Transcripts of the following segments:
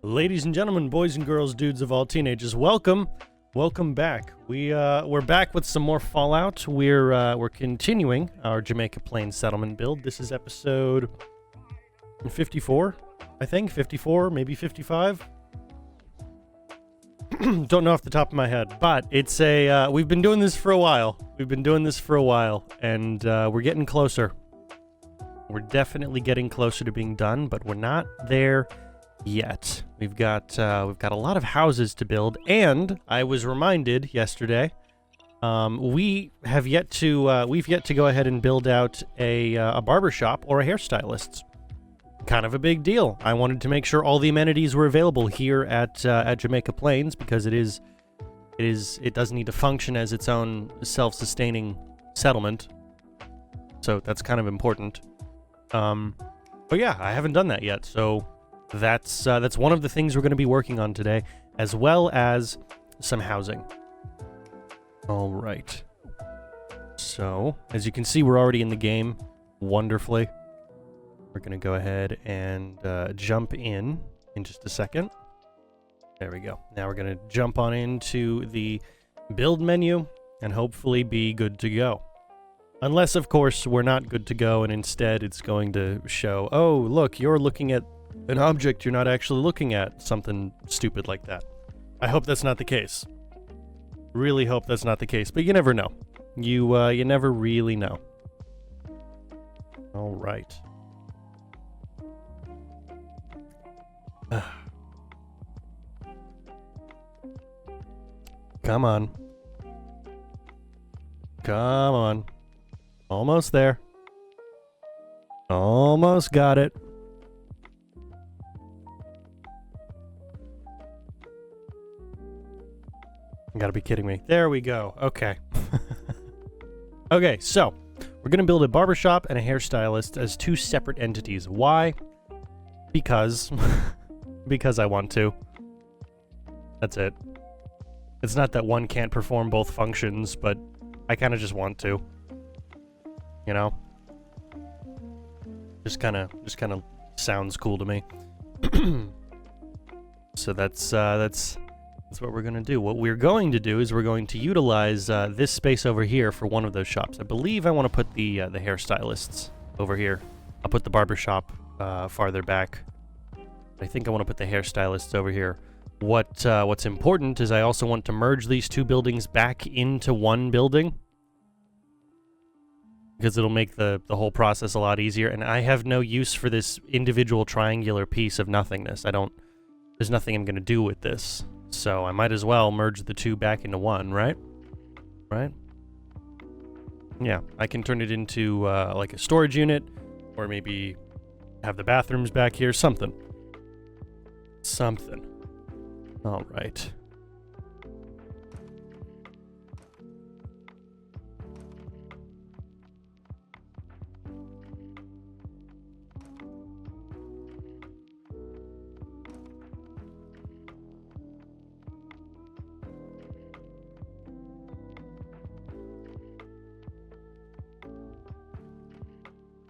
Ladies and gentlemen, boys and girls, dudes of all teenagers, welcome back. We're back with some more Fallout. We're continuing our Jamaica Plains settlement build. This is episode 54, I think 54, maybe 55. Don't know off the top of my head, but it's we've been doing this for a while. And we're getting closer. We're definitely getting closer to being done, but we're not there yet. We've got a lot of houses to build, and I was reminded yesterday, we've yet to go ahead and build out a barber shop or a hairstylist. Kind of a big deal. I wanted to make sure all the amenities were available here at Jamaica Plains, because it does need to function as its own self-sustaining settlement. So that's kind of important. But yeah, I haven't done that yet, so that's one of the things we're going to be working on today, as well as some housing. All right. So, as you can see, we're already in the game wonderfully. We're going to go ahead and jump in just a second. There we go. Now we're going to jump on into the build menu and hopefully be good to go. Unless, of course, we're not good to go, and instead it's going to show, oh, look, you're looking at an object you're not actually looking at. Something stupid like that. I hope that's not the case. Really hope that's not the case, but you never know. You never really know. All right. Come on. Come on. Almost there. Almost got it. You gotta be kidding me. There we go. Okay. Okay, so we're gonna build a barbershop and a hairstylist as two separate entities. Why? Because because I want to. That's it. It's not that one can't perform both functions, but I kind of just want to. You know? Just kind of sounds cool to me. So that's what we're going to do. What we're going to do is we're going to utilize this space over here for one of those shops. I believe I want to put the hairstylists over here. I'll put the barber shop farther back. I think I want to put the hairstylists over here. What's important is I also want to merge these two buildings back into one building, because it'll make the whole process a lot easier, and I have no use for this individual triangular piece of nothingness. There's nothing I'm going to do with this, so I might as well merge the two back into one, right? Right? Yeah, I can turn it into like a storage unit, or maybe have the bathrooms back here, something. All right.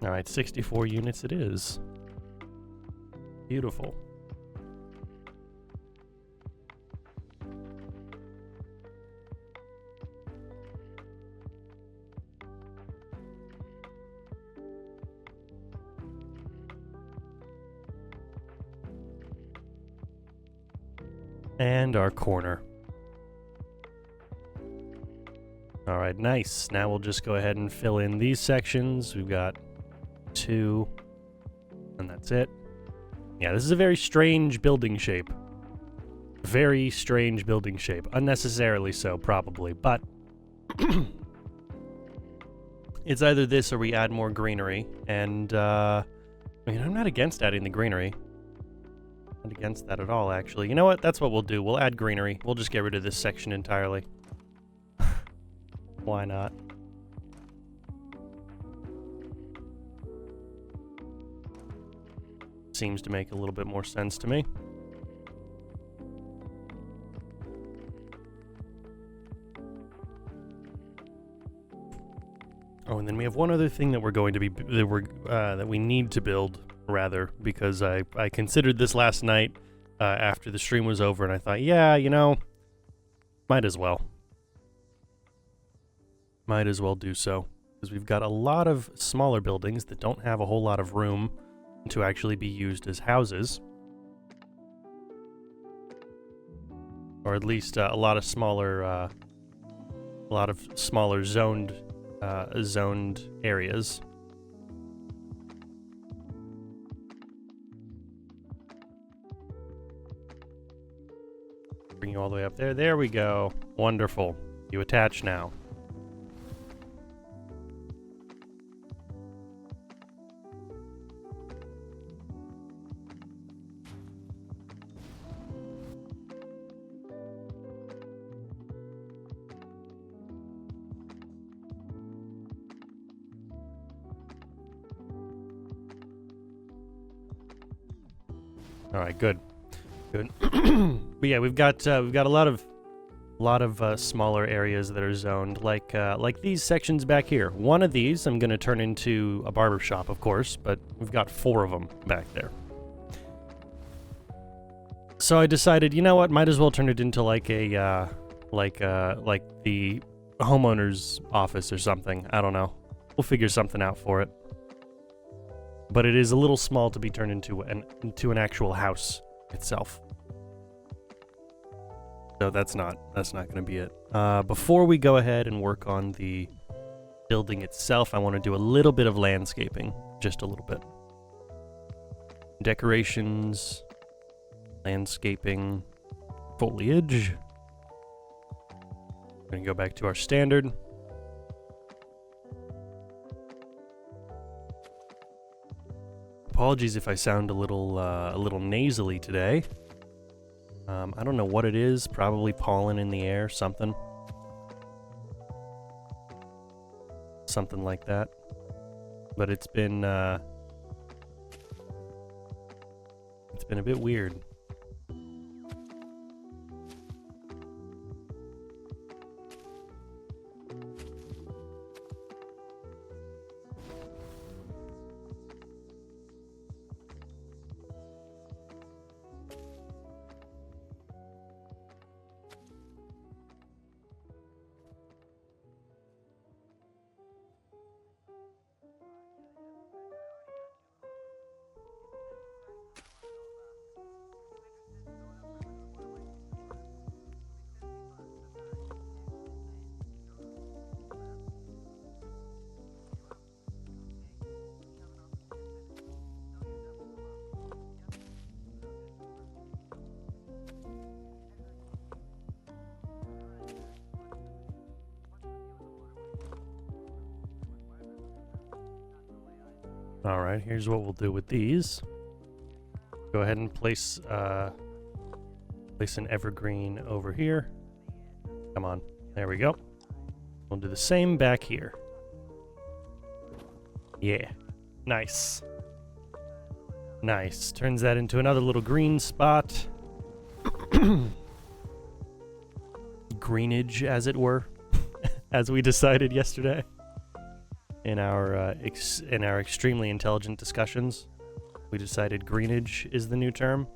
All right, 64 units it is. Beautiful. And our corner. All right, nice. Now we'll just go ahead and fill in these sections. We've got 2, and that's it. Yeah, this is a very strange building shape. Very strange building shape. Unnecessarily so, probably, but it's either this or we add more greenery, and I mean, I'm not against adding the greenery. Not against that at all, actually. You know what? That's what we'll do. We'll add greenery. We'll just get rid of this section entirely. Why not? Seems to make a little bit more sense to me. Oh, and then we have one other thing that we're going to be that we need to build, rather, because I considered this last night, after the stream was over, and I thought, yeah, you know, might as well. Might as well do so. Because we've got a lot of smaller buildings that don't have a whole lot of room to actually be used as houses. Or at least a lot of smaller zoned areas. Bring you all the way up there. There we go. Wonderful. You attach now. All right, good. Good. But yeah, we've got a lot of smaller areas that are zoned, like these sections back here. One of these I'm going to turn into a barber shop, of course, but we've got 4 of them back there. So I decided, you know what, might as well turn it into like the homeowner's office or something. I don't know. We'll figure something out for it. But it is a little small to be turned into an actual house itself. So that's not going to be it. Before we go ahead and work on the building itself, I want to do a little bit of landscaping, just a little bit. Decorations, landscaping, foliage. We're going to go back to our standard. Apologies if I sound a little nasally today. I don't know what it is. Probably pollen in the air, something like that. But it's been a bit weird. All right, here's what we'll do with these. Go ahead and place an evergreen over here. Come on, there we go. We'll do the same back here. Yeah, nice. Nice, turns that into another little green spot. Greenage, as it were, as we decided yesterday. In our extremely intelligent discussions, we decided greenage is the new term.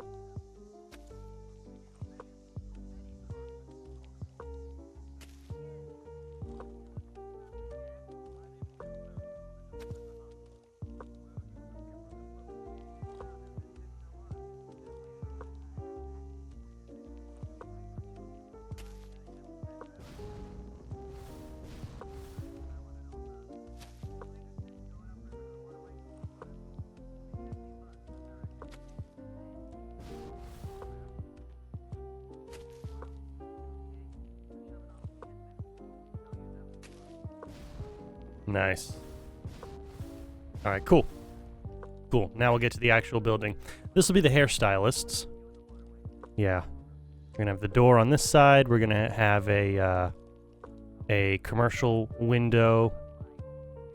Nice. All right, cool. Cool. Now we'll get to the actual building. This will be the hairstylists. Yeah. We're going to have the door on this side. We're going to have a commercial window.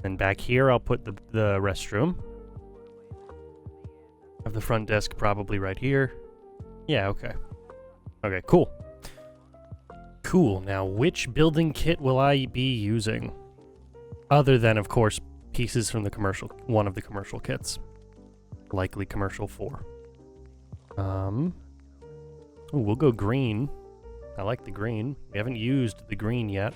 And back here, I'll put the restroom. Have the front desk probably right here. Yeah, okay. Okay, cool. Cool. Now, which building kit will I be using? Other than, of course, pieces from one of the commercial kits. Likely commercial 4. Ooh, we'll go green. I like the green. We haven't used the green yet.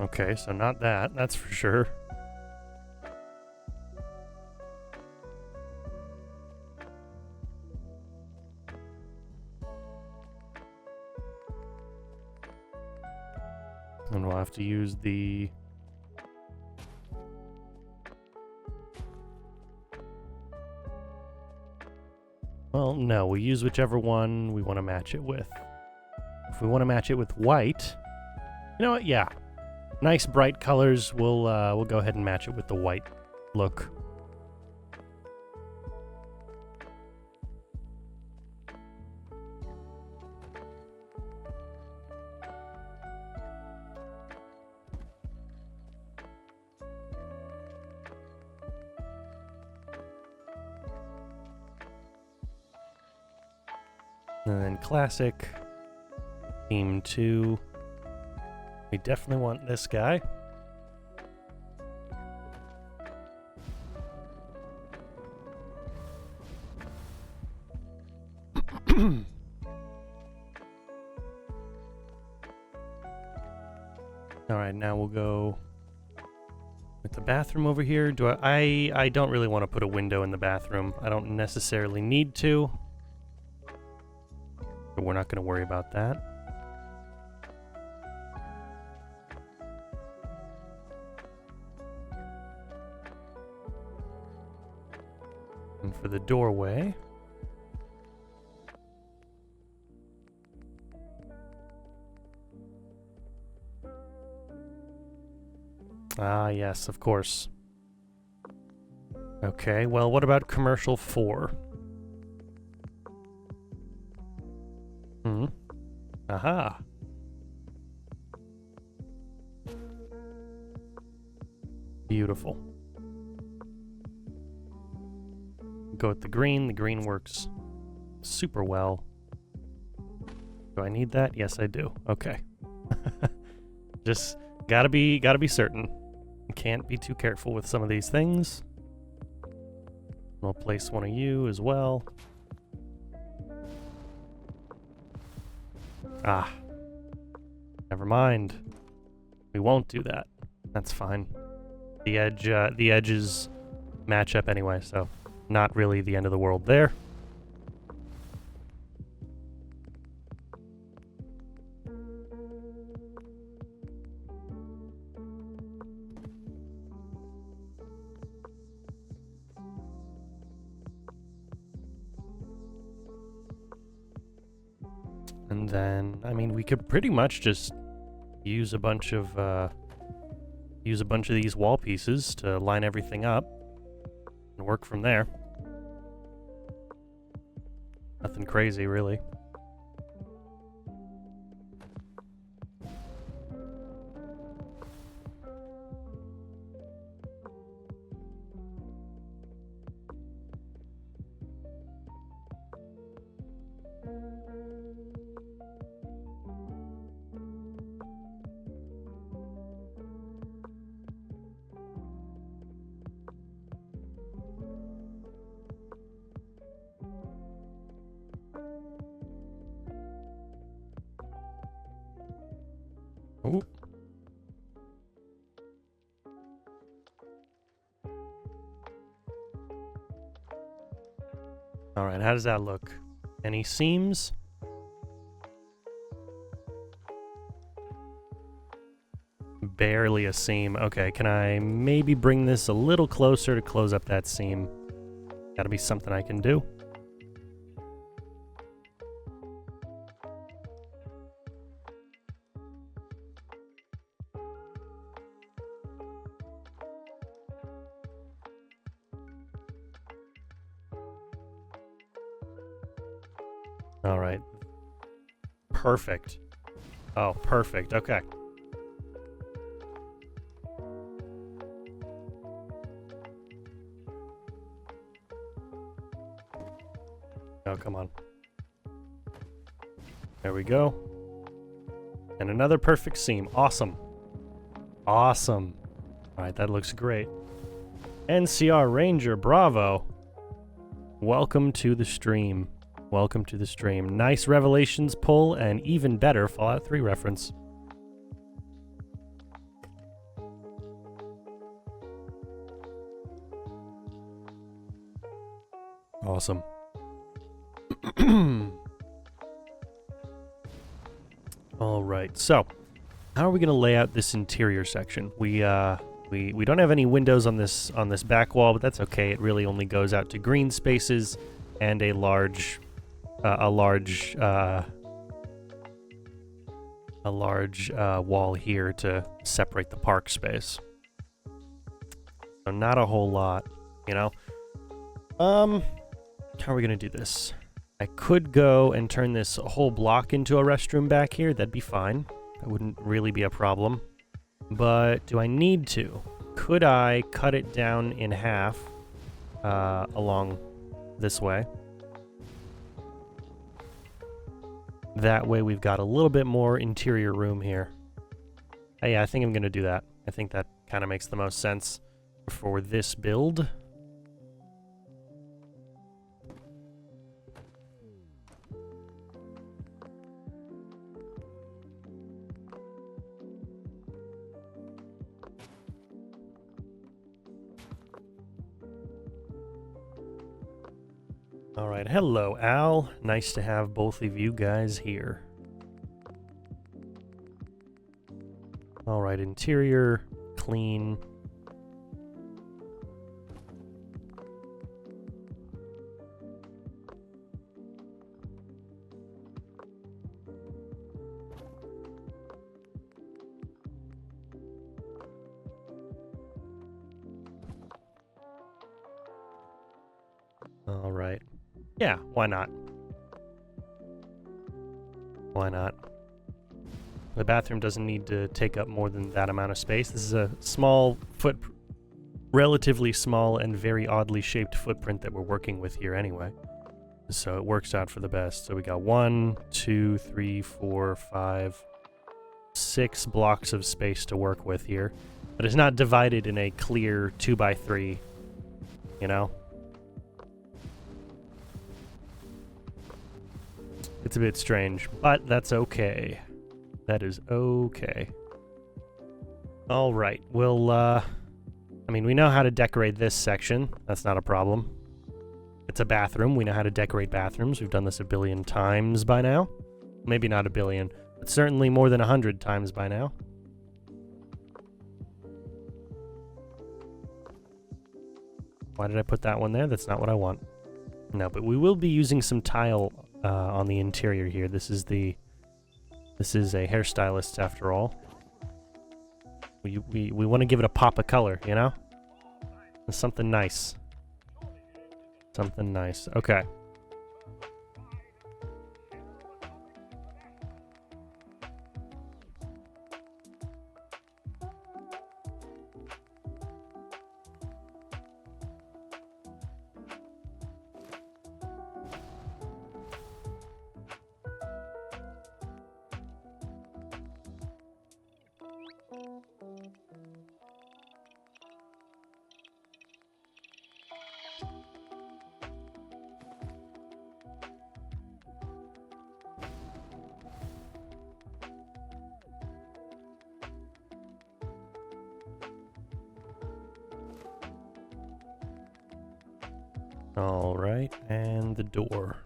Okay, so not that, that's for sure. And we'll have to use the... Well, no, we'll use whichever one we want to match it with. If we want to match it with white... You know what? Yeah. Nice bright colors. We'll go ahead and match it with the white look. And then classic, theme 2. We definitely want this guy. All right, now we'll go with the bathroom over here. I don't really want to put a window in the bathroom. I don't necessarily need to. But we're not going to worry about that. And for the doorway, ah, yes, of course. Okay, well, what about commercial 4? Aha. Beautiful. Go with the green. The green works super well. Do I need that? Yes, I do. Okay. Just gotta be certain. Can't be too careful with some of these things. I'll place one of you as well. Ah. Never mind. We won't do that. That's fine. The edges match up anyway, so not really the end of the world there. And then, I mean, we could pretty much just use a bunch of these wall pieces to line everything up and work from there. Nothing crazy, really. Ooh. All right, how does that look? Any seams? Barely a seam. Okay, can I maybe bring this a little closer to close up that seam? Gotta be something I can do. All right. Perfect. Oh, perfect. Okay. come on. There we go. And another perfect seam. Awesome. Awesome. All right, that looks great. NCR Ranger, bravo. Welcome to the stream. Welcome to the stream. Nice Revelations pull and even better Fallout 3 reference. Awesome. All right, so how are we going to lay out this interior section? We don't have any windows on this back wall, but that's okay. It really only goes out to green spaces and a large wall here to separate the park space. So not a whole lot, you know. How are we gonna do this? I could go and turn this whole block into a restroom back here. That'd be fine. That wouldn't really be a problem. But do I need to? Could I cut it down in half along this way? That way we've got a little bit more interior room here. Yeah, I think I'm going to do that. I think that kind of makes the most sense for this build. All right, hello, Al. Nice to have both of you guys here. All right, interior, clean. All right. Yeah, why not? Why not? The bathroom doesn't need to take up more than that amount of space. This is a relatively small and very oddly shaped footprint that we're working with here anyway. So it works out for the best. So we got 1, 2, 3, 4, 5, 6 blocks of space to work with here. But it's not divided in a clear 2x3, you know? It's a bit strange, but that's okay. That is okay. All right, we'll, I mean, we know how to decorate this section. That's not a problem. It's a bathroom. We know how to decorate bathrooms. We've done this a billion times by now. Maybe not a billion, but certainly more than 100 times by now. Why did I put that one there? That's not what I want. No, but we will be using some tile on the interior here. This is a hairstylist after all. We want to give it a pop of color, you know? Something nice. Something nice. Okay. All right, and the door,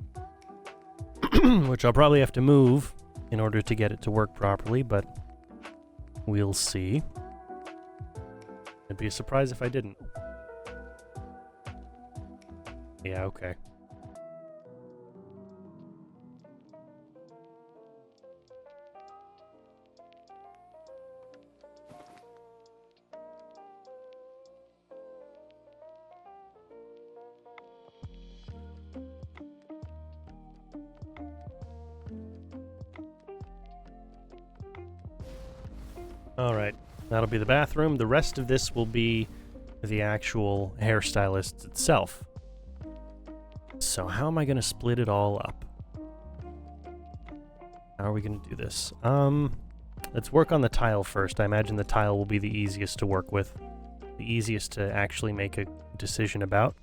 which I'll probably have to move in order to get it to work properly, but we'll see. It'd be a surprise if I didn't. Yeah, okay. Alright, that'll be the bathroom. The rest of this will be the actual hairstylist itself. So how am I going to split it all up? How are we going to do this? Let's work on the tile first. I imagine the tile will be the easiest to work with. The easiest to actually make a decision about.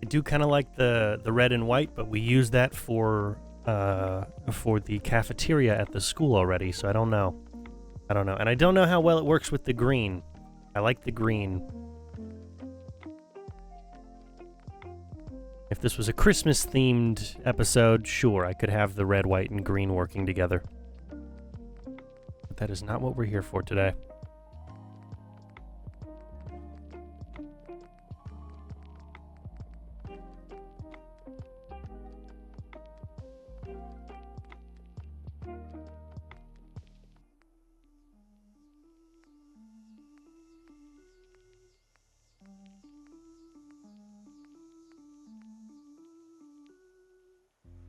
I do kind of like the red and white, but we use that for the cafeteria at the school already, so I don't know. I don't know. And I don't know how well it works with the green. I like the green. If this was a Christmas-themed episode, sure, I could have the red, white, and green working together. But that is not what we're here for today.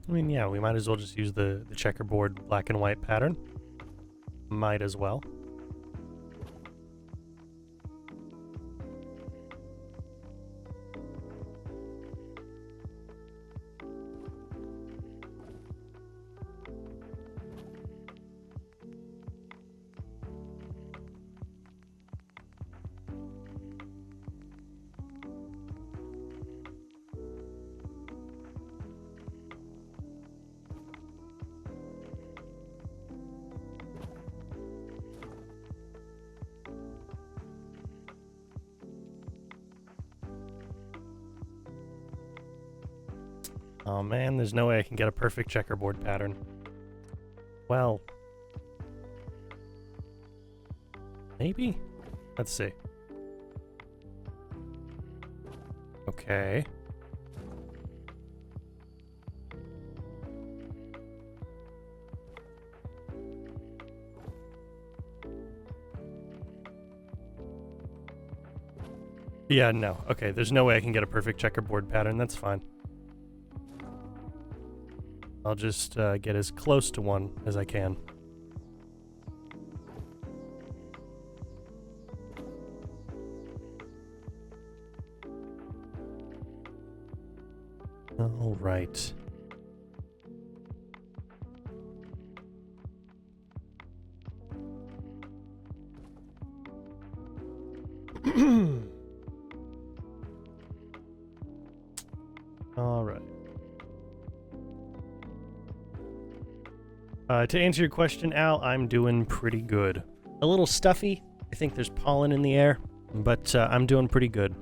I mean, yeah, we might as well just use the checkerboard black and white pattern. Might as well. Oh man, there's no way I can get a perfect checkerboard pattern. Well, maybe? Let's see. Okay. Yeah, no. Okay, there's no way I can get a perfect checkerboard pattern. That's fine. I'll just get as close to one as I can. All right. All right. To answer your question, Al, I'm doing pretty good. A little stuffy. I think there's pollen in the air, but I'm doing pretty good.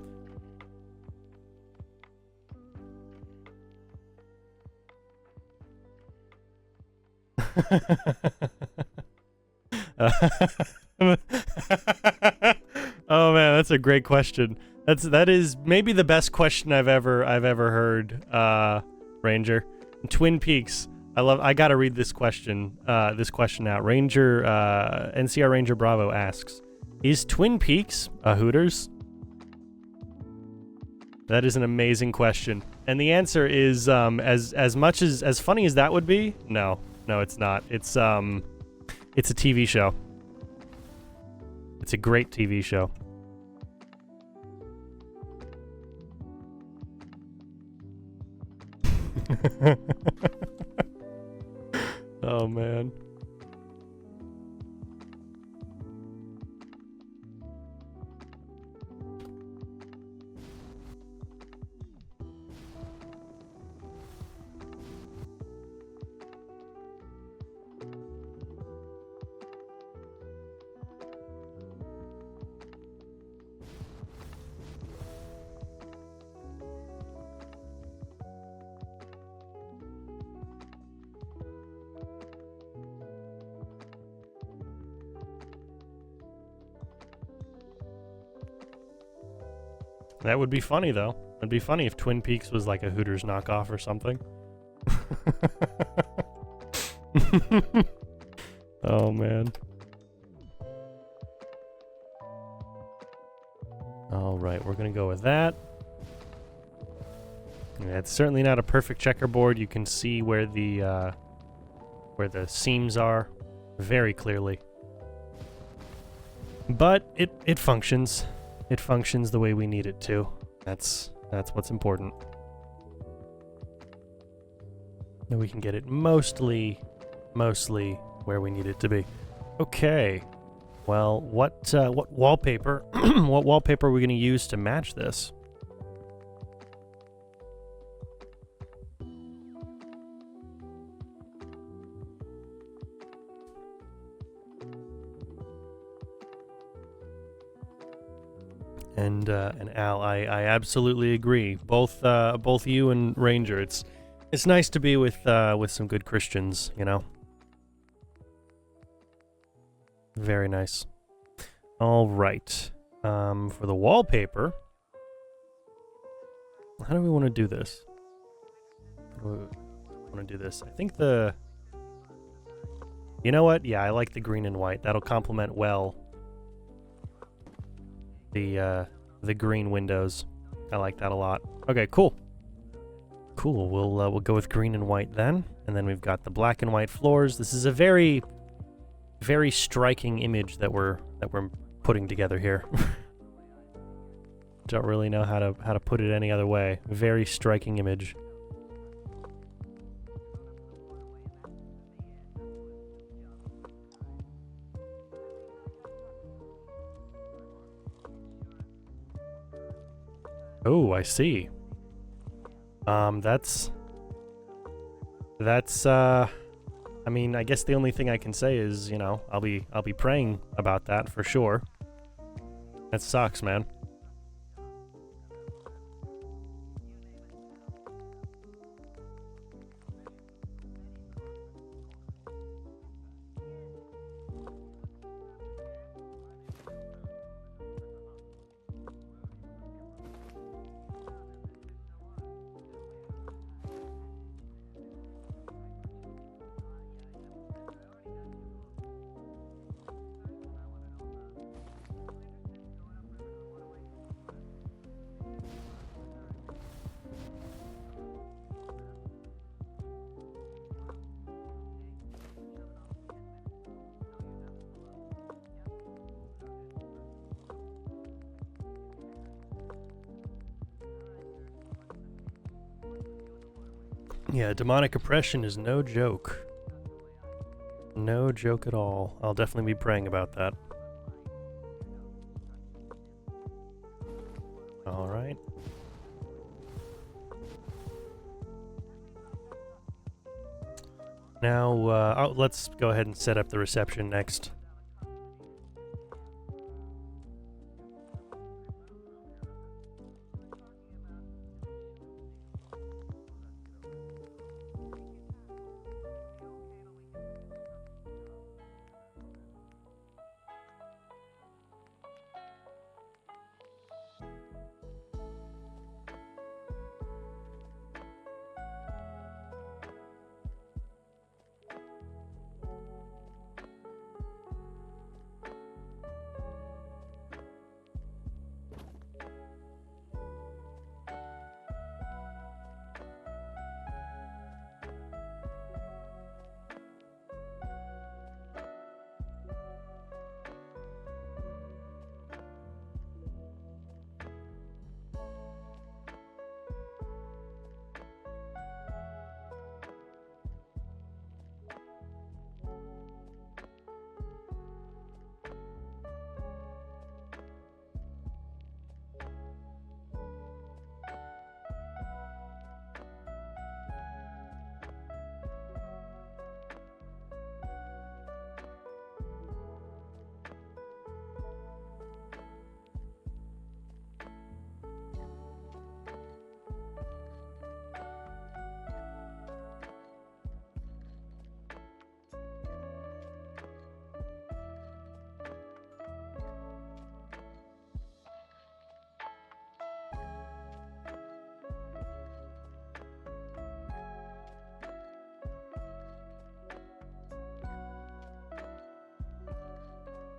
Oh man, that's a great question. That is maybe the best question I've ever heard, Ranger. Twin Peaks. I gotta read this question out. NCR Ranger Bravo asks, is Twin Peaks a Hooters? That is an amazing question. And the answer is, as much as funny as that would be, no, it's not. It's a TV show. It's a great TV show. Oh man. That would be funny, though. It'd be funny if Twin Peaks was like a Hooters knockoff or something. Oh, man. right, we're going to go with that. Yeah, it's certainly not a perfect checkerboard. You can see where the seams are very clearly. But it functions. It functions the way we need it to. That's what's important. And we can get it mostly where we need it to be. Okay. Well, what wallpaper what wallpaper are we going to use to match this? And Al, I absolutely agree. Both you and Ranger. It's nice to be with some good Christians, you know. Very nice. All right. For the wallpaper, how do we want to do this? I want to do this. I think you know what? Yeah, I like the green and white. That'll complement well the green windows. I like that a lot. Okay, cool. Cool. We'll go with green and white then, and then we've got the black and white floors. This is a very striking image that we're putting together here. Don't really know how to put it any other way. Very striking image. Oh, I see. That's I mean, I guess the only thing I can say is, you know, I'll be praying about that for sure. That sucks, man. Yeah, demonic oppression is no joke. No joke at all. I'll definitely be praying about that. All right. Now, let's go ahead and set up the reception next.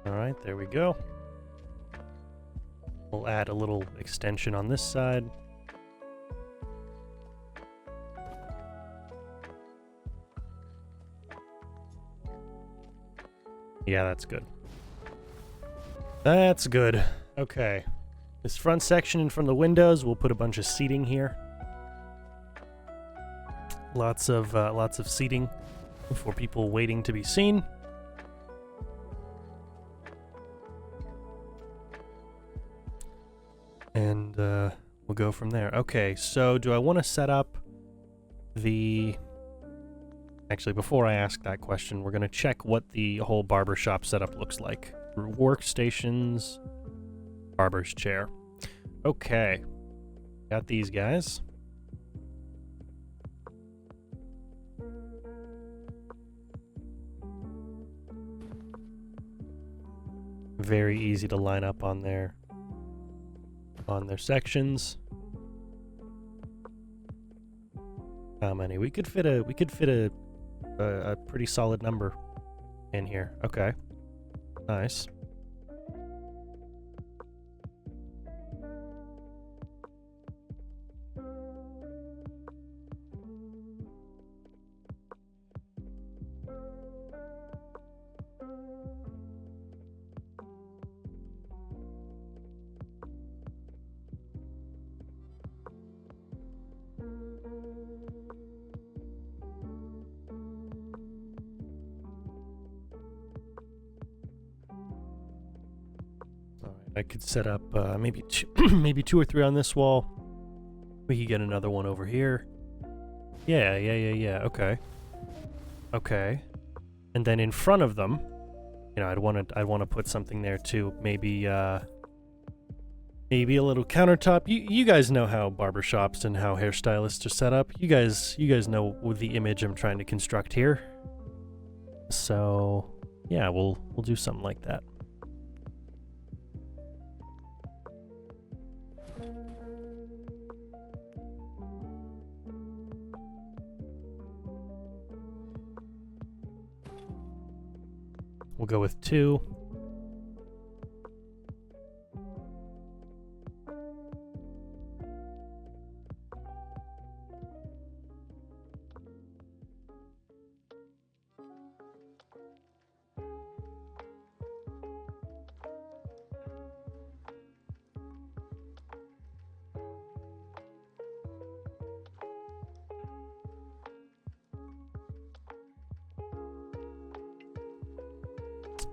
All right, there we go. We'll add a little extension on this side. Yeah, that's good. That's good. Okay. This front section in front of the windows, we'll put a bunch of seating here. Lots of seating for people waiting to be seen. And we'll go from there. Okay, so do I want to set up the... Actually, before I ask that question, we're going to check what the whole barbershop setup looks like. Workstations, barber's chair. Okay, got these guys. Very easy to line up on their sections. How many? We could fit a pretty solid number in here. Okay. Nice. I could set up maybe two or three on this wall. We could get another one over here. Yeah. Okay. Okay. And then in front of them, you know, I'd want to put something there too. Maybe a little countertop. You guys know how barbershops and how hairstylists are set up. You guys know the image I'm trying to construct here. So yeah, we'll do something like that. We'll go with 2.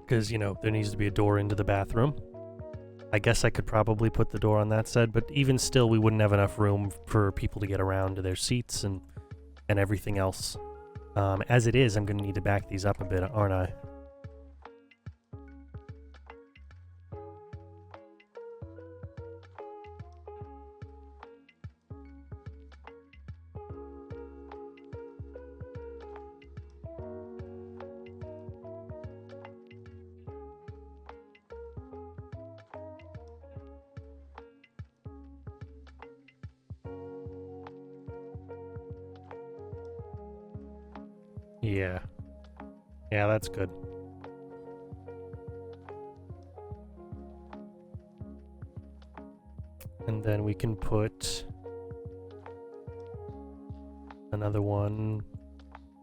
Because, you know, there needs to be a door into the bathroom. I guess I could probably put the door on that side, but even still, we wouldn't have enough room for people to get around to their seats and everything else. As it is, I'm going to need to back these up a bit, aren't I? Yeah. Yeah, that's good. And then we can put another one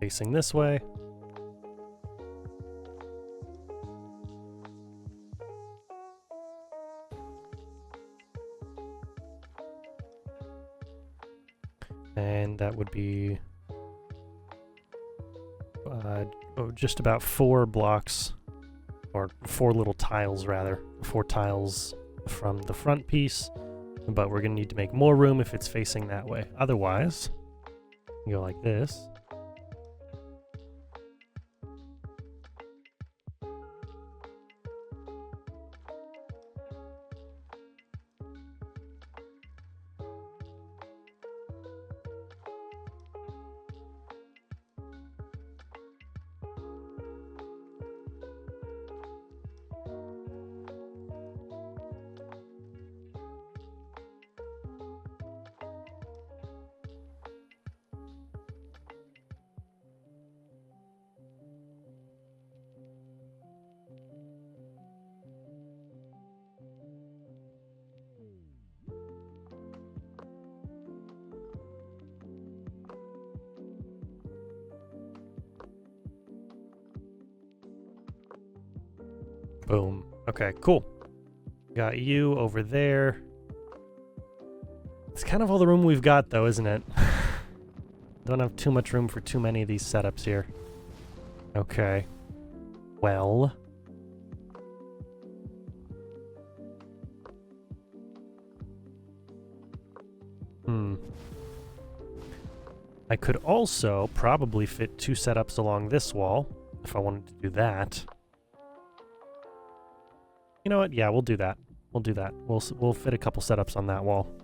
facing this way. And that would be just about 4 blocks, or 4 little tiles rather, 4 tiles from the front piece, but we're going to need to make more room if it's facing that way. Otherwise, you go like this. Boom. Okay, cool. Got you over there. It's kind of all the room we've got, though, isn't it? Don't have too much room for too many of these setups here. Okay. Well. I could also probably fit 2 setups along this wall, if I wanted to do that. You know what? Yeah, we'll do that. We'll do that. We'll fit a couple setups on that wall.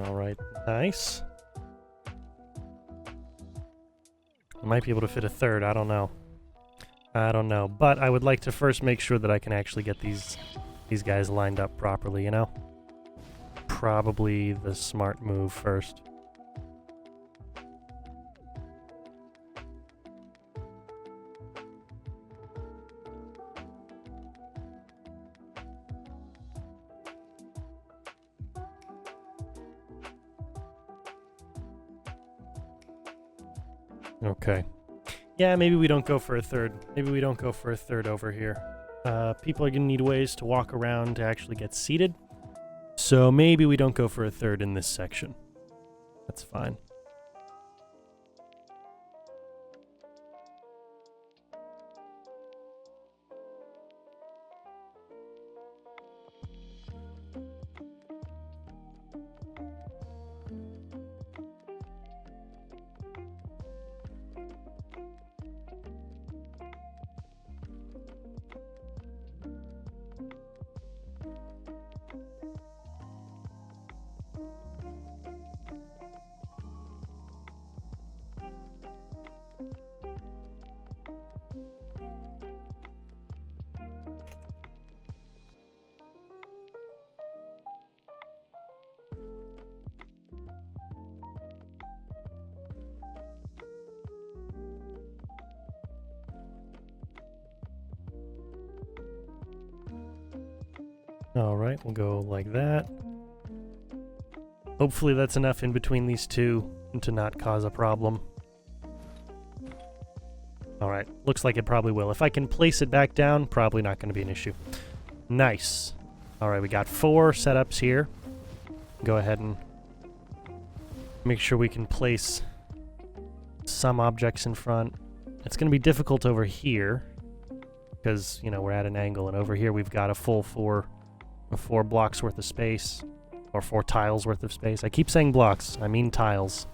All right, nice. I might be able to fit a third, I don't know. I don't know, but I would like to first make sure that I can actually get these guys lined up properly, you know? Probably the smart move first. Okay. Yeah, maybe we don't go for a third. Maybe we don't go for a third over here. People are going to need ways to walk around to actually get seated. So maybe we don't go for a third in this section. That's fine. Alright, we'll go like that. Hopefully that's enough in between these two to not cause a problem. Alright, looks like it probably will. If I can place it back down, probably not going to be an issue. Nice. Alright, we got 4 setups here. Go ahead and make sure we can place some objects in front. It's going to be difficult over here because, you know, we're at an angle, and over here we've got a full 4 blocks worth of space, or 4 tiles worth of space. I keep saying blocks, I mean tiles.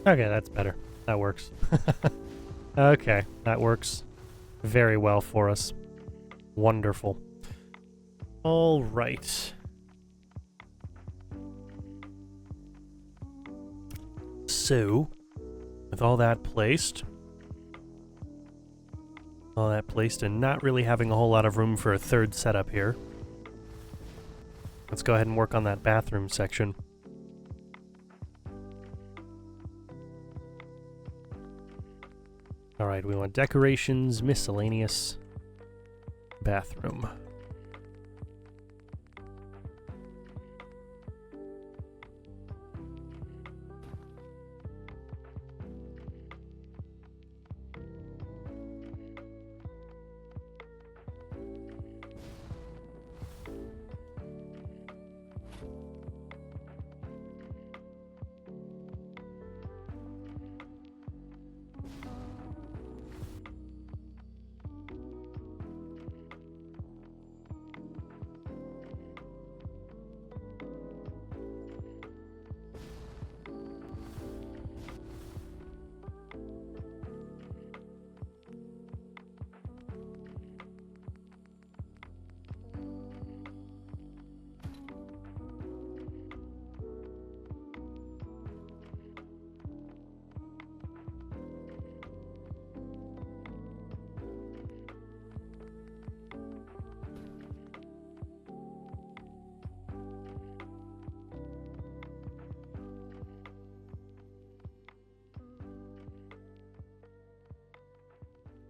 Okay, that's better. That works. Okay, that works very well for us. Wonderful. All right. So, with all that placed and not really having a whole lot of room for a third setup here, let's go ahead and work on that bathroom section. Alright, we want decorations, miscellaneous, bathroom.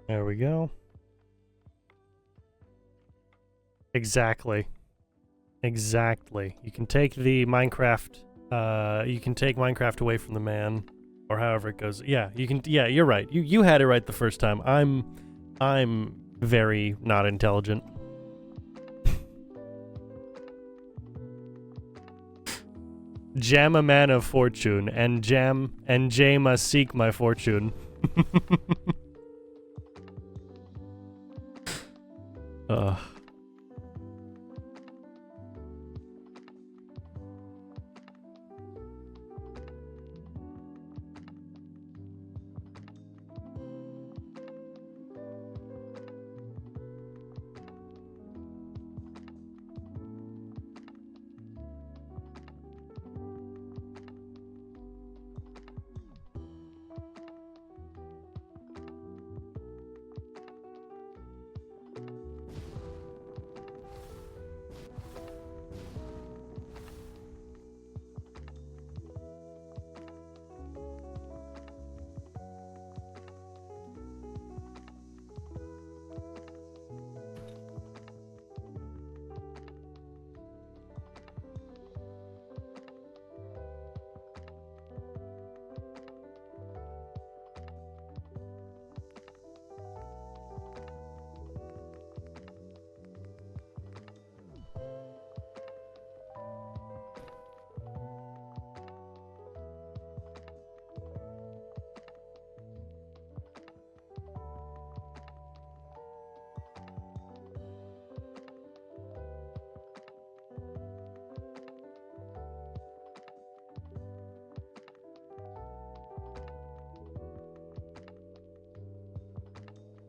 There we go. Exactly. Exactly. You can take the Minecraft, you can take Minecraft away from the man, or however it goes. Yeah, you can, yeah, you're right. You had it right the first time. I'm very not intelligent. Jam a man of fortune, and Jay must seek my fortune. Ugh.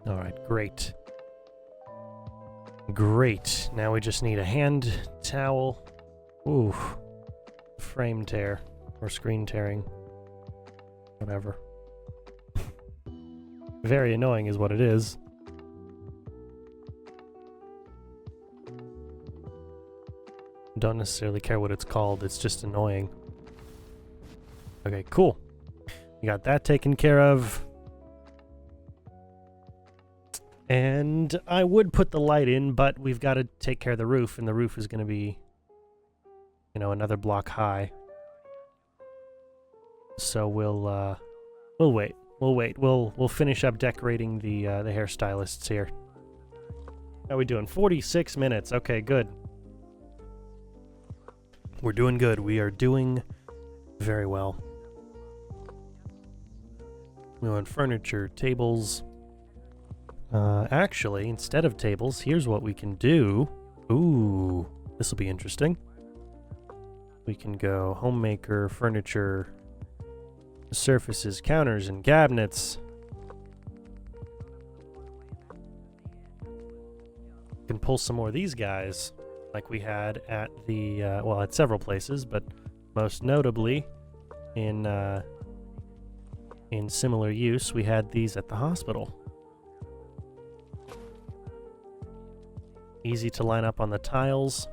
All right, great. Great. Now we just need a hand towel. Ooh. Frame tear. Or screen tearing. Whatever. Very annoying is what it is. Don't necessarily care what it's called, it's just annoying. Okay, cool. We got that taken care of. And I would put the light in, but we've got to take care of the roof, and the roof is going to be, you know, another block high. So we'll wait. We'll wait. We'll finish up decorating the hairstylists here. How are we doing? 46 minutes. Okay, good. We're doing good. We are doing very well. We want furniture, tables. Actually, instead of tables, here's what we can do. Ooh, this will be interesting. We can go Homemaker, furniture, surfaces, counters, and cabinets. We can pull some more of these guys, like we had at the, well, at several places, but most notably in in similar use. We had these at the hospital. Easy to line up on the tiles.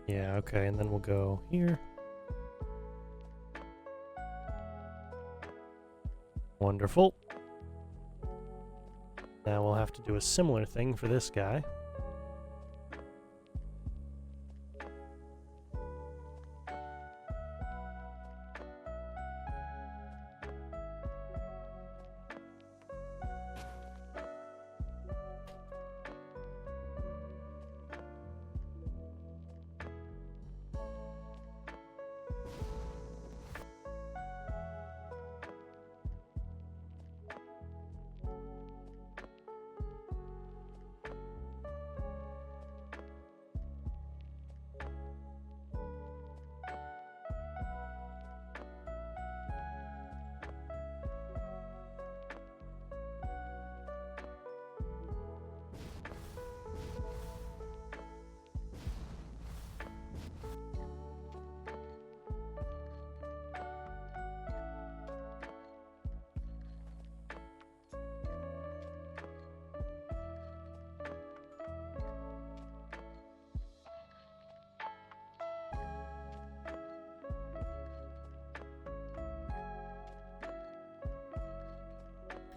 Yeah, okay, and then we'll go here. Wonderful. Now we'll have to do a similar thing for this guy.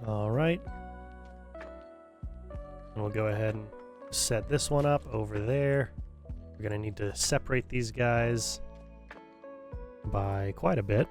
All right. And we'll go ahead and set this one up over there. We're going to need to separate these guys by quite a bit.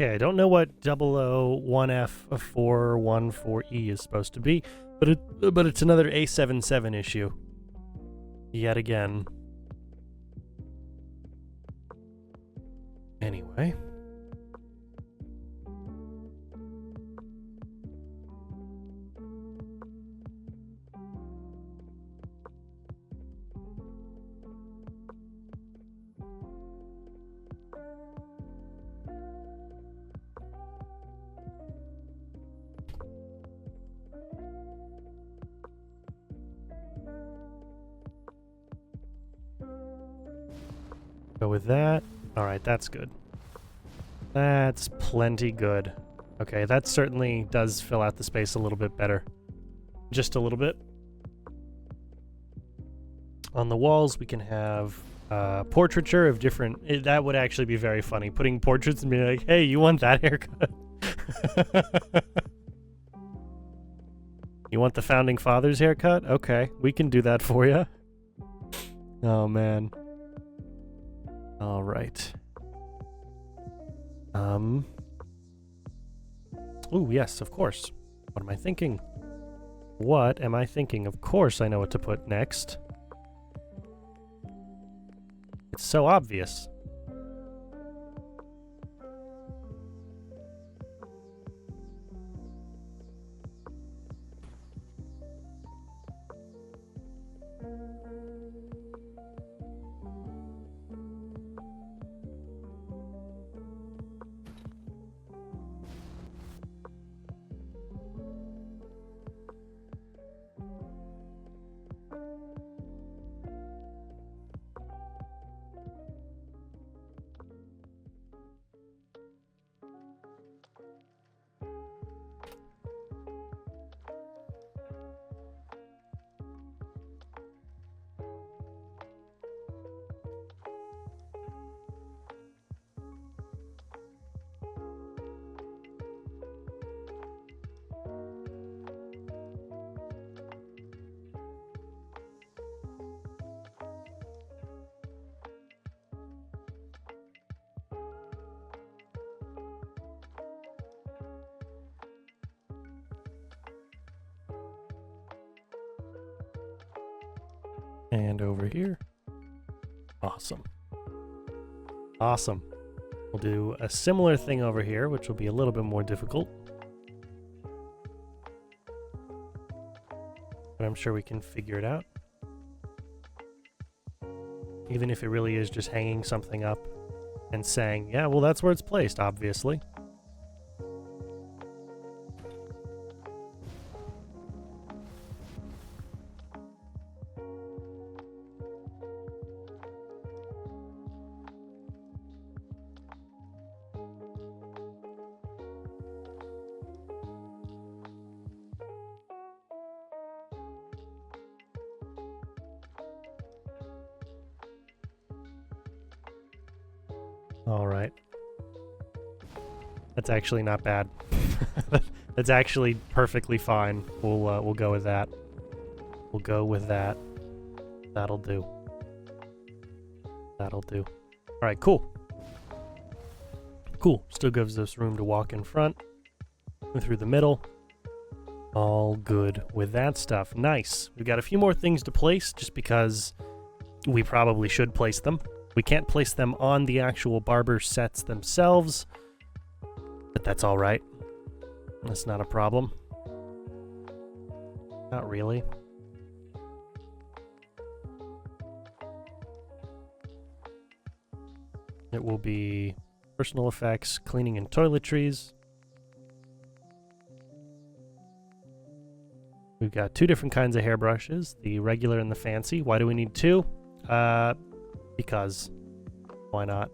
Okay, I don't know what 001F414E is supposed to be, but it's another A77 issue. Yet again. Anyway. Go with that. Alright, that's good. That's plenty good. Okay, that certainly does fill out the space a little bit better. Just a little bit. On the walls, we can have portraiture of different... that would actually be very funny. Putting portraits and being like, hey, you want that haircut? You want the Founding Fathers haircut? Okay, we can do that for you. Oh, man. All right. Ooh, yes, of course. What am I thinking? What am I thinking? Of course I know what to put next. It's so obvious. And over here. Awesome. Awesome. We'll do a similar thing over here, which will be a little bit more difficult. But I'm sure we can figure it out. Even if it really is just hanging something up and saying, yeah, well, that's where it's placed, obviously. All right. That's actually not bad. That's actually perfectly fine. We'll go with that. We'll go with that. That'll do. That'll do. All right, cool. Cool. Still gives us room to walk in front, through the middle. All good with that stuff. Nice. We've got a few more things to place just because we probably should place them. We can't place them on the actual Barber sets themselves, but that's all right. That's not a problem. Not really. It will be personal effects, cleaning and toiletries. We've got two different kinds of hairbrushes, the regular and the fancy. Why do we need two? Because why not?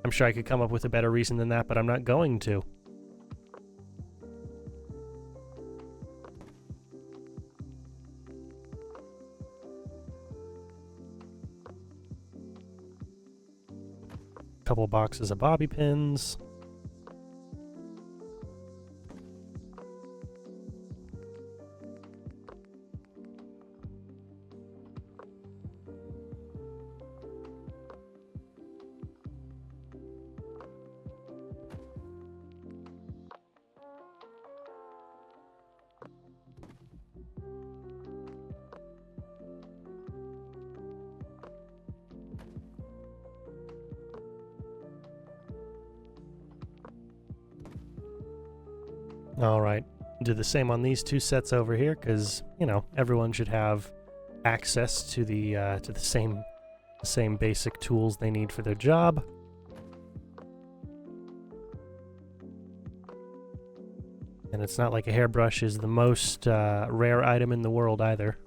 I'm sure I could come up with a better reason than that, but I'm not going to. Couple boxes of bobby pins. All right, do the same on these two sets over here, because you know everyone should have access to the same basic tools they need for their job. And it's not like a hairbrush is the most rare item in the world either.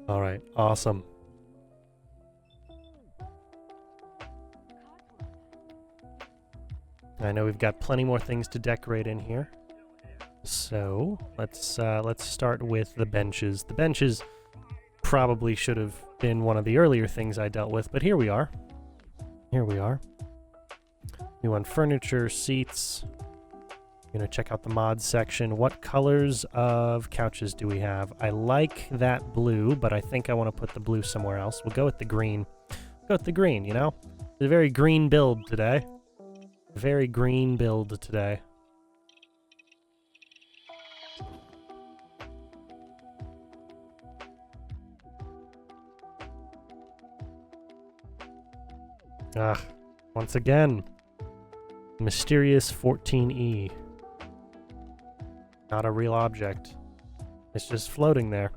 All right, awesome. I know we've got plenty more things to decorate in here. So let's start with the benches. The benches probably should have been one of the earlier things I dealt with, but here we are. Here we are. We want furniture, seats. Gonna check out the mods section. What colors of couches do we have? I like that blue, but I think I want to put the blue somewhere else. We'll go with the green. Go with the green, you know? It's a very green build today. Very green build today. Ah, once again, mysterious 14E. Not a real object. It's just floating there.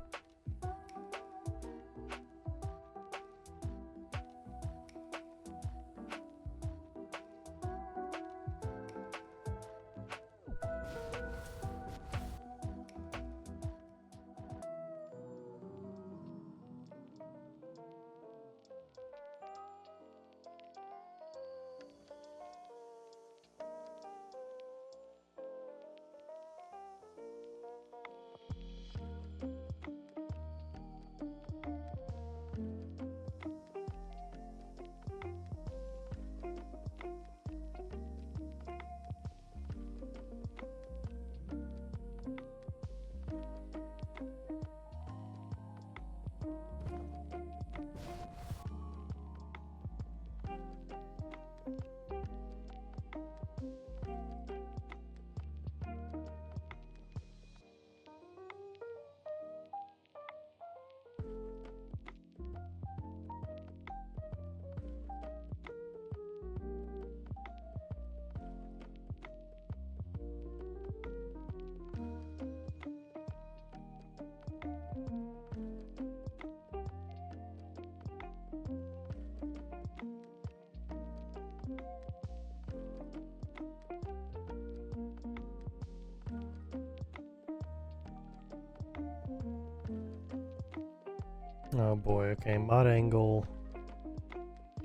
Oh boy, okay, mod angle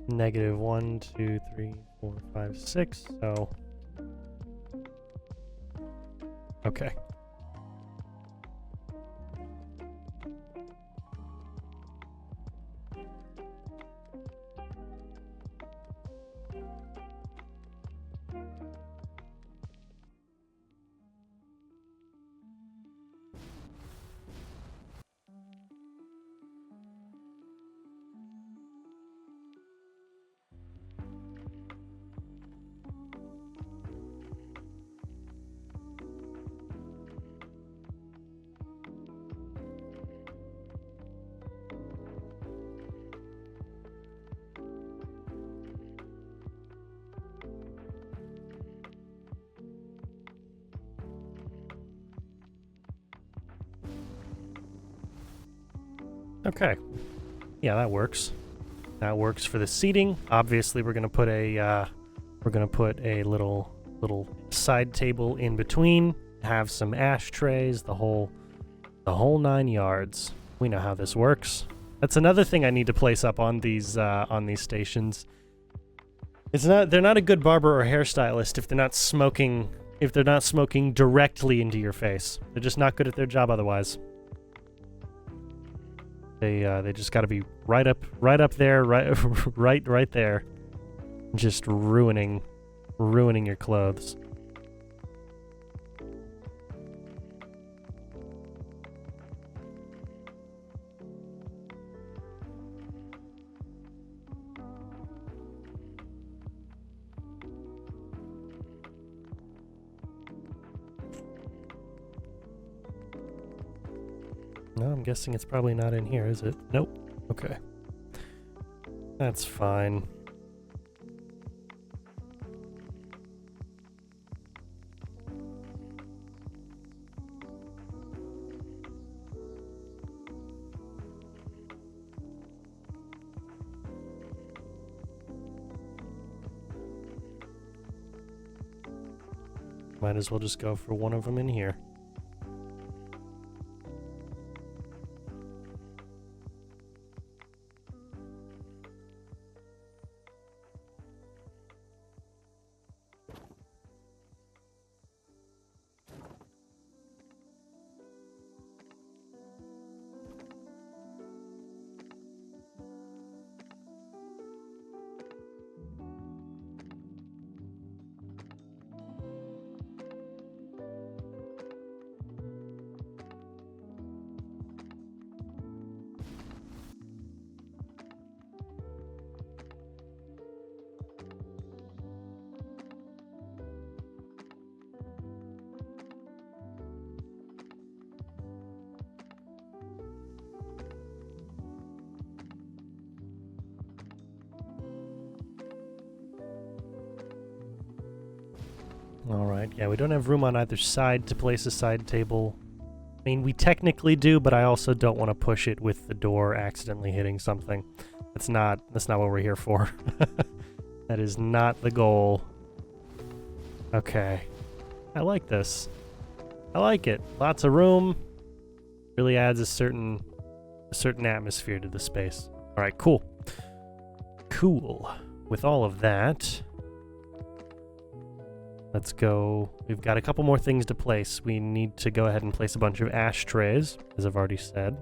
-1, 2, 3, 4, 5, 6, so... Okay. Okay. Yeah, that works. That works for the seating. Obviously, we're gonna put a little side table in between. Have some ashtrays. The whole 9 yards. We know how this works. That's another thing I need to place up on these stations. They're not a good barber or hairstylist if they're not smoking directly into your face. They're just not good at their job otherwise. They just got to be right up there, right there, just ruining your clothes. No, I'm guessing it's probably not in here, is it? Nope. Okay. That's fine. Might as well just go for one of them in here. Alright, yeah, we don't have room on either side to place a side table. I mean, we technically do, but I also don't want to push it with the door accidentally hitting something. That's not what we're here for. That is not the goal. Okay. I like this. I like it. Lots of room. Really adds a certain atmosphere to the space. Alright, cool. Cool. With all of that, let's go. We've got a couple more things to place. We need to go ahead and place a bunch of ashtrays, as I've already said.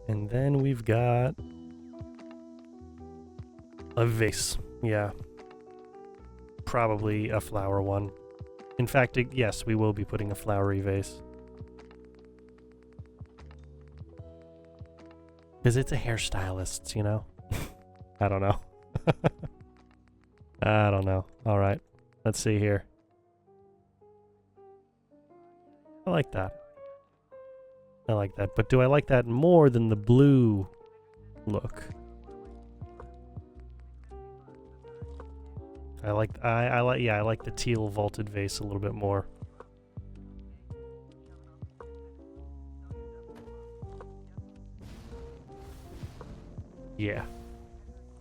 And then we've got a vase. Yeah. Probably a flower one. In fact, yes, we will be putting a flowery vase. Because it's a hairstylist, you know? I don't know. I don't know. Alright. Let's see here. I like that. I like that, but do I like that more than the blue look? I like the teal vaulted vase a little bit more. Yeah.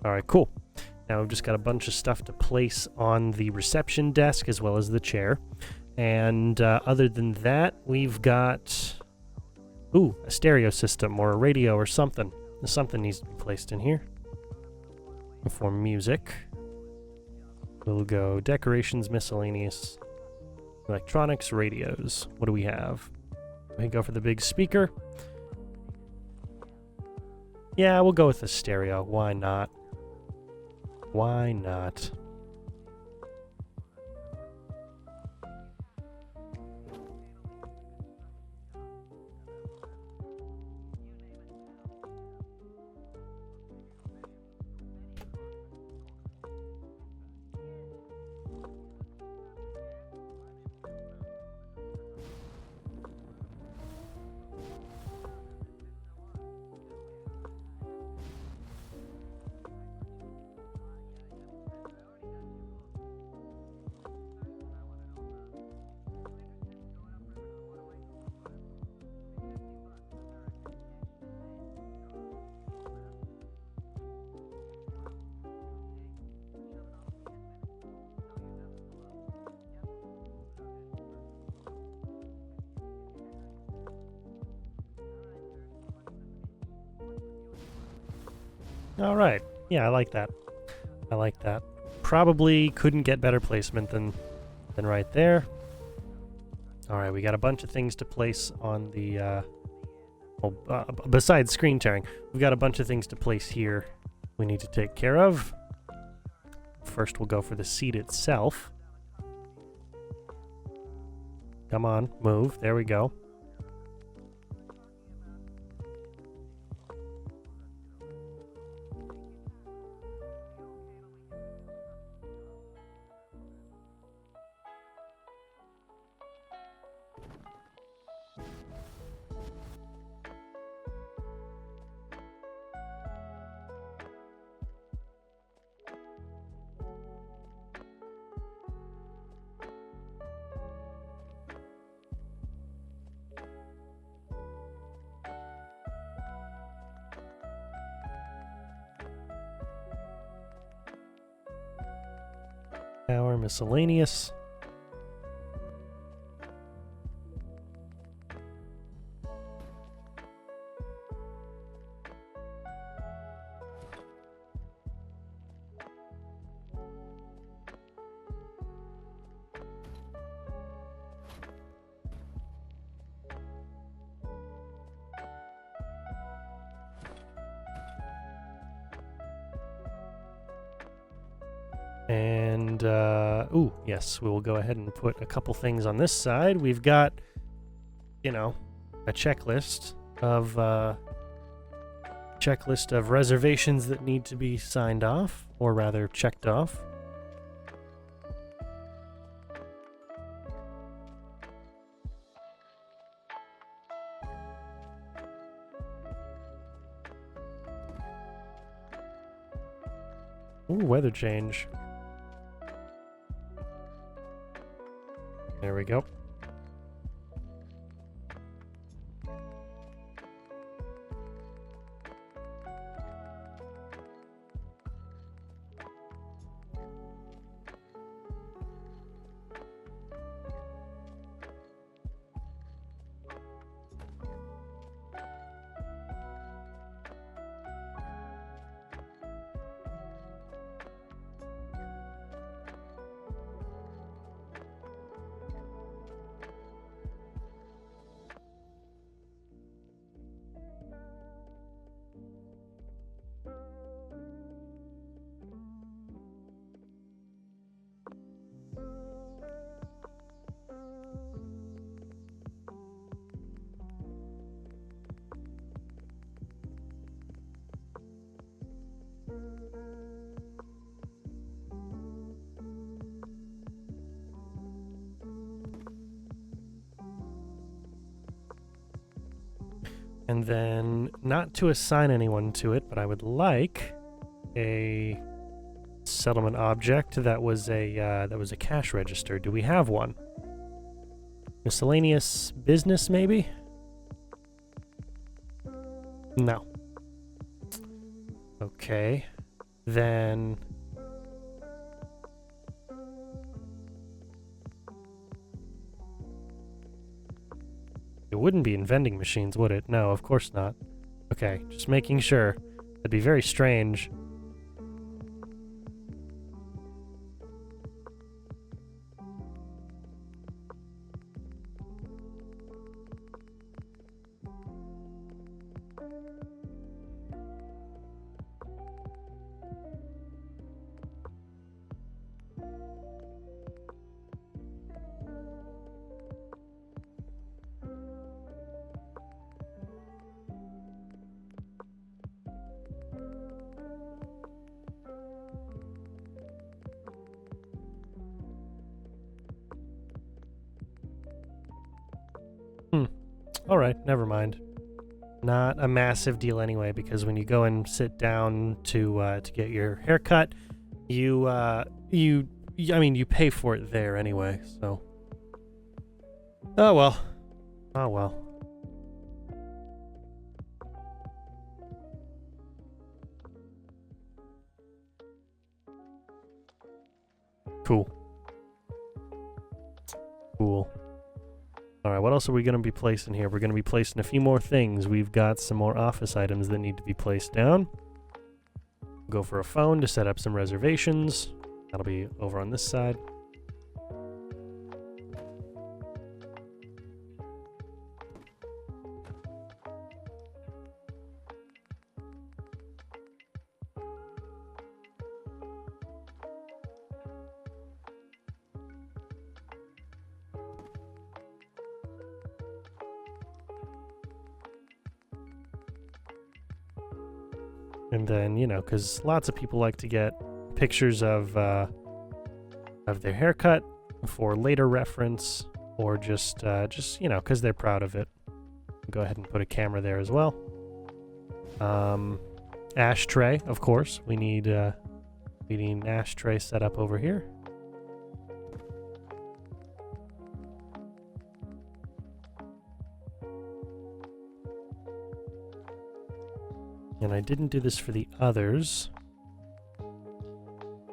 All right, cool. Now we've just got a bunch of stuff to place on the reception desk as well as the chair. And other than that, we've got a stereo system or a radio or something. Something needs to be placed in here. For music, we'll go decorations, miscellaneous, electronics, radios. What do we have? We go for the big speaker. Yeah, we'll go with the stereo. Why not? Why not? All right. Yeah, I like that. I like that. Probably couldn't get better placement than right there. All right, we got a bunch of things to place on the besides screen tearing, we've got a bunch of things to place here we need to take care of. First, we'll go for the seat itself. Come on, move. There we go. Power miscellaneous. And, ooh, yes, we will go ahead and put a couple things on this side. We've got, you know, a checklist of reservations that need to be signed off, or rather checked off. Ooh, weather change. There we go. And then, not to assign anyone to it, but I would like a settlement object that was a cash register. Do we have one? Miscellaneous business, maybe? No. Okay. Then... it wouldn't be in vending machines, would it? No, of course not. Okay, just making sure. That'd be very strange. Alright, never mind. Not a massive deal anyway, because when you go and sit down to get your haircut, you pay for it there anyway, so. Oh well. Oh well. Cool. Cool. Alright, what else are we going to be placing here? We're going to be placing a few more things. We've got some more office items that need to be placed down. Go for a phone to set up some reservations. That'll be over on this side. And then, you know, because lots of people like to get pictures of their haircut for later reference, or just you know, because they're proud of it. Go ahead and put a camera there as well. Ashtray, of course. We need an ashtray set up over here. And I didn't do this for the others,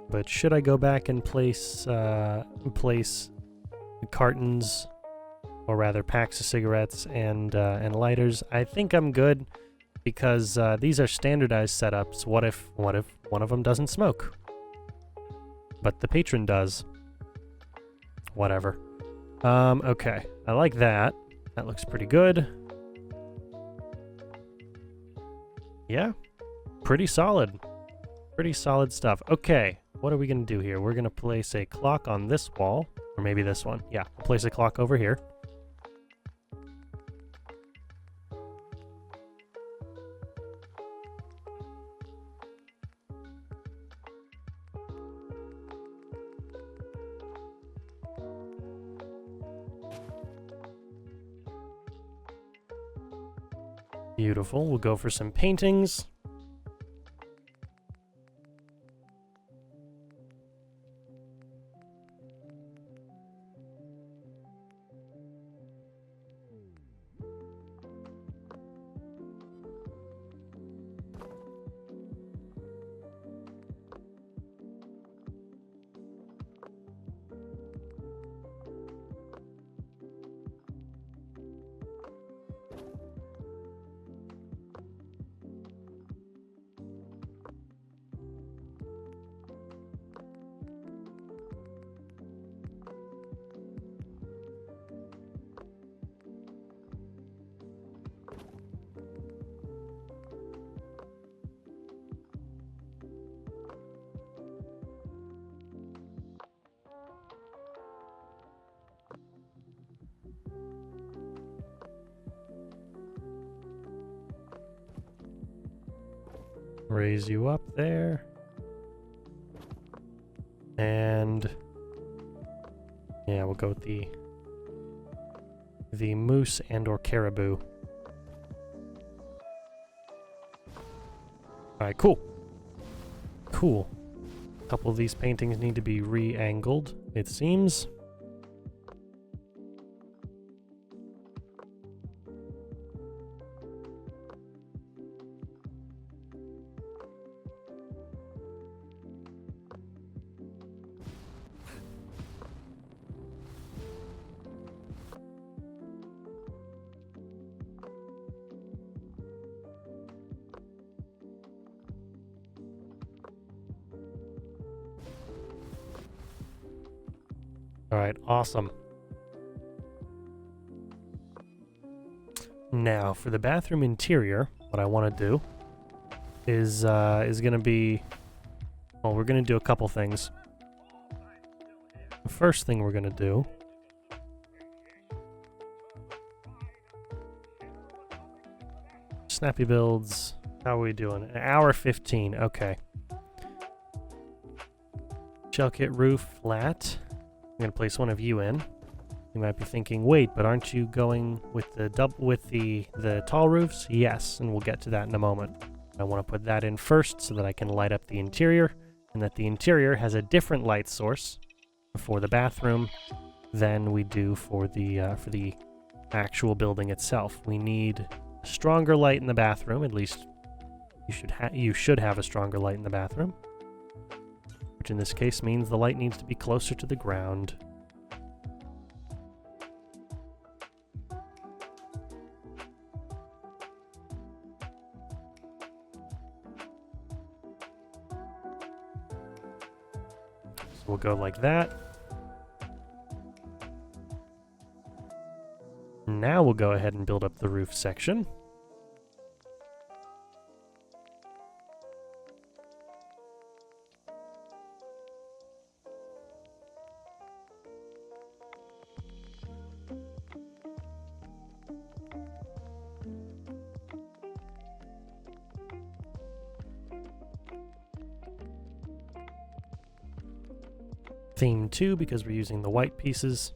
but should I go back and place cartons, or rather packs of cigarettes and lighters? I think I'm good, because these are standardized setups. What if one of them doesn't smoke, but the patron does? Whatever. Okay, I like that. That looks pretty good. Yeah, pretty solid. Pretty solid stuff. Okay, what are we going to do here? We're going to place a clock on this wall, or maybe this one. Yeah, we'll place a clock over here. Beautiful. We'll go for some paintings. Raise you up there. And yeah, we'll go with the moose and or caribou. Alright, cool. Cool. A couple of these paintings need to be re-angled, it seems. Alright, awesome. Now, for the bathroom interior, what I want to do is going to be... Well, we're going to do a couple things. The first thing we're going to do... Snappy builds... How are we doing? An hour 15, okay. Shell kit roof flat. I'm going to place one of you in. You might be thinking, wait, but aren't you going with the the tall roofs? Yes, and we'll get to that in a moment. I want to put that in first so that I can light up the interior, and that the interior has a different light source for the bathroom than we do for the actual building itself. We need a stronger light in the bathroom. At least you should have a stronger light in the bathroom. Which in this case means the light needs to be closer to the ground. So we'll go like that. Now we'll go ahead and build up the roof section. Theme 2 because we're using the white pieces.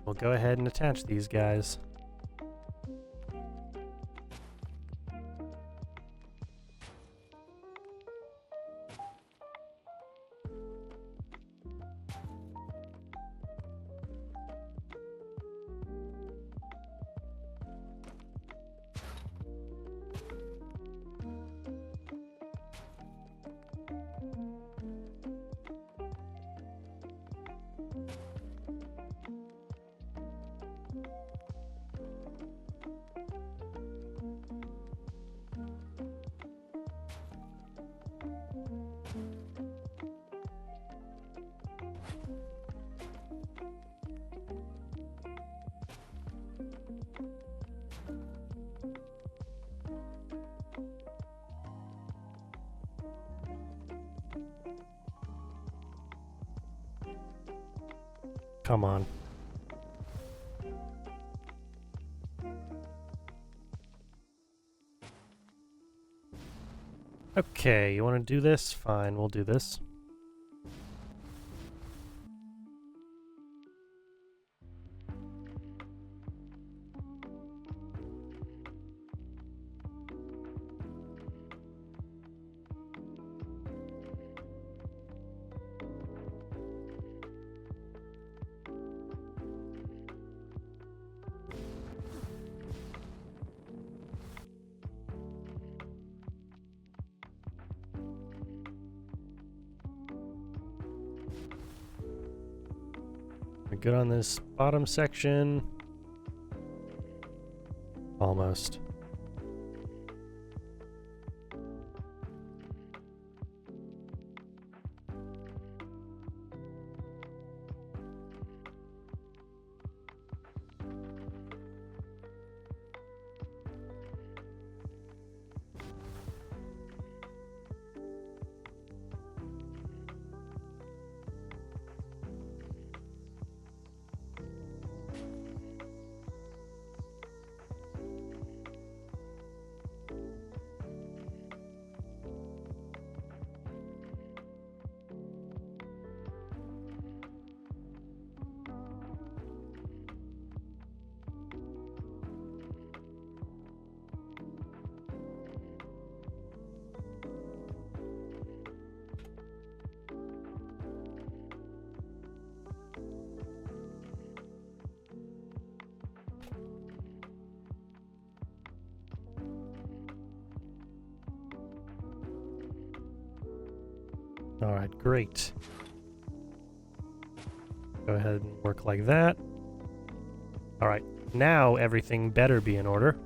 We'll go ahead and attach these guys. Come on. Okay, you want to do this? Fine, we'll do this. We're good on this bottom section. Almost. All right, great. Go ahead and work like that. All right, now everything better be in order.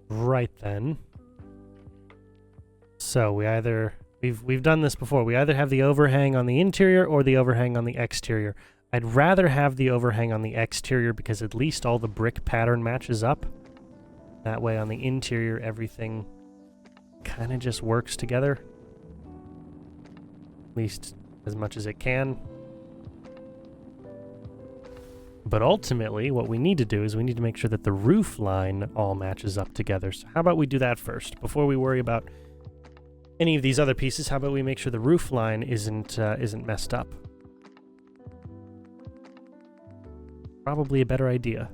Right then. So we've done this before. We either have the overhang on the interior or the overhang on the exterior. I'd rather have the overhang on the exterior because at least all the brick pattern matches up. That way on the interior everything kind of just works together. At least as much as it can. But ultimately what we need to do is we need to make sure that the roof line all matches up together. So how about we do that first? Before we worry about any of these other pieces, how about we make sure the roof line isn't messed up? Probably a better idea.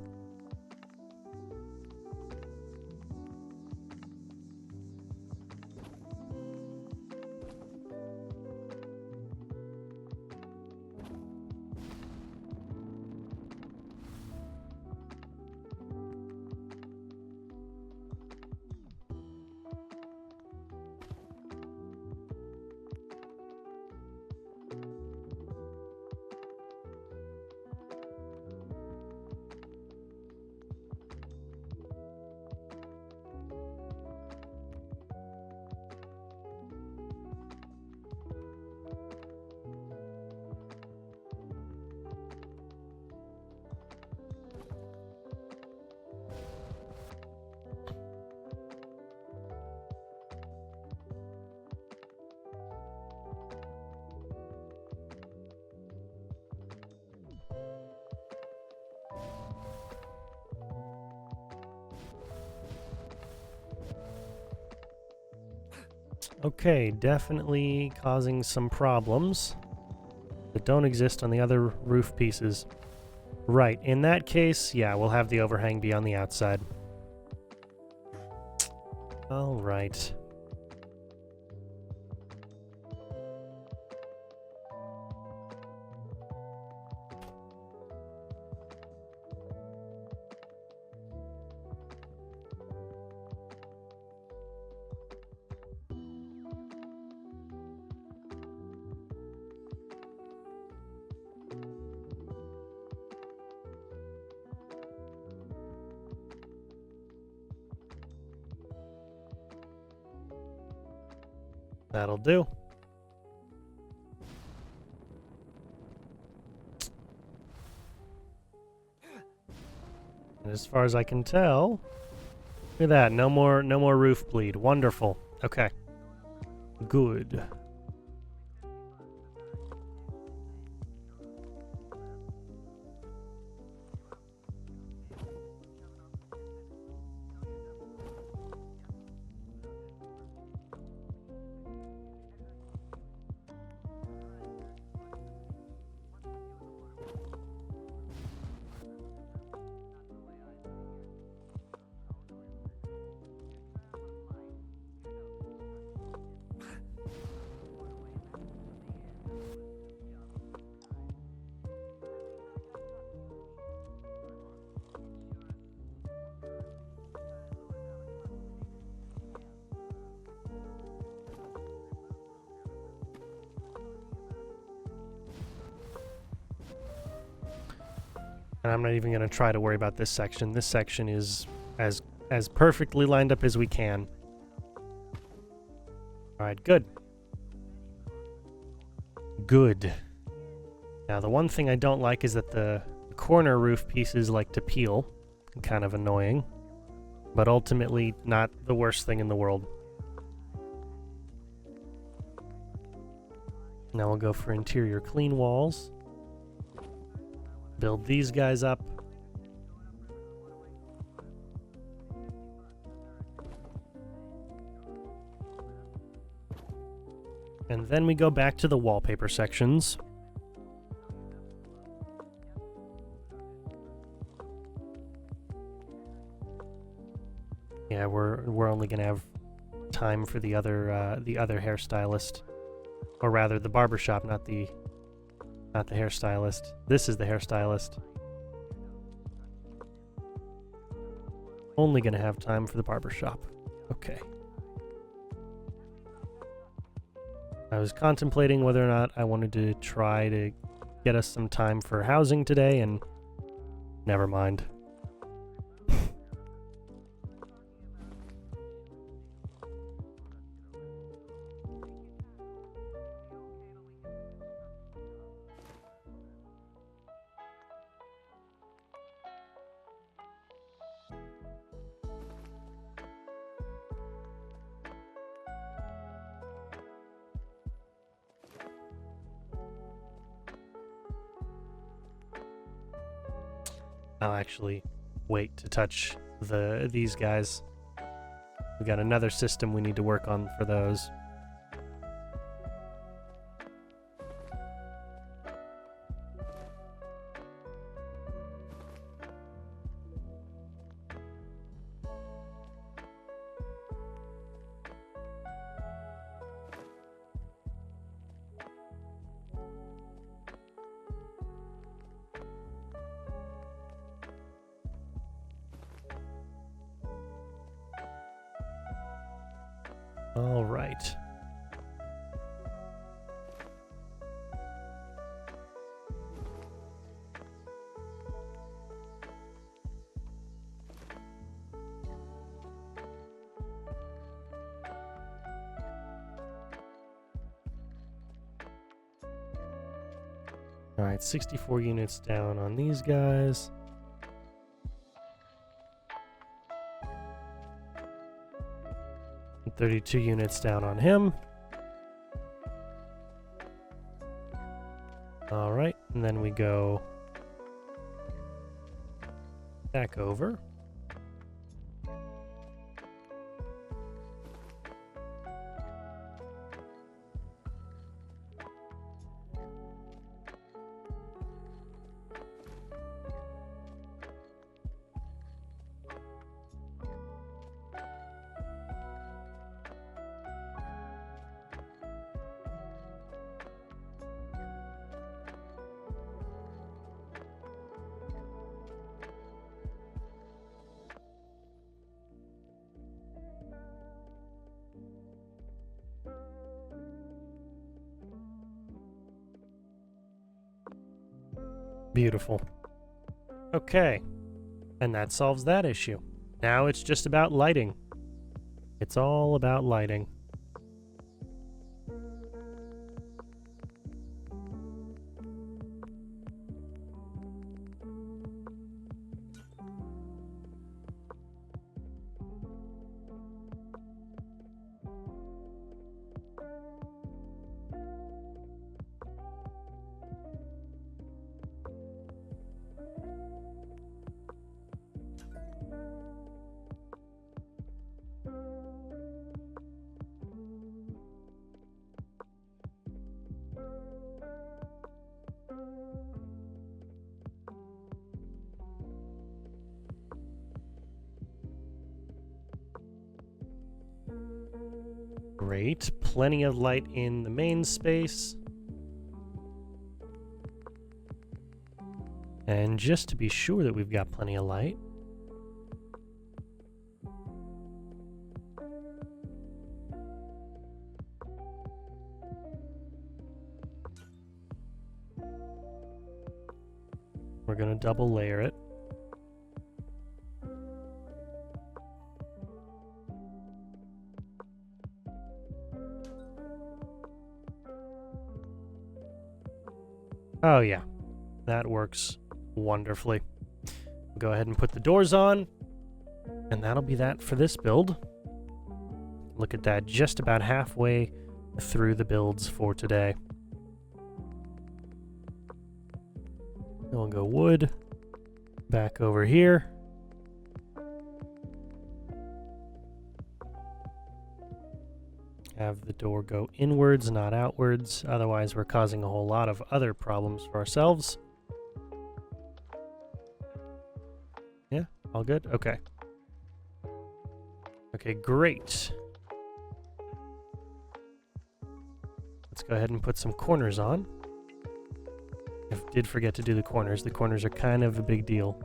Okay, definitely causing some problems that don't exist on the other roof pieces. Right, in that case, yeah, we'll have the overhang be on the outside. All right. That'll do. And as far as I can tell, look at that. No more roof bleed. Wonderful. Okay. Good. And I'm not even going to try to worry about this section. This section is as perfectly lined up as we can. All right, good. Good. Now, the one thing I don't like is that the corner roof pieces like to peel. Kind of annoying. But ultimately, not the worst thing in the world. Now we'll go for interior clean walls. Build these guys up. And then we go back to the wallpaper sections. Yeah, we're only gonna have time for the other hairstylist, or rather the barber shop, not the hairstylist. This is the hairstylist. Only gonna have time for the barber shop. Okay. I was contemplating whether or not I wanted to try to get us some time for housing today, and never mind. I'll actually wait to touch these guys. We got another system we need to work on for those. All right. All right, 64 units down on these guys. And 32 units down on him. All right, and then we go back over. Beautiful. Okay. And that solves that issue. Now it's just about lighting. It's all about lighting. Great. Plenty of light in the main space. And just to be sure that we've got plenty of light, we're going to double layer it. Oh yeah, that works wonderfully. Go ahead and put the doors on, and that'll be that for this build. Look at that, just about halfway through the builds for today. We'll go wood, back over here. Have the door go inwards, not outwards. Otherwise, we're causing a whole lot of other problems for ourselves. Yeah, all good? Okay. Okay, great. Let's go ahead and put some corners on. I did forget to do the corners. The corners are kind of a big deal.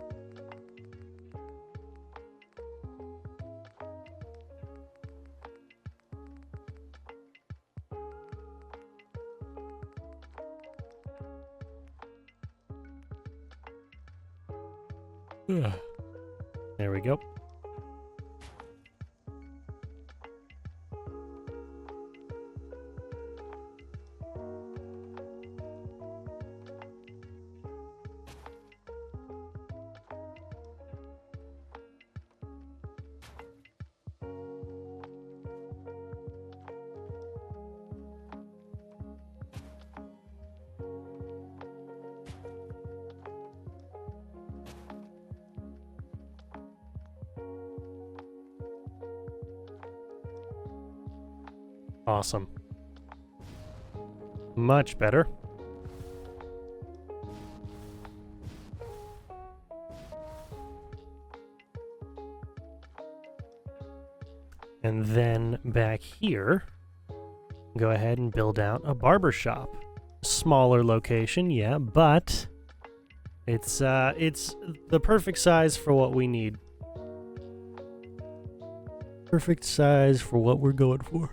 There we go. Awesome. Much better. And then back here, go ahead and build out a barber shop. Smaller location, yeah, but it's the perfect size for what we need. Perfect size for what we're going for.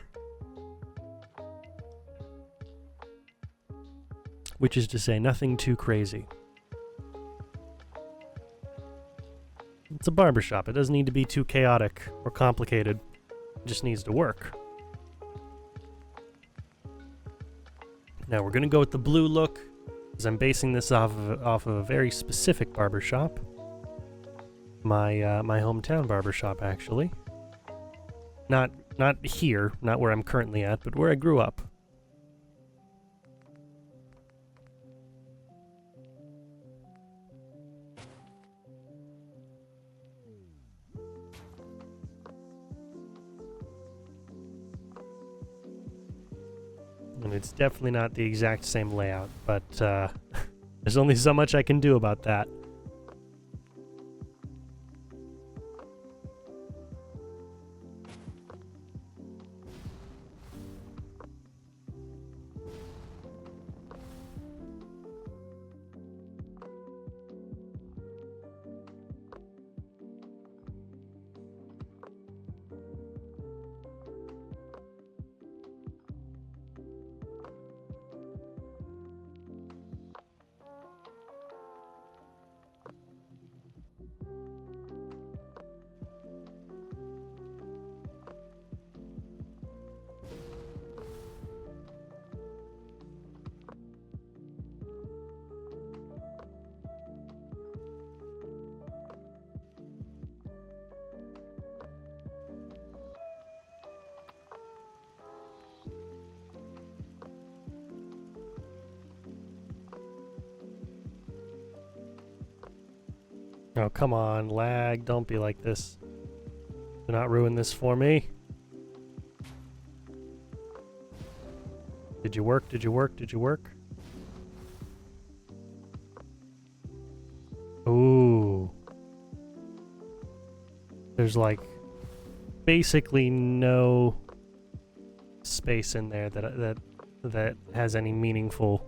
Which is to say, nothing too crazy. It's a barbershop. It doesn't need to be too chaotic or complicated. It just needs to work. Now we're going to go with the blue look, because I'm basing this off of a very specific barbershop. My my hometown barbershop, actually. Not here, not where I'm currently at, but where I grew up. And it's definitely not the exact same layout, but there's only so much I can do about that. Oh, come on, lag. Don't be like this. Do not ruin this for me. Did you work? Did you work? Did you work? Ooh. There's like basically no space in there that has any meaningful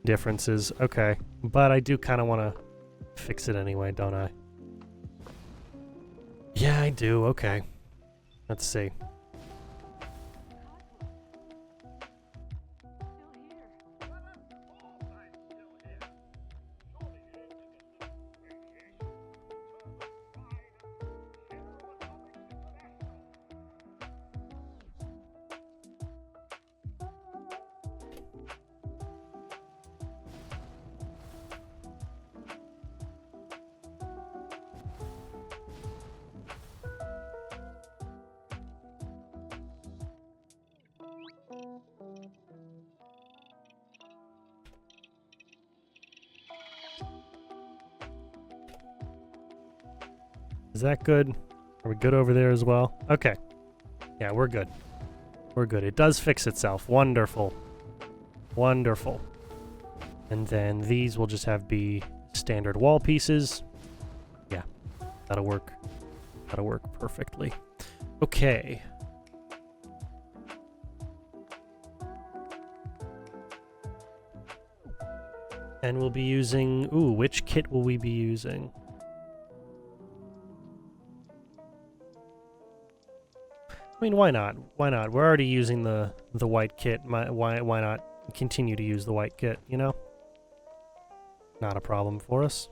differences. Okay, but I do kind of want to fix it anyway, don't I? Yeah, I do. Okay. Let's see. Is that good? Are we good over there as well? Okay. Yeah, we're good. We're good. It does fix itself. Wonderful. Wonderful. And then these will just have be standard wall pieces. Yeah, that'll work. That'll work perfectly. Okay. And we'll be using... Ooh, which kit will we be using? I mean, why not? Why not? We're already using the white kit. Why not continue to use the white kit, you know? Not a problem for us.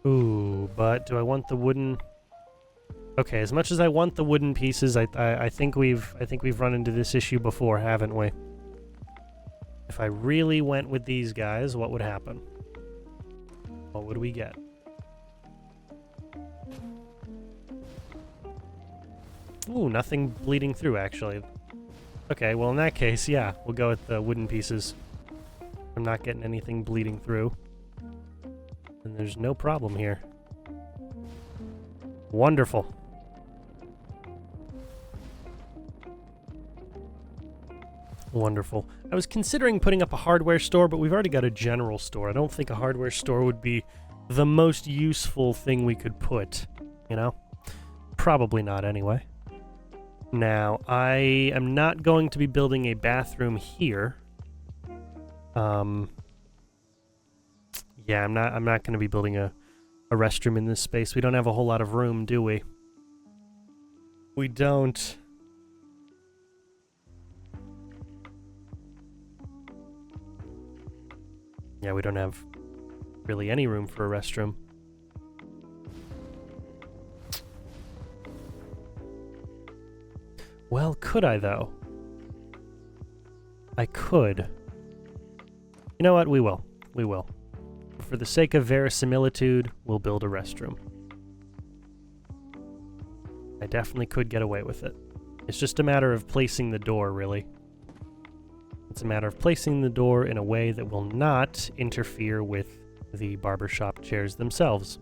Ooh, but do I want the wooden? Okay, as much as I want the wooden pieces, I think we've run into this issue before, haven't we? If I really went with these guys, what would happen? What would we get? Ooh, nothing bleeding through, actually. Okay, well in that case, yeah, we'll go with the wooden pieces. I'm not getting anything bleeding through. And there's no problem here. Wonderful. Wonderful. I was considering putting up a hardware store, but we've already got a general store. I don't think a hardware store would be the most useful thing we could put, you know? Probably not anyway. Now, I am not going to be building a bathroom here. Yeah, I'm not going to be building a restroom in this space. We don't have a whole lot of room, do we? We don't. Yeah, we don't have really any room for a restroom. Well, could I, though? I could. You know what? We will. We will. For the sake of verisimilitude, we'll build a restroom. I definitely could get away with it. It's just a matter of placing the door, really. It's a matter of placing the door in a way that will not interfere with the barbershop chairs themselves.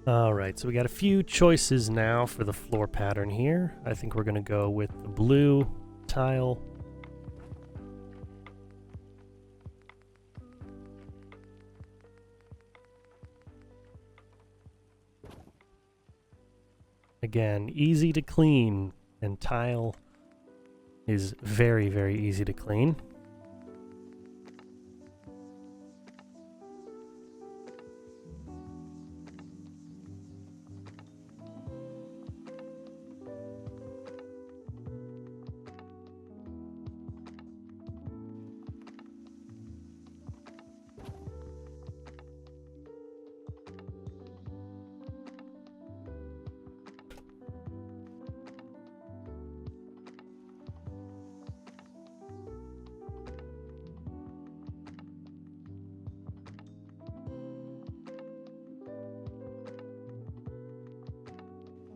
Alright, so we got a few choices now for the floor pattern here. I think we're going to go with the blue tile. Again, easy to clean, and tile is very, very easy to clean.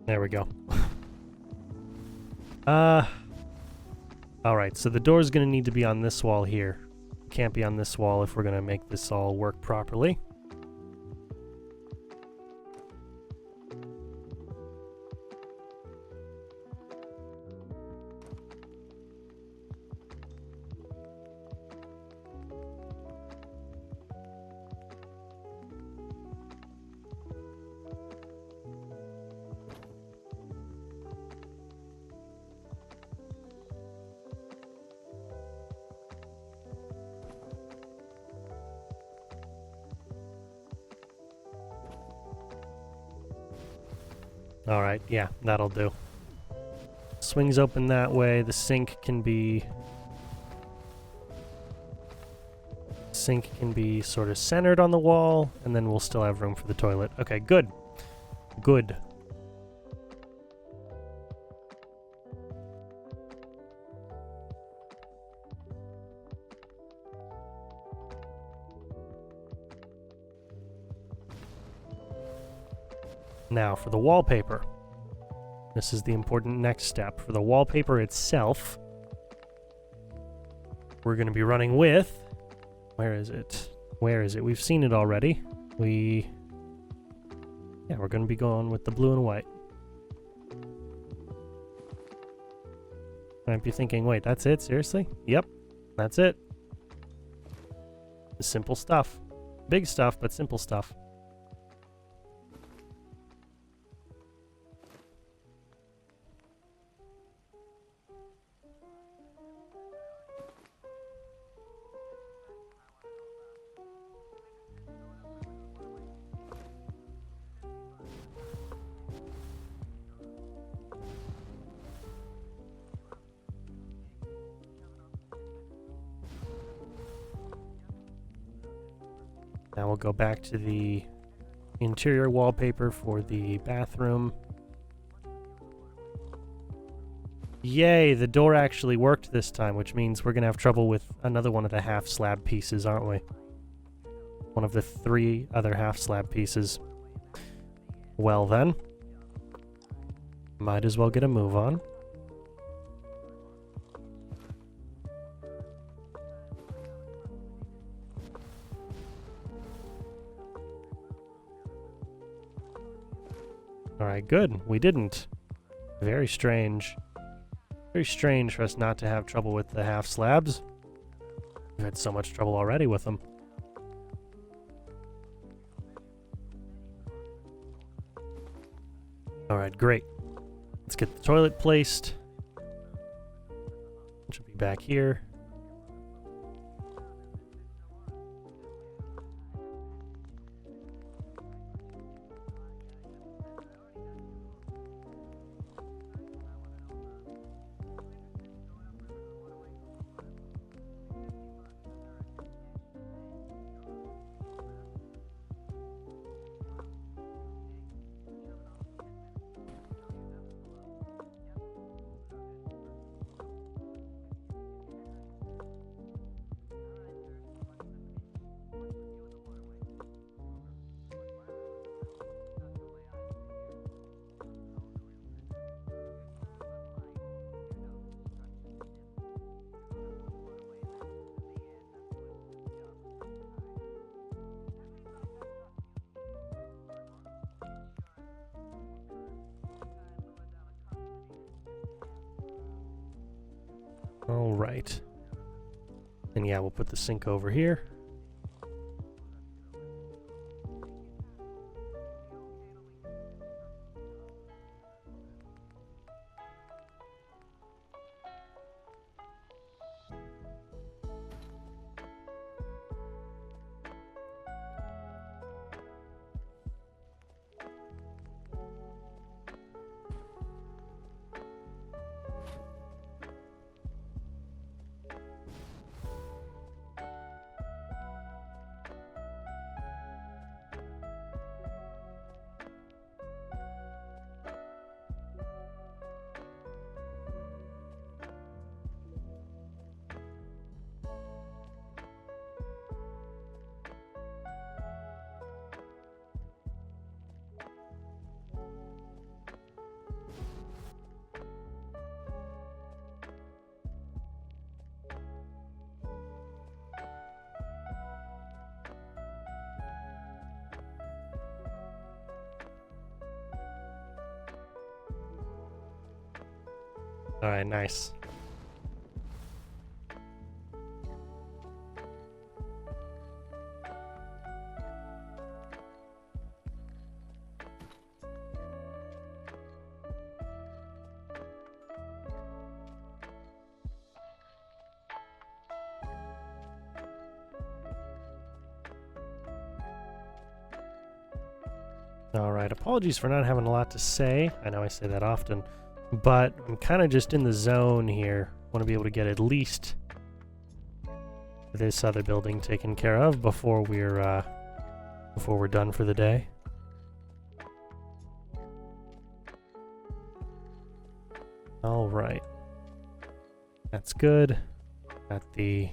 There we go. Alright, so the door's gonna need to be on this wall here. Can't be on this wall if we're gonna make this all work properly. Alright, yeah, that'll do. Swings open that way. The sink can be sort of centered on the wall, and then we'll still have room for the toilet. Okay, good. Good. Now, for the wallpaper. This is the important next step. For the wallpaper itself, we're going to be running with... Where is it? Where is it? We've seen it already. Yeah, we're going to be going with the blue and white. Might be thinking, wait, that's it? Seriously? Yep, that's it. Simple stuff. Big stuff, but simple stuff. Now we'll go back to the interior wallpaper for the bathroom. Yay, the door actually worked this time, which means we're going to have trouble with another one of the half slab pieces, aren't we? One of the 3 other half slab pieces. Well then, might as well get a move on. Alright, good. We didn't. Very strange. Very strange for us not to have trouble with the half slabs. We've had so much trouble already with them. Alright, great. Let's get the toilet placed. It should be back here. All right. And yeah, we'll put the sink over here. All right, nice. All right, apologies for not having a lot to say. I know I say that often, but I'm kind of just in the zone here. Want to be able to get at least this other building taken care of before we're done for the day. All right, that's good. Got the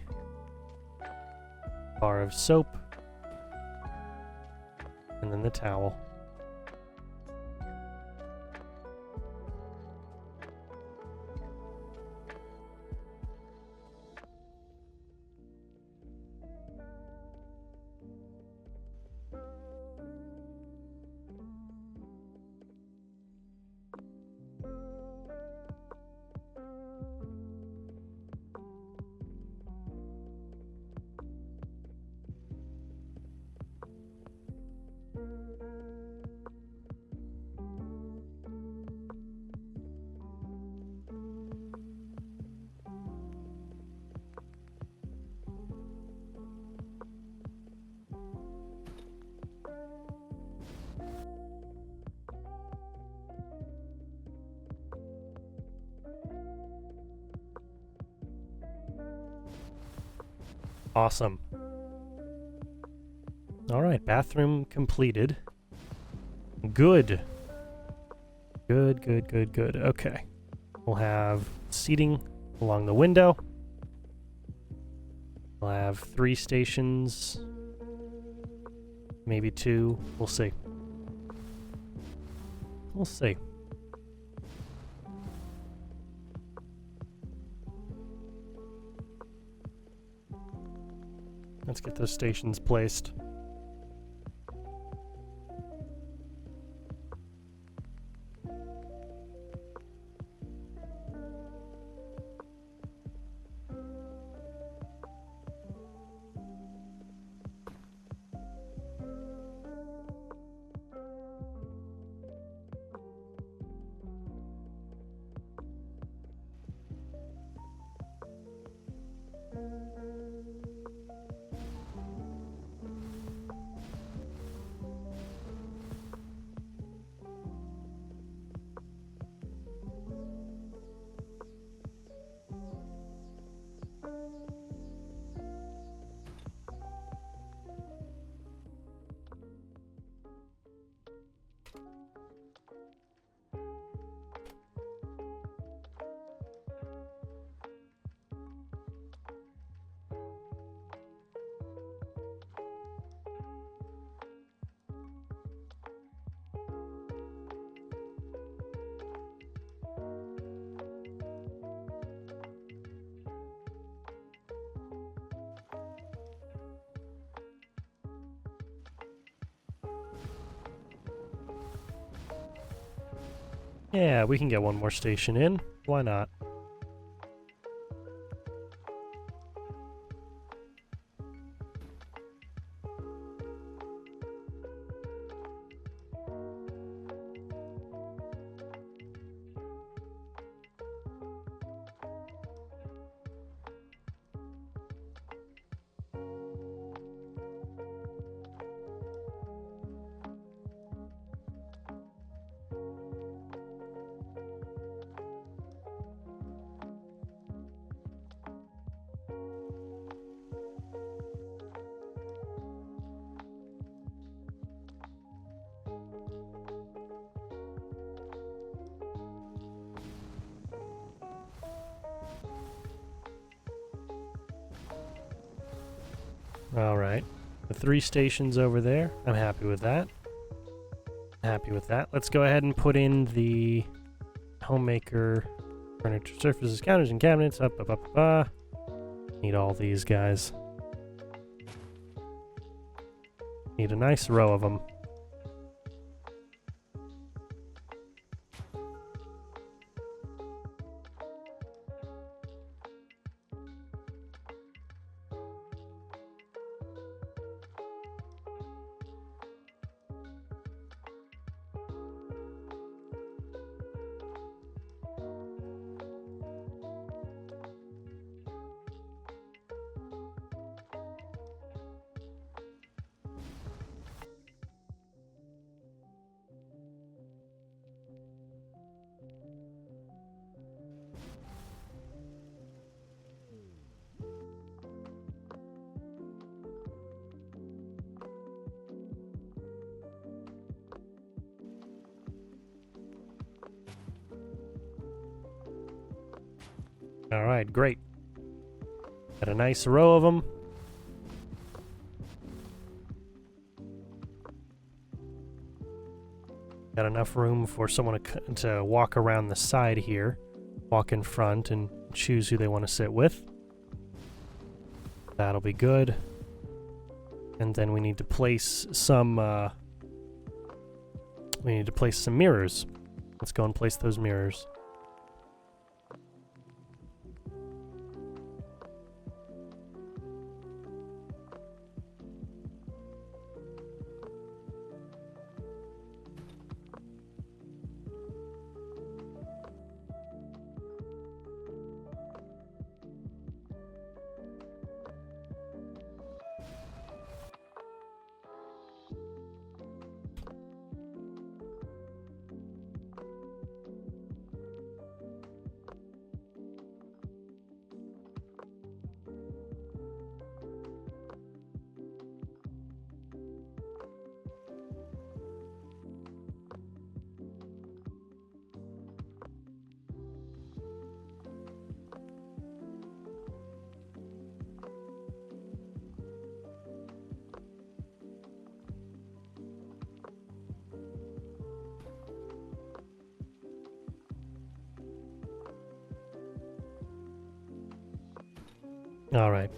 bar of soap, and then the towel. Awesome. All right, bathroom completed. Good. Good, good, good, good. Okay. We'll have seating along the window. We'll have 3 stations. Maybe 2. We'll see. We'll see. Let's get those stations placed. Yeah, we can get one more station in. Why not? All right. The 3 stations over there. I'm happy with that. Happy with that. Let's go ahead and put in the Homemaker furniture surfaces, counters, and cabinets. Need all these guys. Need a nice row of them. All right, great. Got a nice row of them. Got enough room for someone to walk around the side here, walk in front, and choose who they want to sit with. That'll be good. And then we need to place some. We need to place some mirrors. Let's go and place those mirrors. All right.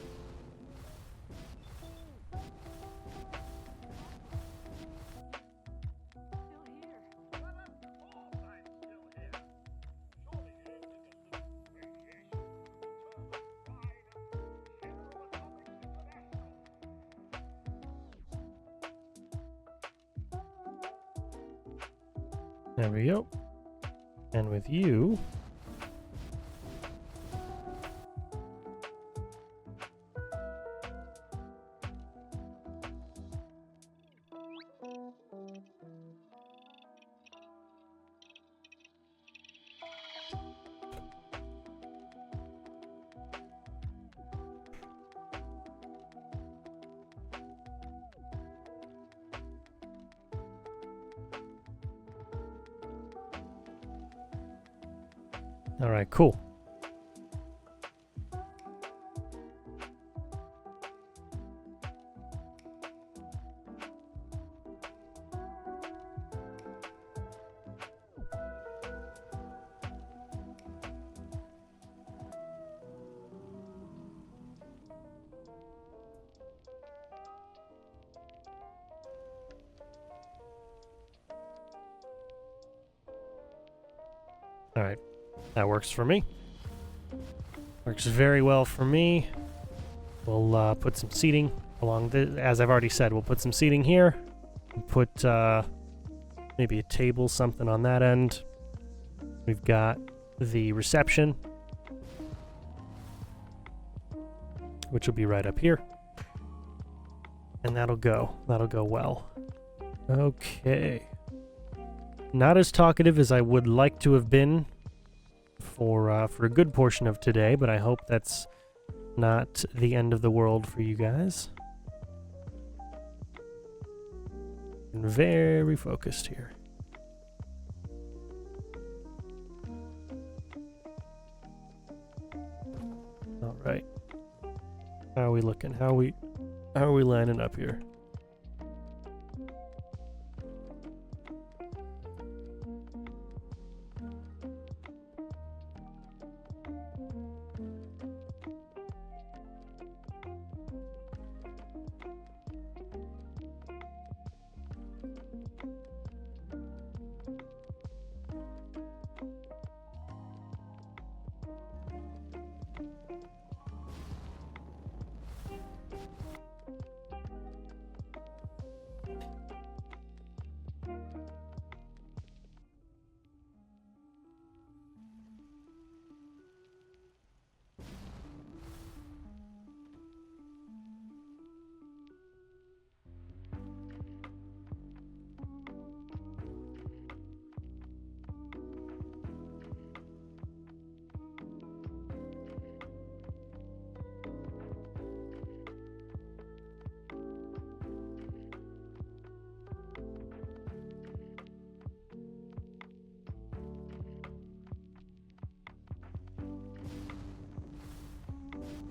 There we go. And with you, all right, cool. All right. That works for me. Works very well for me. We'll put some seating along the, as I've already said, we'll put some seating here. We'll put maybe a table, something on that end. We've got the reception, which will be right up here. And that'll go well. Okay. Not as talkative as I would like to have been for a good portion of today, but I hope that's not the end of the world for you guys. And very focused here. All right. How are we looking? How are we? How are we lining up here?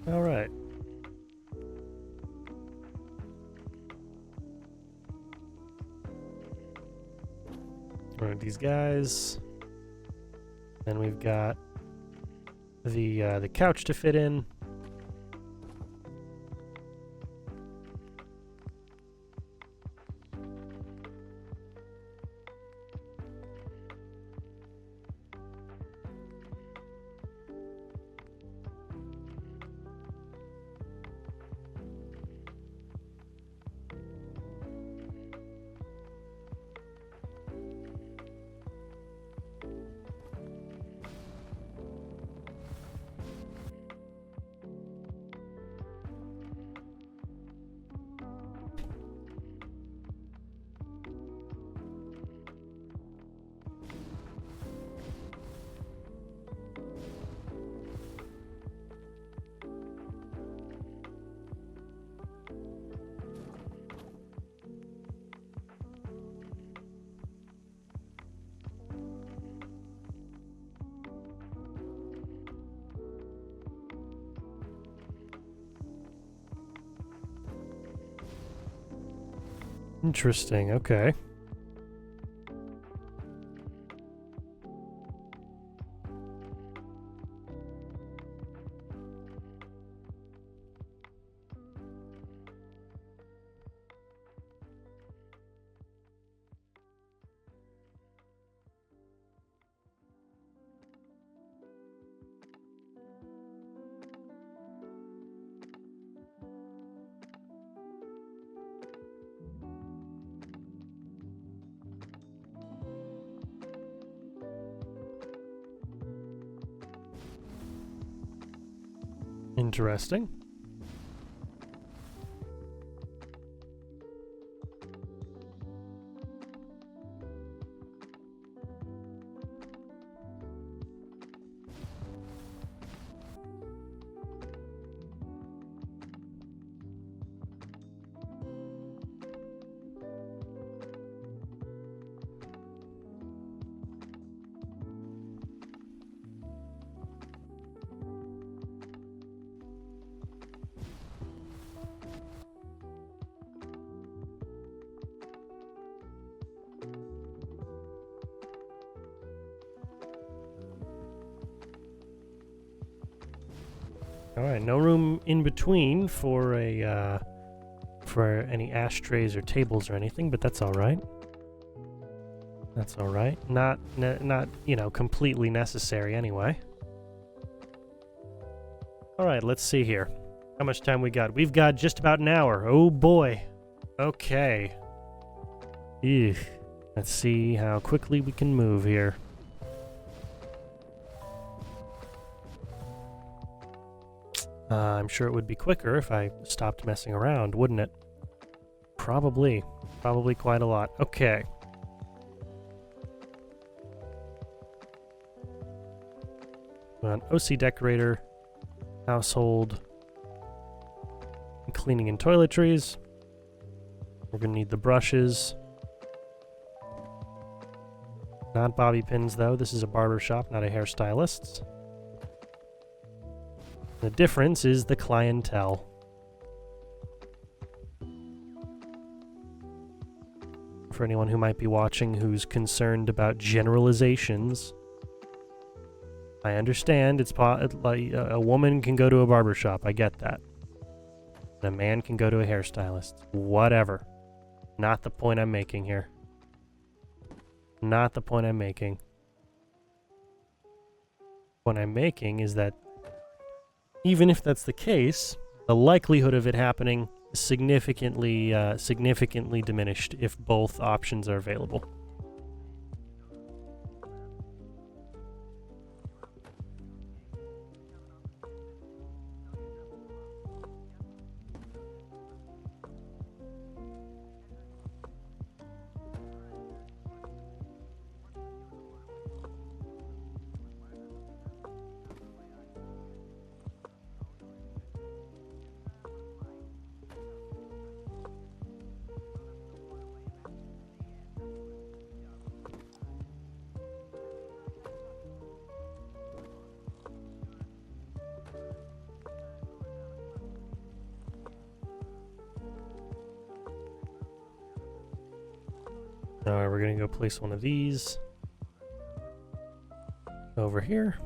All right. All right, these guys. Then we've got the couch to fit in. Interesting, okay. Interesting. All right, no room in between for a for any ashtrays or tables or anything, but that's all right. That's all right. Not you know, completely necessary anyway. All right, let's see here. How much time we got? We've got just about an hour. Oh boy. Okay. Eugh. Let's see how quickly we can move here. I'm sure it would be quicker if I stopped messing around, wouldn't it? Probably. Probably quite a lot. Okay. An OC Decorator, household, cleaning and toiletries. We're going to need the brushes. Not bobby pins, though. This is a barber shop, not a hairstylist's. The difference is the clientele. for anyone who might be watching who's concerned about generalizations. I understand like a woman can go to a barber shop. I get that. And a man can go to a hairstylist. Whatever. Not the point I'm making here. Not the point I'm making. The point I'm making is that even if that's the case, the likelihood of it happening is significantly diminished if both options are available. Alright, we're gonna go place one of these over here.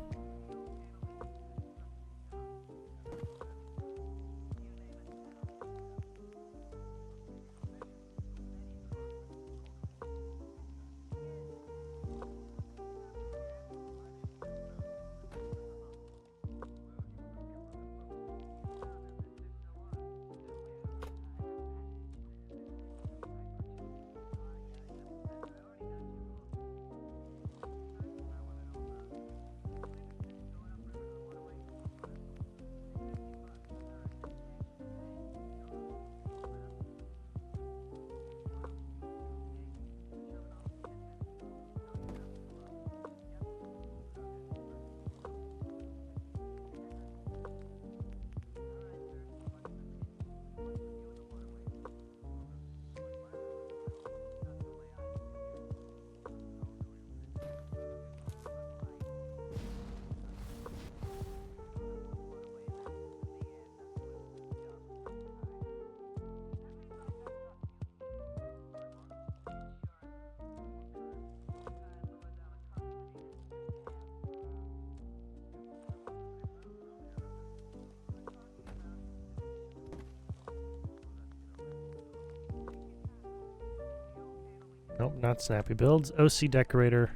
Nope, not Snappy Builds. OC Decorator.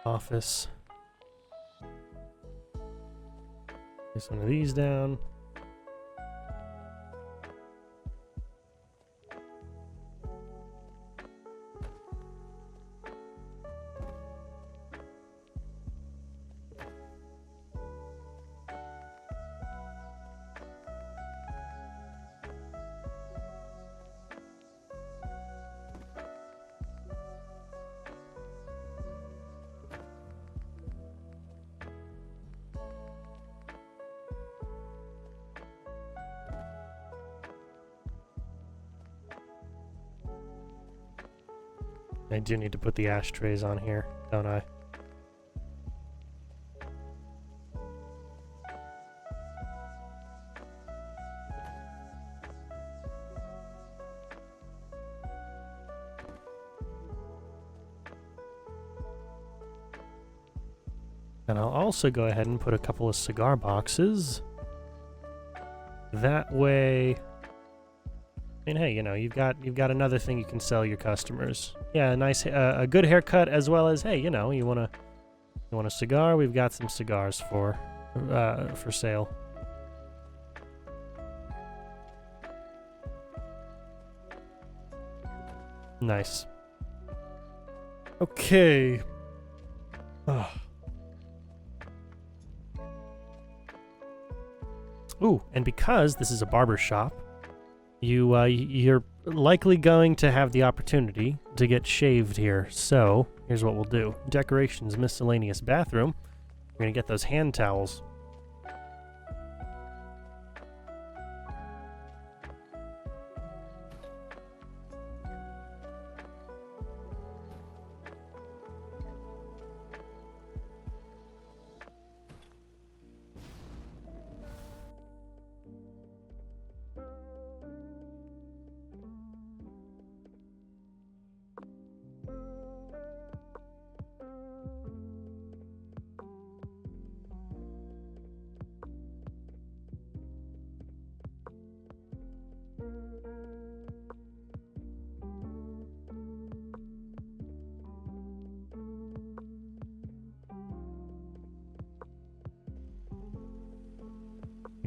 Office. Place one of these down. I do need to put the ashtrays on here, don't I? And I'll also go ahead and put a couple of cigar boxes. That way, I mean, hey, you know, you've got another thing you can sell your customers. Yeah, a good haircut, as well as, hey, you know, you want a cigar? We've got some cigars for sale. Nice. Okay. Ugh. Ooh, and because this is a barber shop, you're likely going to have the opportunity to get shaved here. So here's what we'll do: decorations, miscellaneous bathroom. We're gonna get those hand towels.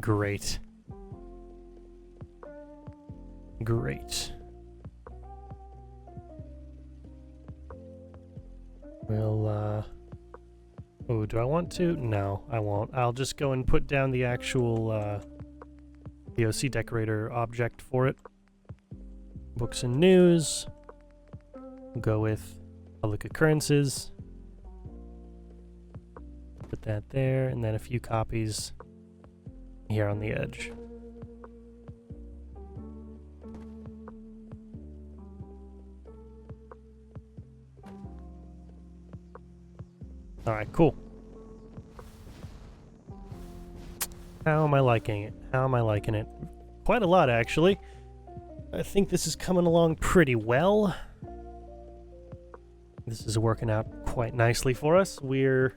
Great. Great. We'll, oh, do I want to? No, I won't. I'll just go and put down the actual, the OC Decorator object for it. Books and news. We'll go with public occurrences. Put that there, and then a few copies here on the edge. Alright, cool. How am I liking it? How am I liking it? Quite a lot, actually. I think this is coming along pretty well. This is working out quite nicely for us. We're...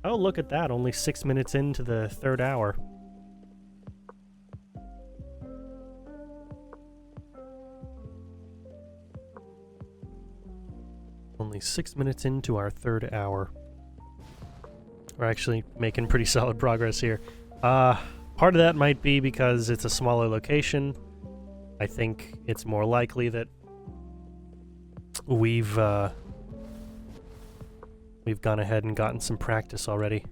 oh, look at that. Only 6 minutes into the 3rd hour. Only 6 minutes into our 3rd hour. We're actually making pretty solid progress here. Part of that might be because it's a smaller location. I think it's more likely that we've gone ahead and gotten some practice already.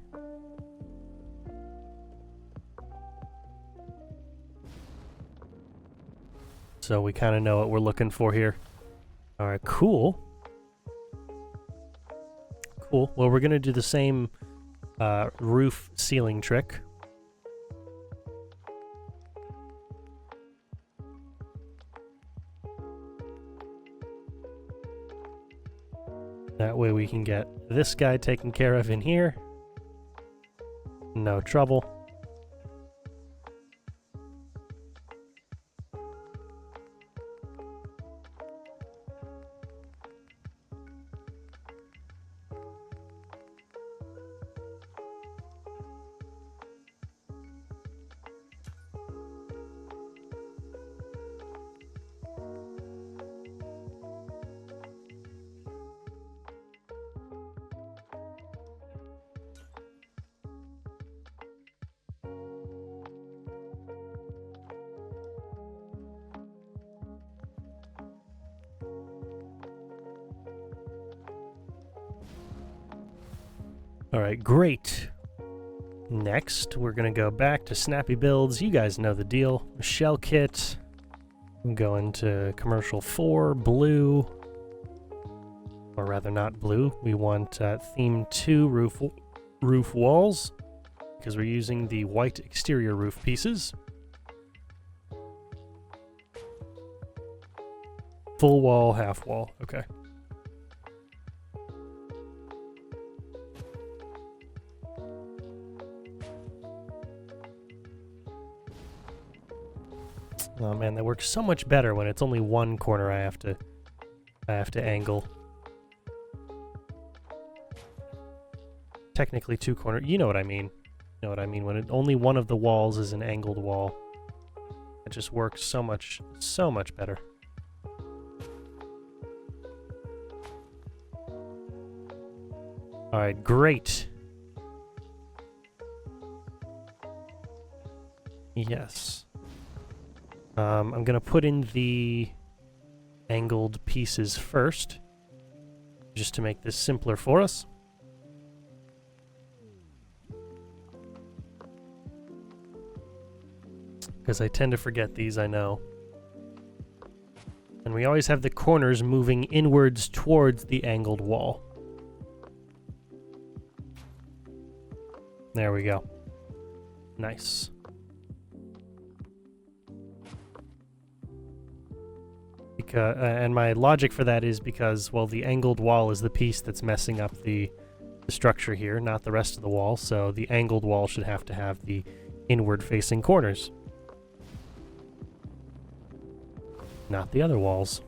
So we kind of know what we're looking for here. All right, cool. Cool. Well, we're going to do the same roof ceiling trick. That way we can get this guy taken care of in here. No trouble. Alright, great. Next, we're going to go back to Snappy Builds. You guys know the deal. Shell kit. I'm going to Commercial 4, blue. Or rather, not blue. We want Theme 2 roof walls, because we're using the white exterior roof pieces. Full wall, half wall. Okay. Oh man, that works so much better when it's only one corner I have to angle. Technically two corners. You know what I mean. You know what I mean when only one of the walls is an angled wall. It just works so much better. All right, great. Yes. I'm gonna put in the angled pieces first, just to make this simpler for us. Because I tend to forget these, I know. And we always have the corners moving inwards towards the angled wall. There we go. Nice. And my logic for that is because, well, the angled wall is the piece that's messing up the structure here, not the rest of the wall, so the angled wall should have to have the inward-facing corners. Not the other walls.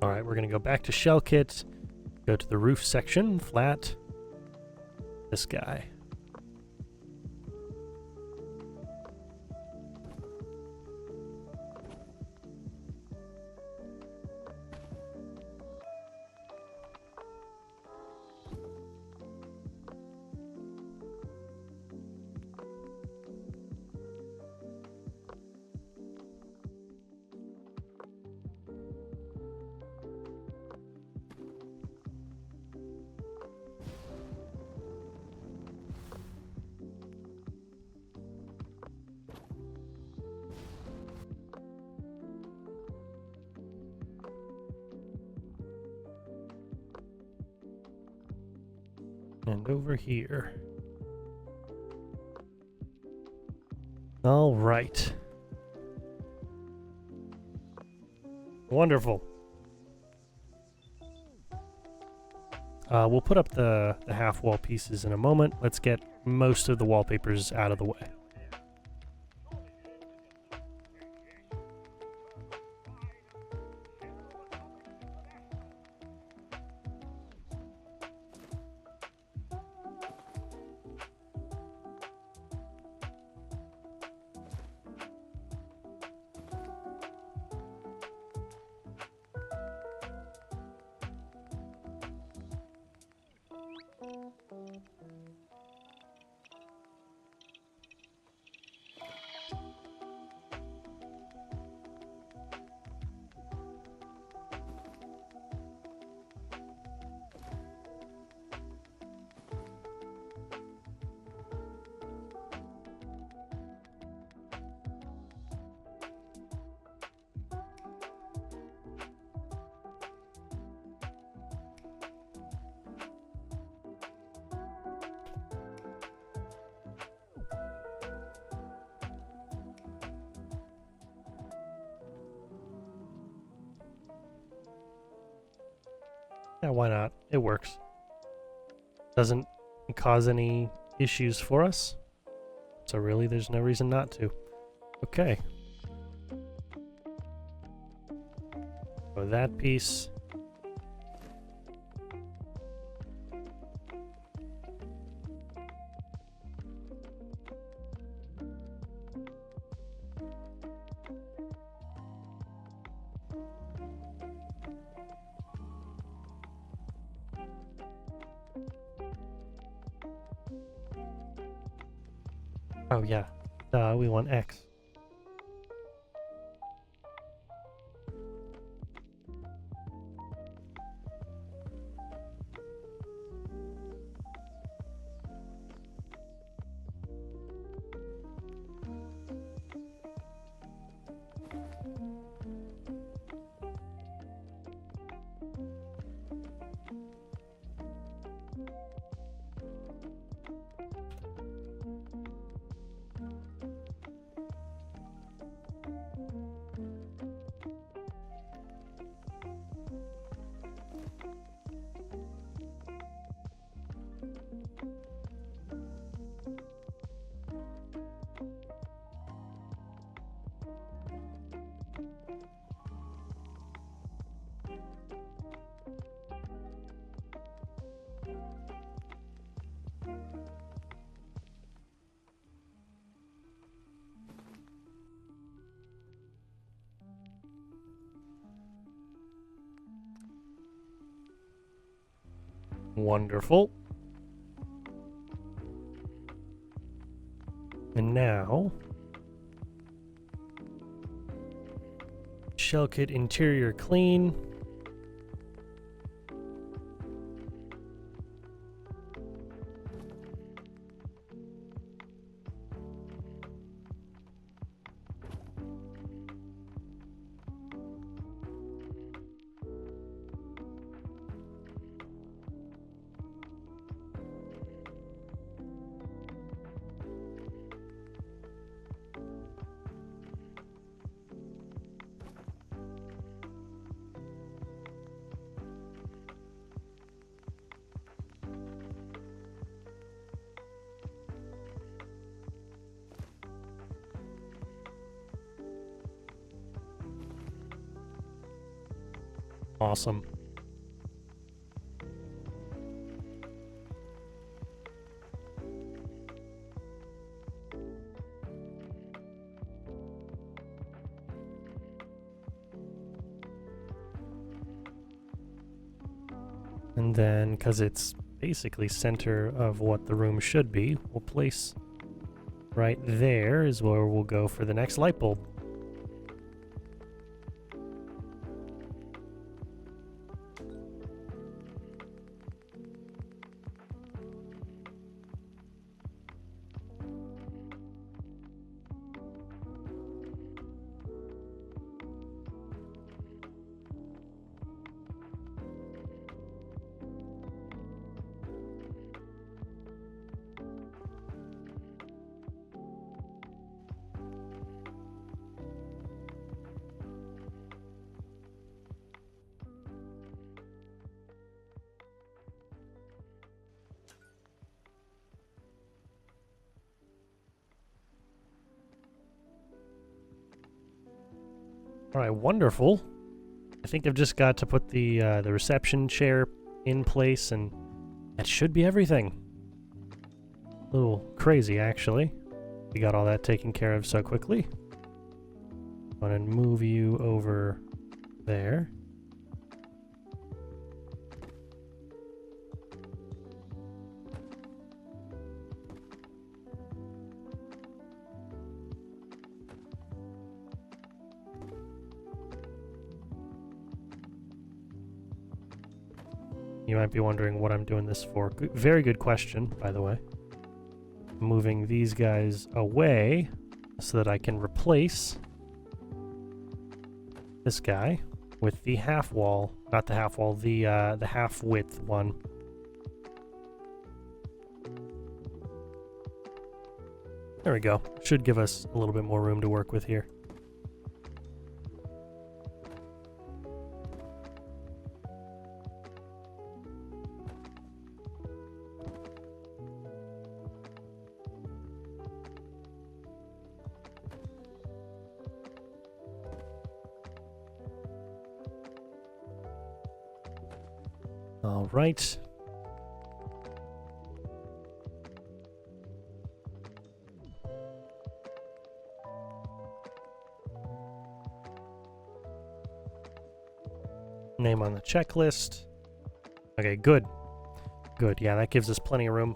Alright, we're going to go back to Shell Kit, go to the roof section, flat, this guy. And over here. All right. Wonderful. We'll put up the half wall pieces in a moment. Let's get most of the wallpapers out of the way. Yeah, why not? It works. Doesn't cause any issues for us. So really, there's no reason not to. Okay. So that piece. Oh yeah, we want X. Wonderful. And now, shell kit interior clean. Awesome. And then, because it's basically center of what the room should be, we'll place right there is where we'll go for the next light bulb. All right, wonderful. I think I've just got to put the reception chair in place, and that should be everything. A little crazy, actually. We got all that taken care of so quickly. I'm gonna move you over there. You might be wondering what I'm doing this for. Very good question, by the way. Moving these guys away so that I can replace this guy with the half wall, not the half wall, the half width one. There we go. Should give us a little bit more room to work with here. All right. Name on the checklist. Okay, good. Good, yeah, that gives us plenty of room.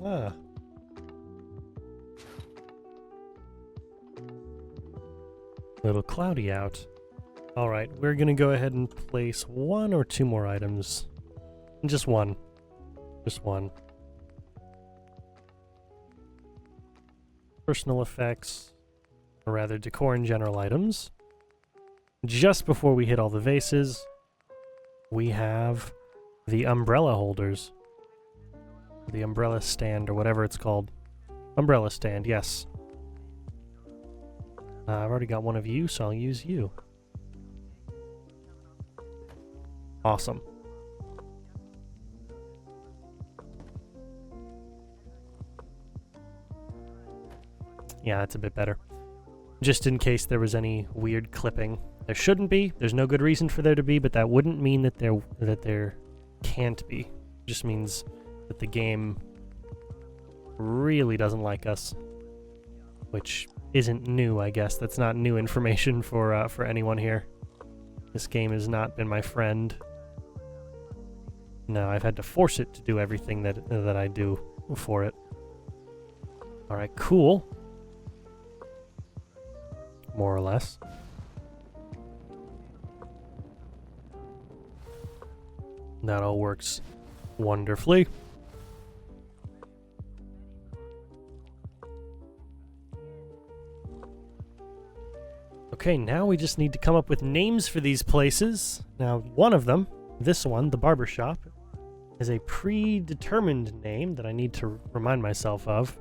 Ah. A little cloudy out. Alright, we're gonna go ahead and place one or two more items. Just one. Just one. Personal effects, or rather decor and general items. Just before we hit all the vases, we have the umbrella holders. The umbrella stand, or whatever it's called. Umbrella stand, yes. I've already got one of you, so I'll use you. Awesome. Yeah, that's a bit better. Just in case there was any weird clipping. There shouldn't be. There's no good reason for there to be, but that wouldn't mean that there can't be. It just means that the game really doesn't like us, which isn't new, I guess. That's not new information for anyone here. This game has not been my friend. No, I've had to force it to do everything that I do for it. All right, cool. More or less. That all works wonderfully. Okay, now we just need to come up with names for these places. Now, one of them, this one, the barber shop, is a predetermined name that I need to remind myself of.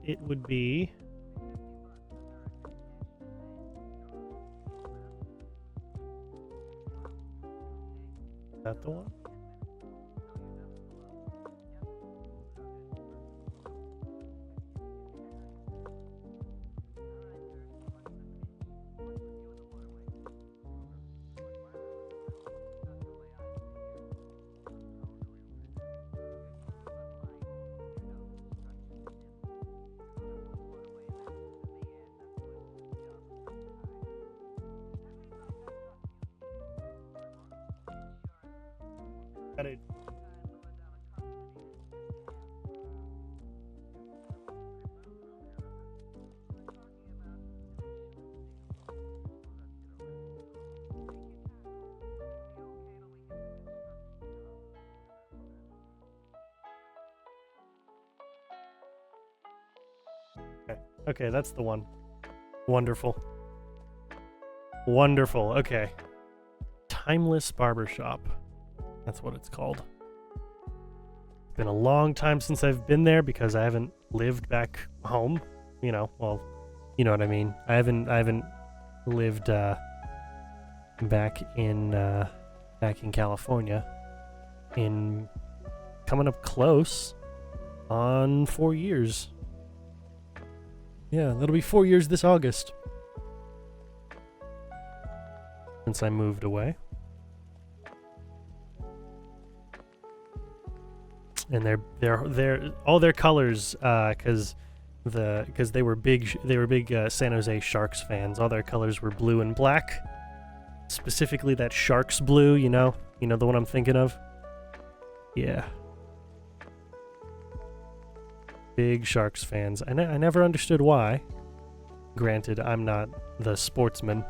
It would be... Is that the one? Got it. Okay, that's the one. Wonderful. Wonderful. Okay. Timeless Barbershop. That's what it's called. Been a long time since I've been there because I haven't lived back home. You know, well, you know what I mean. I haven't lived back in California in coming up close on 4 years. Yeah, that'll be 4 years this August since I moved away. And they're all their colors, because they were big San Jose Sharks fans. All their colors were blue and black. Specifically that Sharks blue, you know the one I'm thinking of. Yeah. Big Sharks fans. I never understood why. Granted, I'm not the sportsman.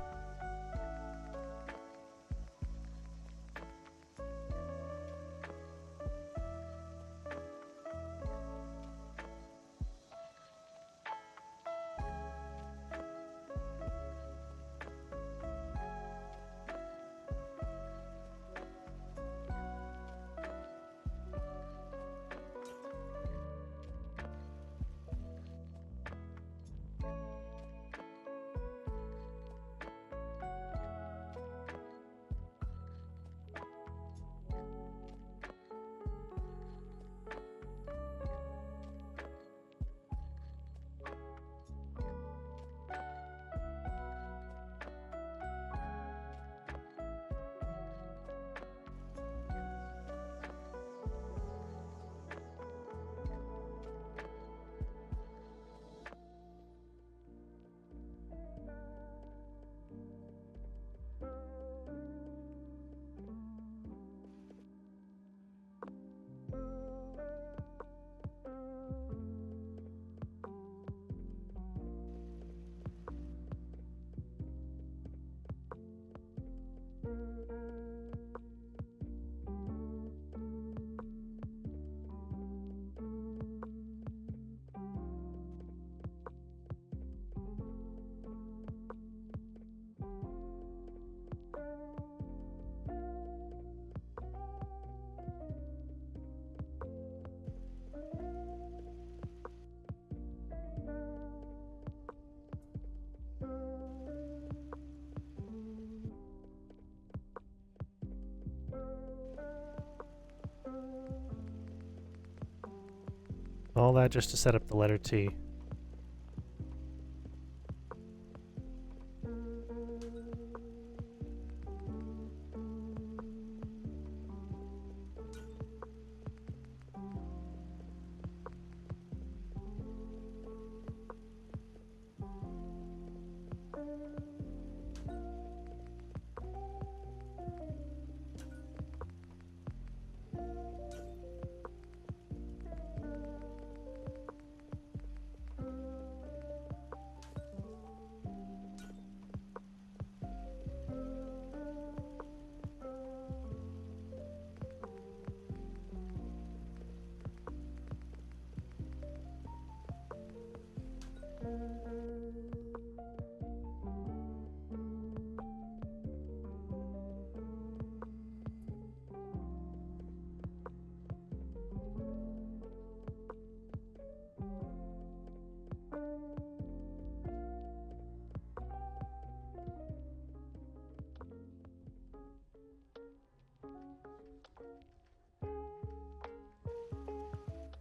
All that just to set up the letter T.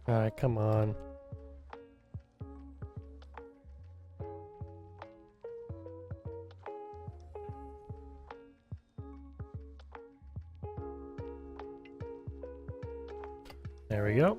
Alright, come on. There we go.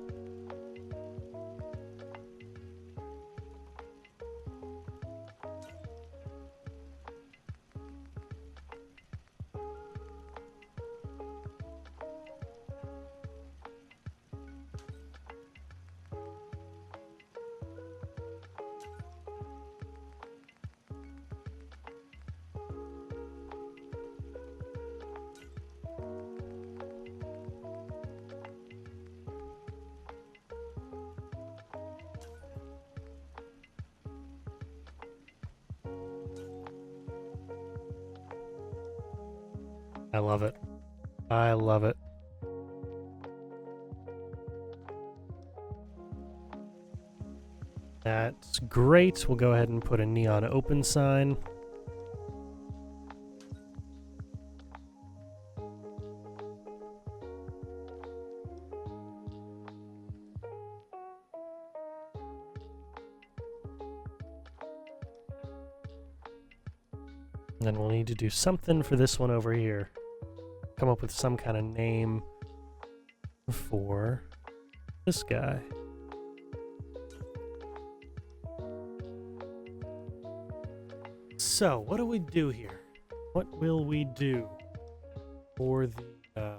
I love it. I love it. That's great. We'll go ahead and put a neon open sign. And then we'll need to do something for this one over here. Come up with some kind of name for this guy. So, what do we do here? What will we do for the,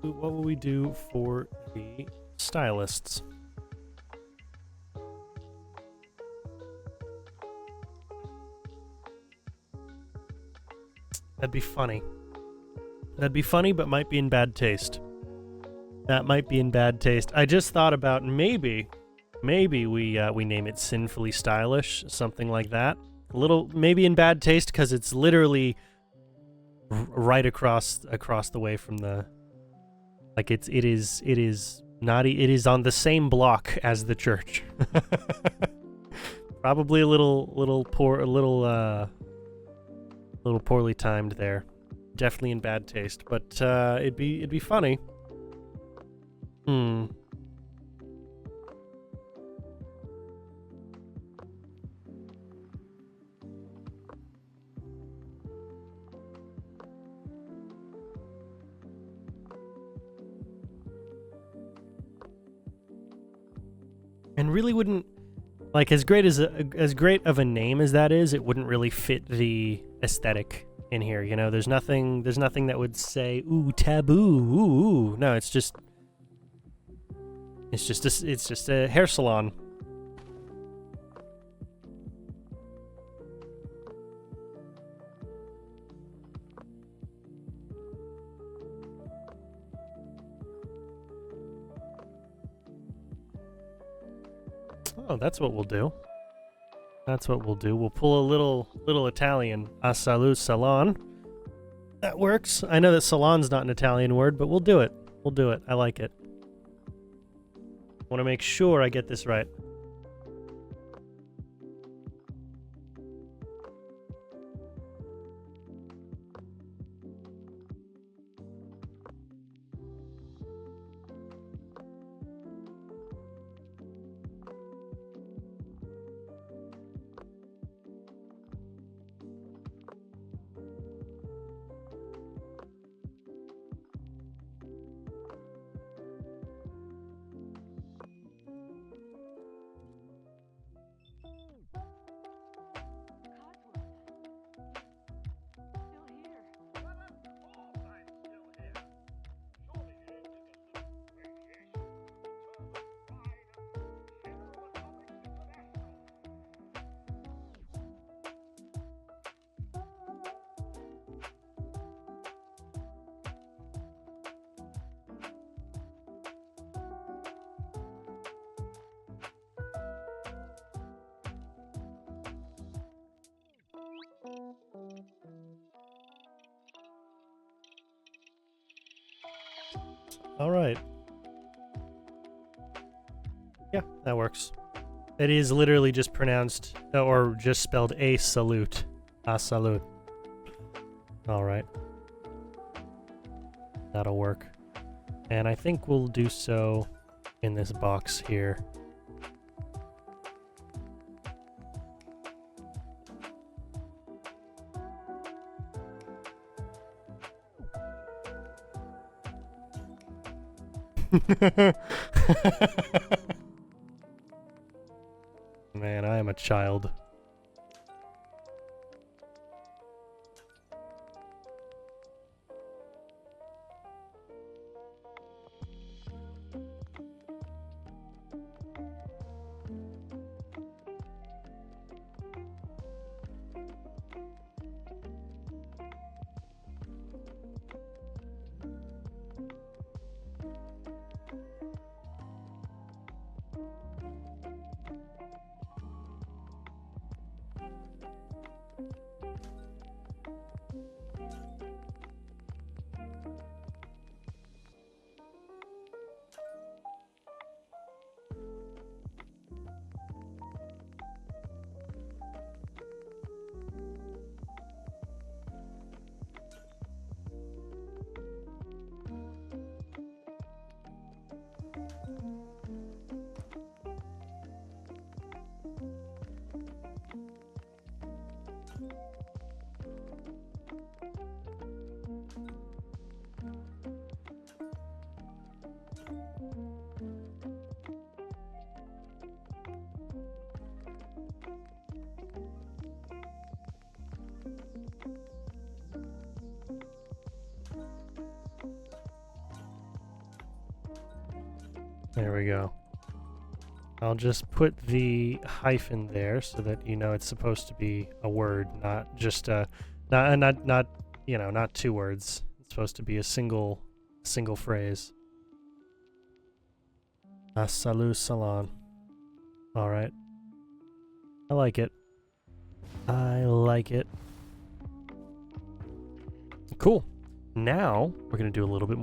what will we do for the stylists? That'd be funny. That'd be funny, but might be in bad taste. That might be in bad taste. I just thought about maybe we name it Sinfully Stylish, something like that. A little, maybe in bad taste because it's literally right across the way from the, like it is not, it is on the same block as the church. Probably a little poorly timed there. Definitely in bad taste, but it'd be funny. And really wouldn't, like, as great of a name as that is, it wouldn't really fit the aesthetic in here. You know, there's nothing that would say ooh taboo. Ooh. No, it's just a hair salon. Oh, that's what we'll do. That's what we'll do. We'll pull a little Italian. A salut salon. That works. I know that salon's not an Italian word, but we'll do it. We'll do it. I like it. Want to make sure I get this right. All right. Yeah, that works. It is literally just pronounced, or just spelled a salute. A salute. All right. That'll work. And I think we'll do so in this box here. Man, I am a child. There we go. I'll just put the hyphen there so that you know it's supposed to be a word, not just not you know, not two words. It's supposed to be a single phrase. Salut Salon. All right. I like it. I like it. Cool. Now we're gonna do a little bit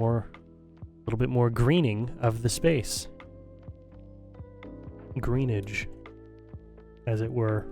more greening of the space. Greenage, as it were.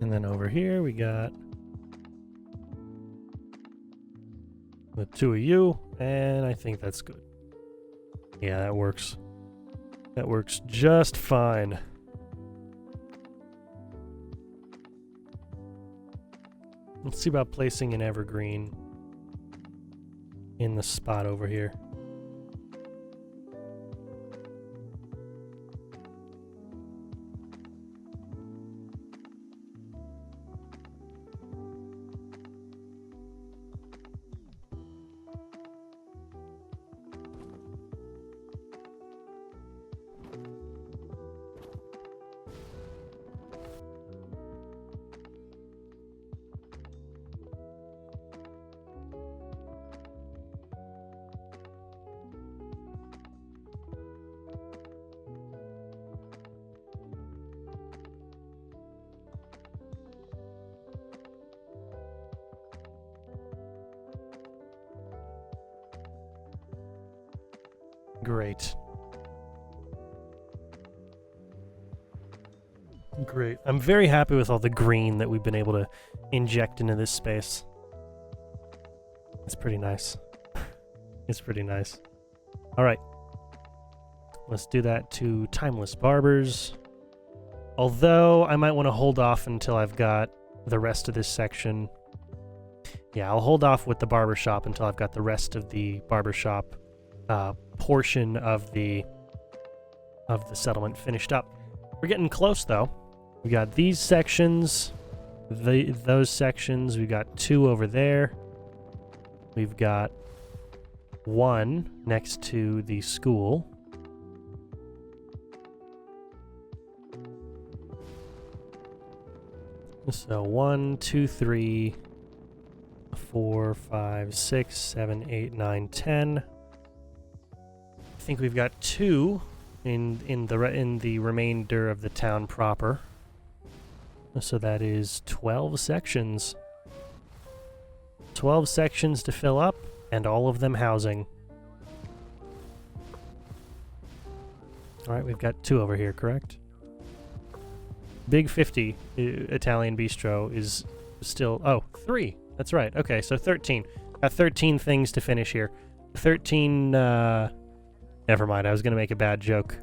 And then over here we got the two of you, and I think that's good. Yeah, that works. That works just fine. Let's see about placing an evergreen in the spot over here. Great. Great. I'm very happy with all the green that we've been able to inject into this space. It's pretty nice. It's pretty nice. All right. Let's do that to Timeless Barbers. Although I might want to hold off until I've got the rest of this section. Yeah, I'll hold off with the barbershop until I've got the rest of the barbershop portion of the settlement finished up. We're getting close though. We got these sections, those sections. We got two over there. We've got one next to the school. So 1, 2, 3, 4, 5, 6, 7, 8, 9, 10. I think we've got two in the remainder of the town proper. So that is 12 sections. 12 sections to fill up, and all of them housing. Alright, we've got 2 over here, correct? Big 50 Italian Bistro is still... Oh, 3. That's right. Okay, so 13. Got 13 things to finish here. 13, never mind, I was going to make a bad joke.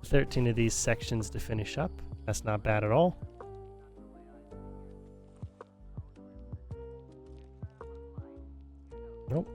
13 of these sections to finish up. That's not bad at all. Nope.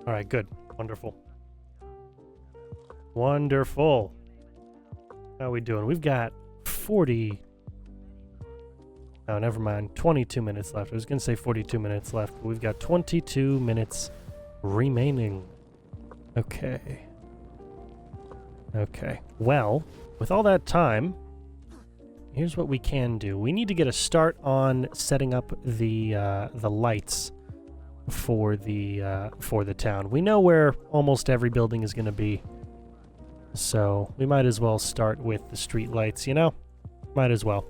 All right, good. Wonderful. Wonderful. How are we doing? We've got 40... Oh, never mind. 22 minutes left. I was going to say 42 minutes left, but we've got 22 minutes remaining. Okay. Okay. Well, with all that time, here's what we can do. We need to get a start on setting up the lights for the town. We know where almost every building is going to be, so we might as well start with the street lights, you know? Might as well.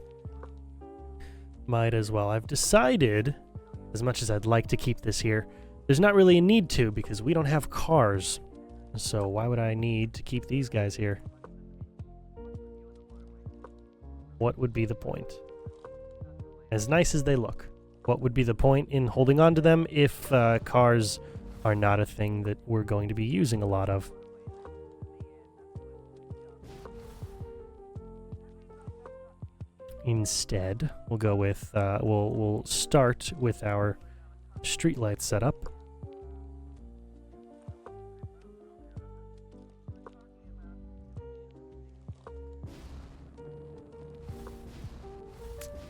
Might as well. I've decided, as much as I'd like to keep this here, there's not really a need to because we don't have cars. So why would I need to keep these guys here? What would be the point? As nice as they look, what would be the point in holding on to them if cars are not a thing that we're going to be using a lot of? Instead, we'll go with we'll start with our streetlight setup.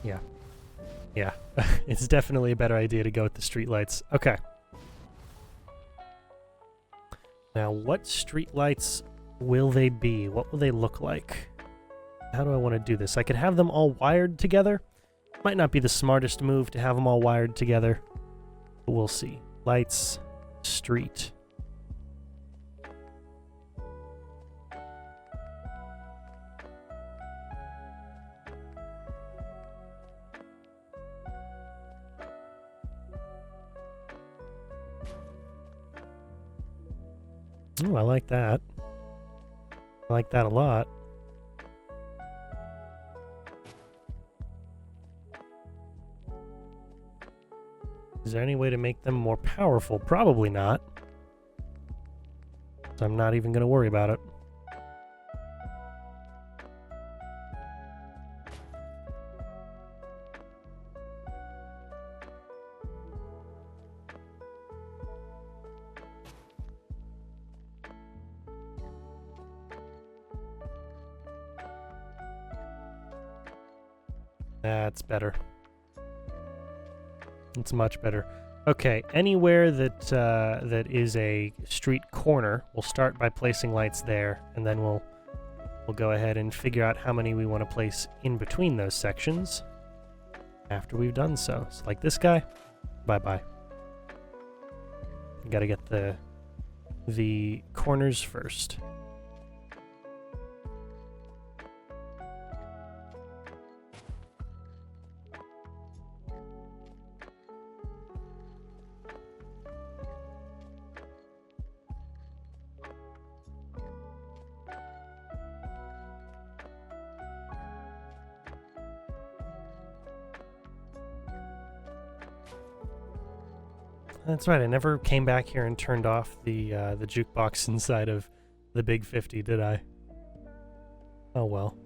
Yeah. Yeah. It's definitely a better idea to go with the streetlights. Okay. Now, what streetlights will they be? What will they look like? How do I want to do this? I could have them all wired together. Might not be the smartest move to have them all wired together, but we'll see. Lights, street. Ooh, I like that. I like that a lot. Is there any way to make them more powerful? Probably not. So I'm not even going to worry about it. That's better. It's much better. Okay, anywhere that that is a street corner, we'll start by placing lights there, and then we'll go ahead and figure out how many we want to place in between those sections after we've done so. So like this guy, bye-bye. You gotta get the corners first. That's right, I never came back here and turned off the jukebox inside of the Big 50, did I? Oh well.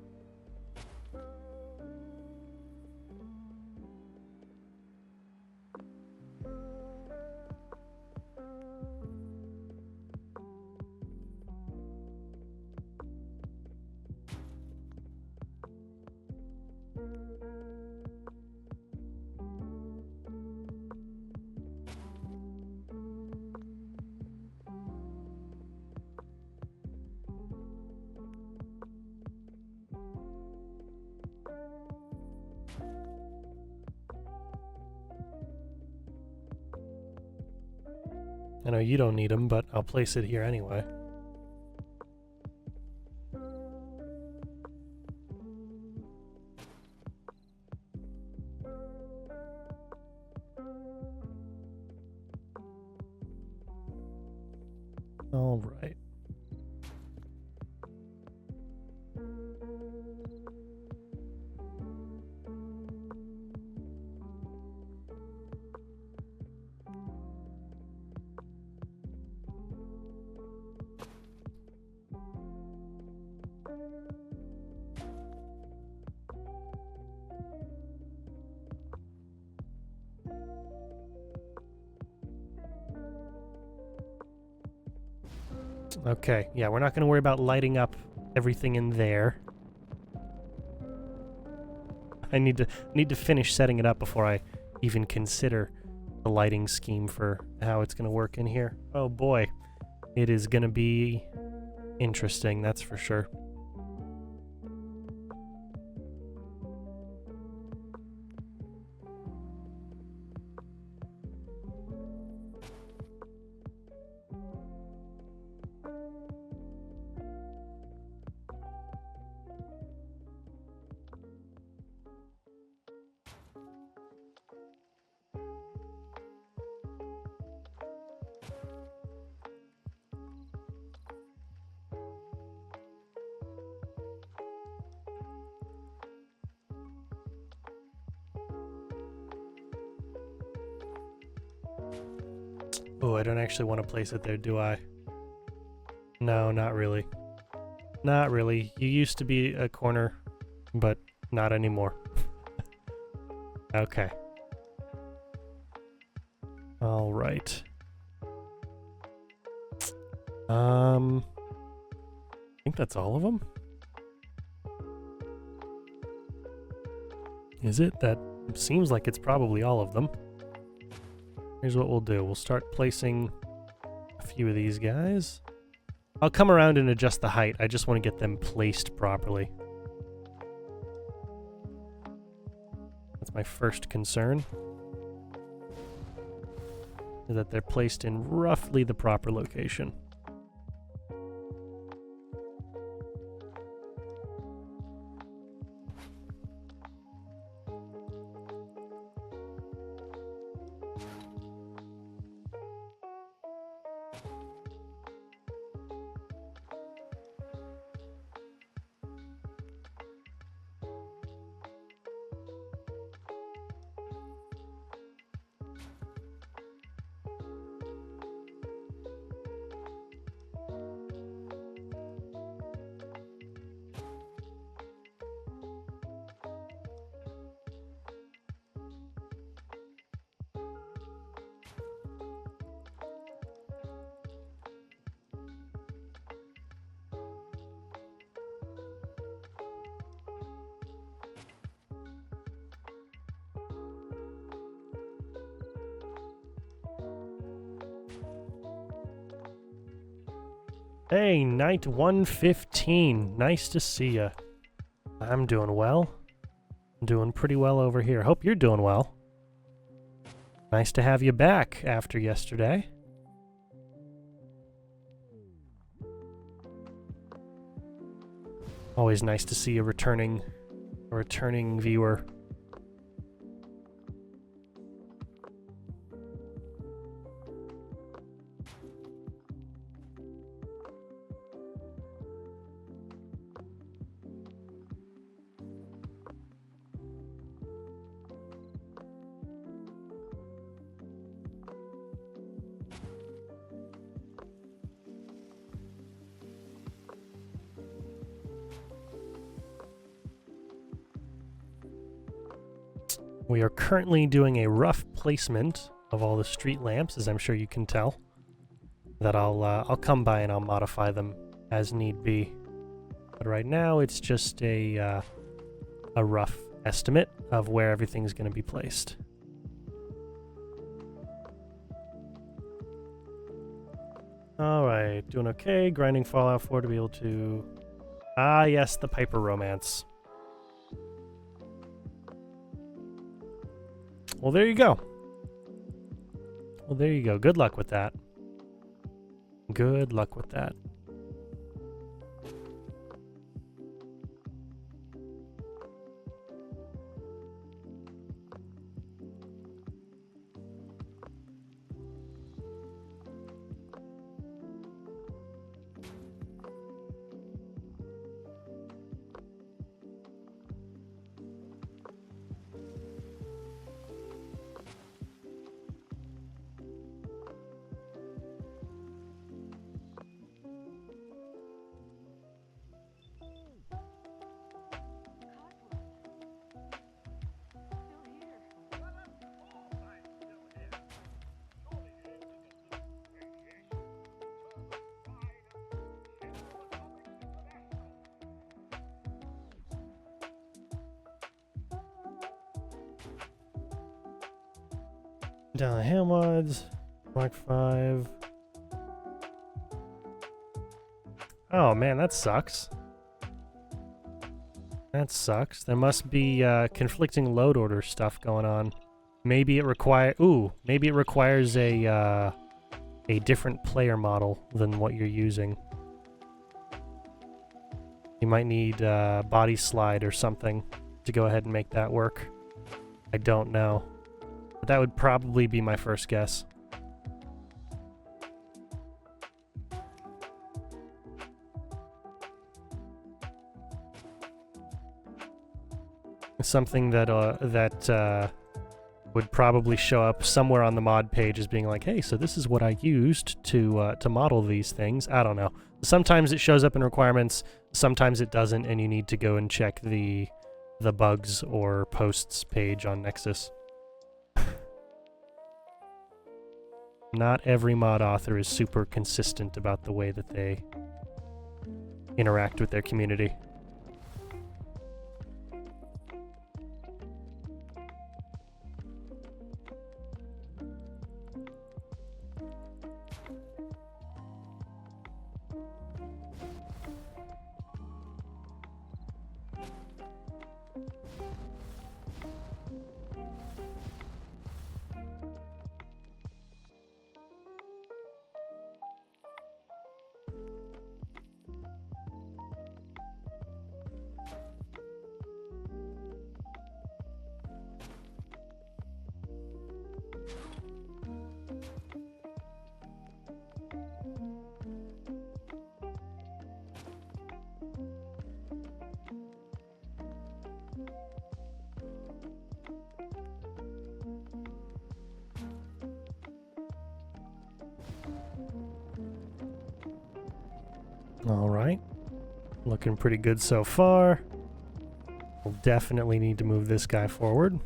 I know you don't need them, but I'll place it here anyway. All right. Okay, yeah, we're not going to worry about lighting up everything in there. I need to finish setting it up before I even consider the lighting scheme for how it's going to work in here. Oh boy, it is going to be interesting, that's for sure. Oh, I don't actually want to place it there, do I? No, not really. Not really. You used to be a corner, but not anymore. Okay. All right. I think that's all of them. Is it? That seems like it's probably all of them. Here's what we'll do. We'll start placing a few of these guys. I'll come around and adjust the height. I just want to get them placed properly. That's my first concern. Is that they're placed in roughly the proper location. Hey, night 115. Nice to see ya. I'm doing well. I'm doing pretty well over here. Hope you're doing well. Nice to have you back after yesterday. Always nice to see a returning viewer. We are currently doing a rough placement of all the street lamps, as I'm sure you can tell. That I'll come by and I'll modify them as need be. But right now it's just a rough estimate of where everything's going to be placed. All right, doing okay. Grinding Fallout 4 to be able to... Ah, yes, the Piper romance. Well, there you go. Well, there you go. Good luck with that. Good luck with that. Down the Hamwads, Mark 5. Oh man, that sucks. That sucks. There must be conflicting load order stuff going on. Maybe it maybe it requires a different player model than what you're using. You might need body slide or something to go ahead and make that work. I don't know. But that would probably be my first guess. Something that would probably show up somewhere on the mod page as being like, hey, so this is what I used to model these things. I don't know. Sometimes it shows up in requirements, sometimes it doesn't, and you need to go and check the bugs or posts page on Nexus. Not every mod author is super consistent about the way that they interact with their community. All right, looking pretty good so far. We'll definitely need to move this guy forward.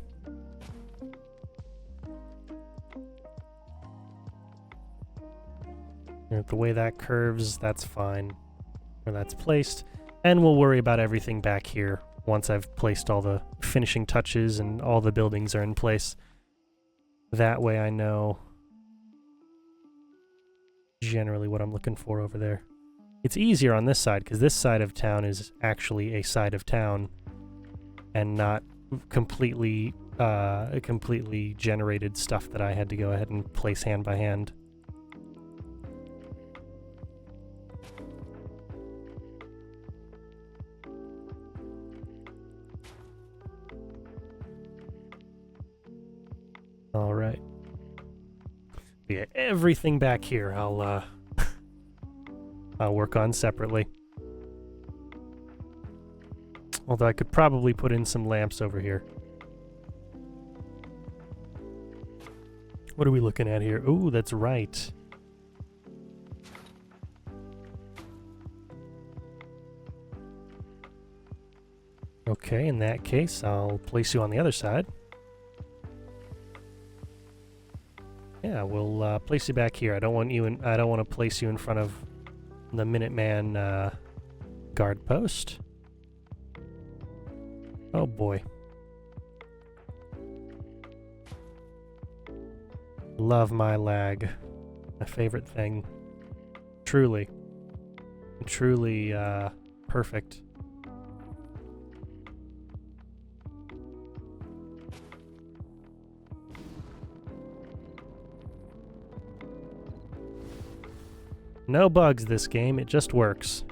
And the way that curves, that's fine where that's placed. And we'll worry about everything back here once I've placed all the finishing touches and all the buildings are in place. That way I know generally what I'm looking for over there. It's easier on this side, because this side of town is actually a side of town and not completely generated stuff that I had to go ahead and place hand by hand. All right. Yeah, everything back here I'll work on separately. Although I could probably put in some lamps over here. What are we looking at here? Ooh, that's right. Okay, in that case, I'll place you on the other side. Yeah, we'll place you back here. I don't want to place you in front of the Minuteman guard post. Oh boy. Love my lag. My favorite thing. Truly. Truly perfect. No bugs this game, it just works.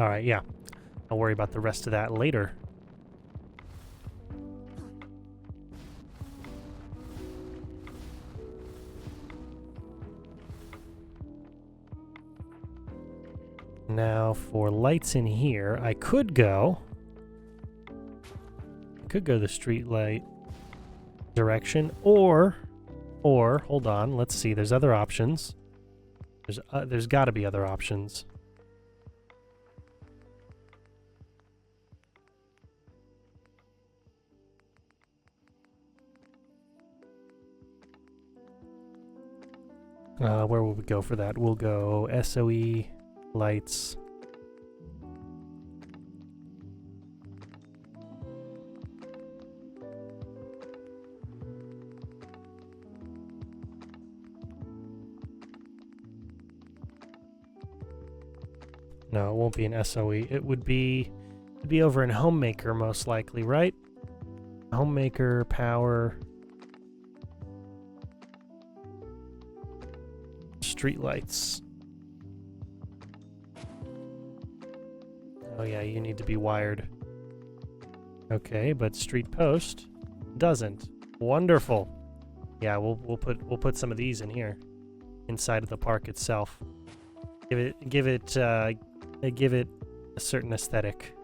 Alright, yeah. I'll worry about the rest of that later. Now for lights in here, I could go the street light direction, or hold on, let's see, there's other options. There's got to be other options. Where will we go for that? We'll go SOE lights. No, it won't be an SOE. It'd be over in Homemaker most likely, right? Homemaker, power, street lights. Oh yeah, you need to be wired. Okay, but street post doesn't. Wonderful. Yeah, we'll put some of these in here, inside of the park itself. Give it a certain aesthetic.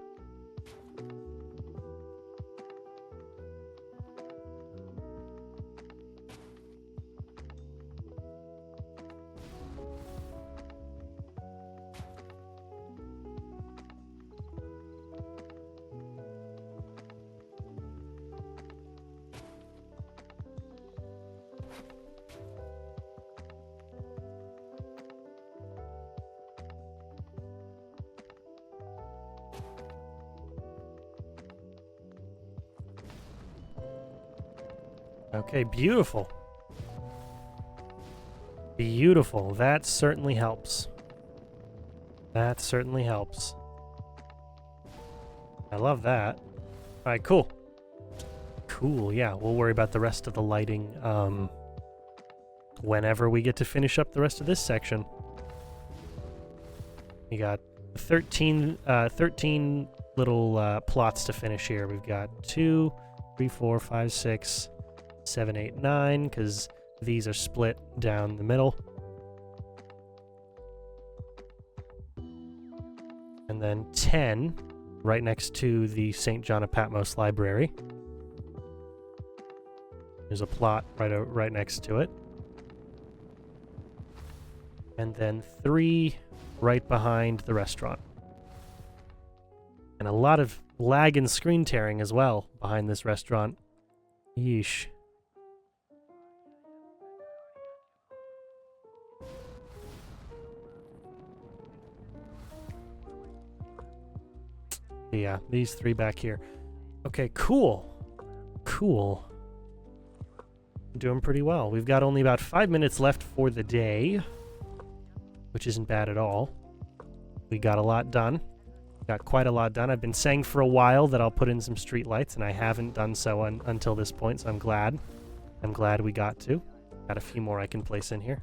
Okay, beautiful. Beautiful. That certainly helps. That certainly helps. I love that. Alright, cool. Cool, yeah. We'll worry about the rest of the lighting whenever we get to finish up the rest of this section. We got 13 little plots to finish here. We've got 2, 3, 4, 5, 6... 7, 8, 9, because these are split down the middle. And then 10, right next to the St. John of Patmos Library. There's a plot right next to it. And then 3 right behind the restaurant. And a lot of lag and screen tearing as well behind this restaurant. Yeesh. Yeah, these 3 back here. Okay, cool. Cool. Doing pretty well. We've got only about 5 minutes left for the day, which isn't bad at all. We got a lot done. Got quite a lot done. I've been saying for a while that I'll put in some street lights, and I haven't done so until this point, so I'm glad. I'm glad we got to. Got a few more I can place in here.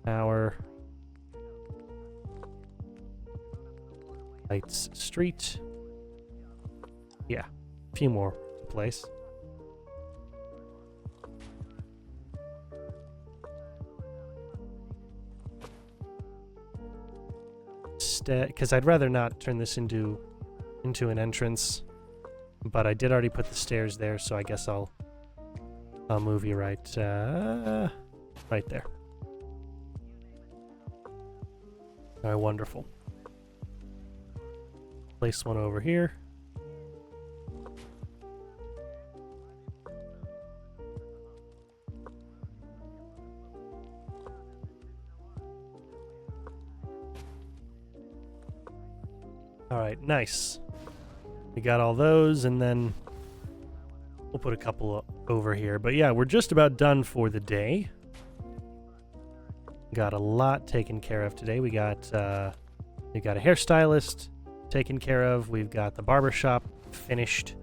Power. Lights, street. Yeah, a few more to place. Because I'd rather not turn this into an entrance, but I did already put the stairs there, so I guess I'll move you right there. All right, wonderful. Place one over here. All right, nice. We got all those, and then we'll put a couple over here. But yeah, we're just about done for the day. Got a lot taken care of today. We got a hairstylist taken care of. We've got the barber shop finished.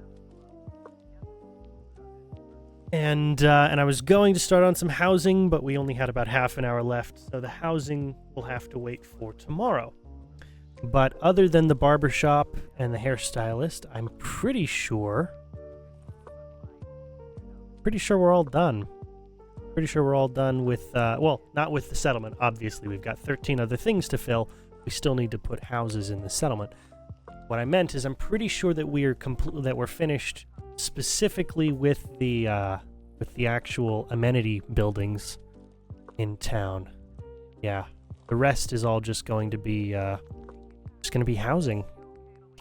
And I was going to start on some housing, but we only had about half an hour left, so the housing will have to wait for tomorrow. But other than the barber shop and the hairstylist, I'm pretty sure we're all done. Pretty sure we're all done with, well, not with the settlement. Obviously, we've got 13 other things to fill. We still need to put houses in the settlement. What I meant is I'm pretty sure that we're finished specifically with the actual amenity buildings in town. Yeah, the rest is all just going to be housing,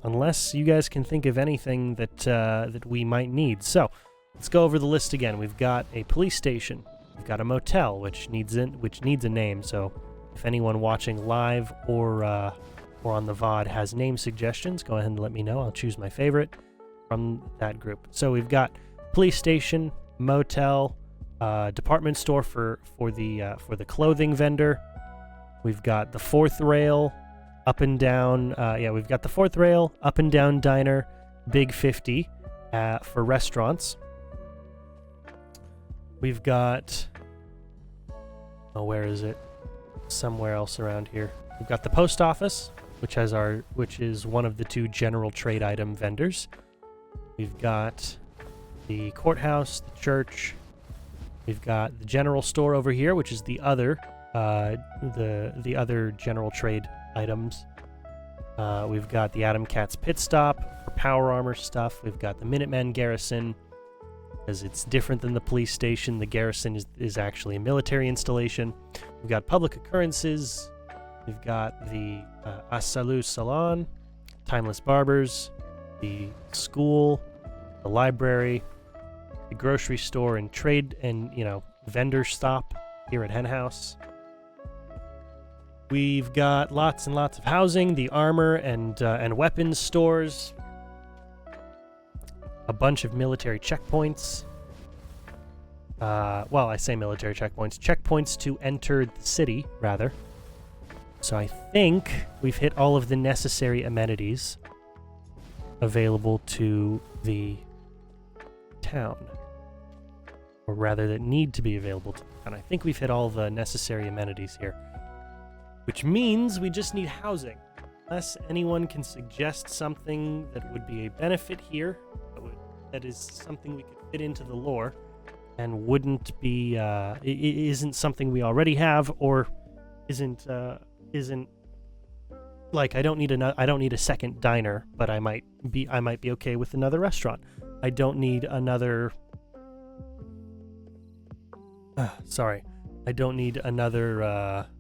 unless you guys can think of anything that we might need. So let's go over the list again. We've got a police station. We've got a motel, which needs a name. So if anyone watching live or on the VOD has name suggestions, go ahead and let me know. I'll choose my favorite from that group. So we've got police station, motel, department store for the clothing vendor. We've got the fourth rail, up and down. We've got the fourth rail, up and down diner, Big 50 for restaurants. We've got, where is it? Somewhere else around here. We've got the post office, which is one of the two general trade item vendors. We've got the courthouse, the church. We've got the general store over here, which is the other other general trade items. We've got the Adam Cat's pit stop for power armor stuff. We've got the Minutemen garrison, because it's different than the police station. The garrison is actually a military installation. We've got public occurrences. We've got the Asalu Salon, Timeless Barbers, the school, the library, the grocery store and trade and, vendor stop here at Hen House. We've got lots and lots of housing, the armor and weapons stores, a bunch of military checkpoints. I say military checkpoints to enter the city, rather. So I think we've hit all of the necessary amenities available to the town. Or rather, that need to be available to the town. I think we've hit all the necessary amenities here. Which means we just need housing. Unless anyone can suggest something that would be a benefit here, that is something we could fit into the lore, and wouldn't be, isn't something we already have, or isn't like I don't need a second diner, but I might be okay with another restaurant. I don't need another. I don't need another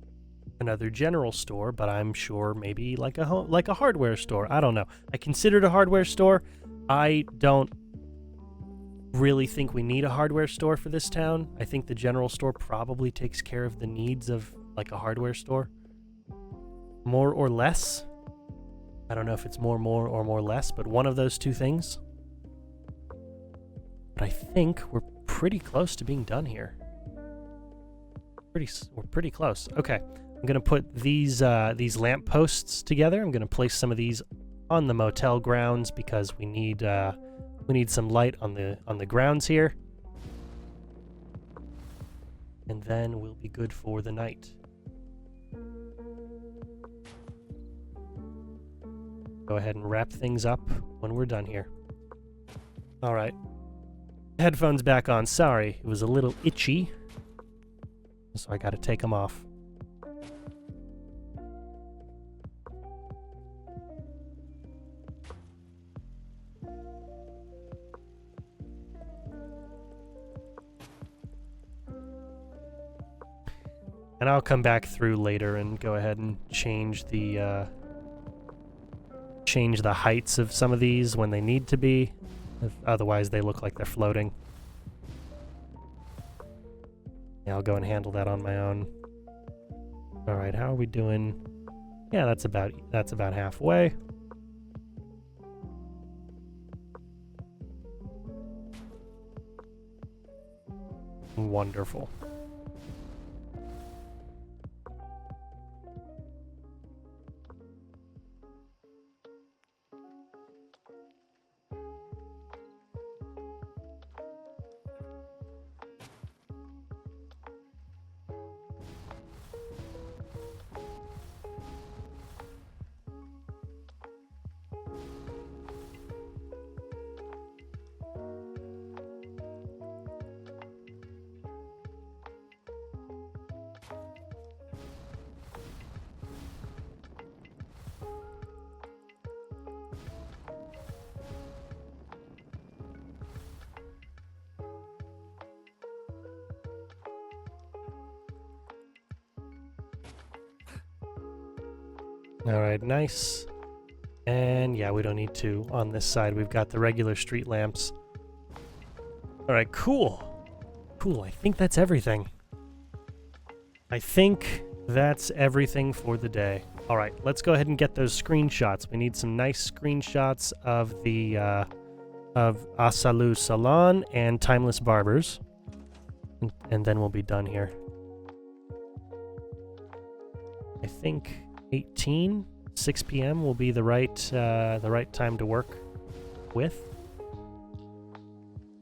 general store, but I'm sure maybe like a hardware store. I don't know. I considered a hardware store. I don't really think we need a hardware store for this town. I think the general store probably takes care of the needs of like a hardware store. More or less. I don't know if it's more or more less, but one of those two things. But I think we're pretty close to being done here. We're pretty close. Okay, I'm gonna put these lamp posts together. I'm gonna place some of these on the motel grounds because we need some light on the grounds here, and then we'll be good for the night. Go ahead and wrap things up when we're done here. All right, headphones back on. Sorry, it was a little itchy. So I gotta take them off. And I'll come back through later and go ahead and change the heights of some of these when they need to be. Otherwise they look like they're floating. Yeah, I'll go and handle that on my own. All right, how are we doing? Yeah, that's about halfway. Wonderful. All right, nice. And yeah, we don't need to on this side. We've got the regular street lamps. All right, cool. Cool, I think that's everything. I think that's everything for the day. All right, let's go ahead and get those screenshots. We need some nice screenshots of the of Asalu Salon and Timeless Barbers, and then we'll be done here. I think 6 p.m. will be the right time to work with.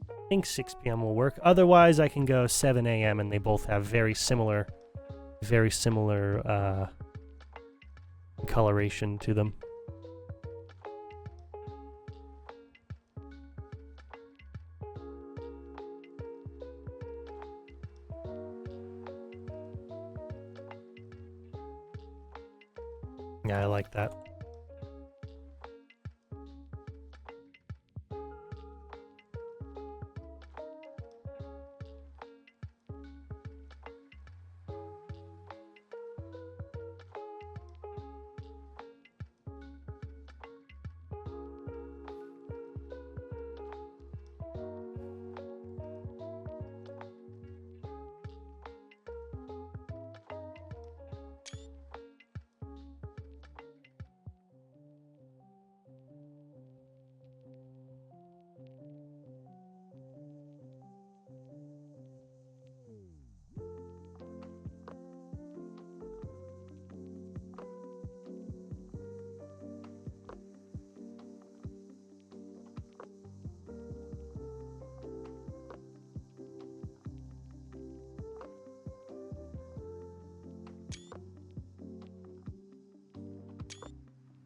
I think 6 p.m. will work. Otherwise, I can go 7 a.m. and they both have very similar coloration to them. Yeah, I like that.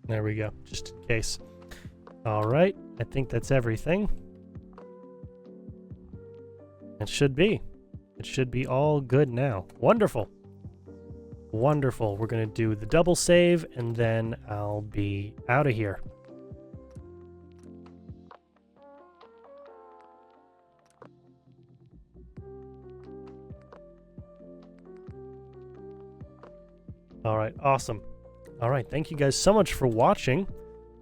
There we go, just in case. All right, I think that's everything. It should be. It should be all good now. Wonderful. Wonderful. We're going to do the double save, and then I'll be out of here. All right, awesome. All right, thank you guys so much for watching.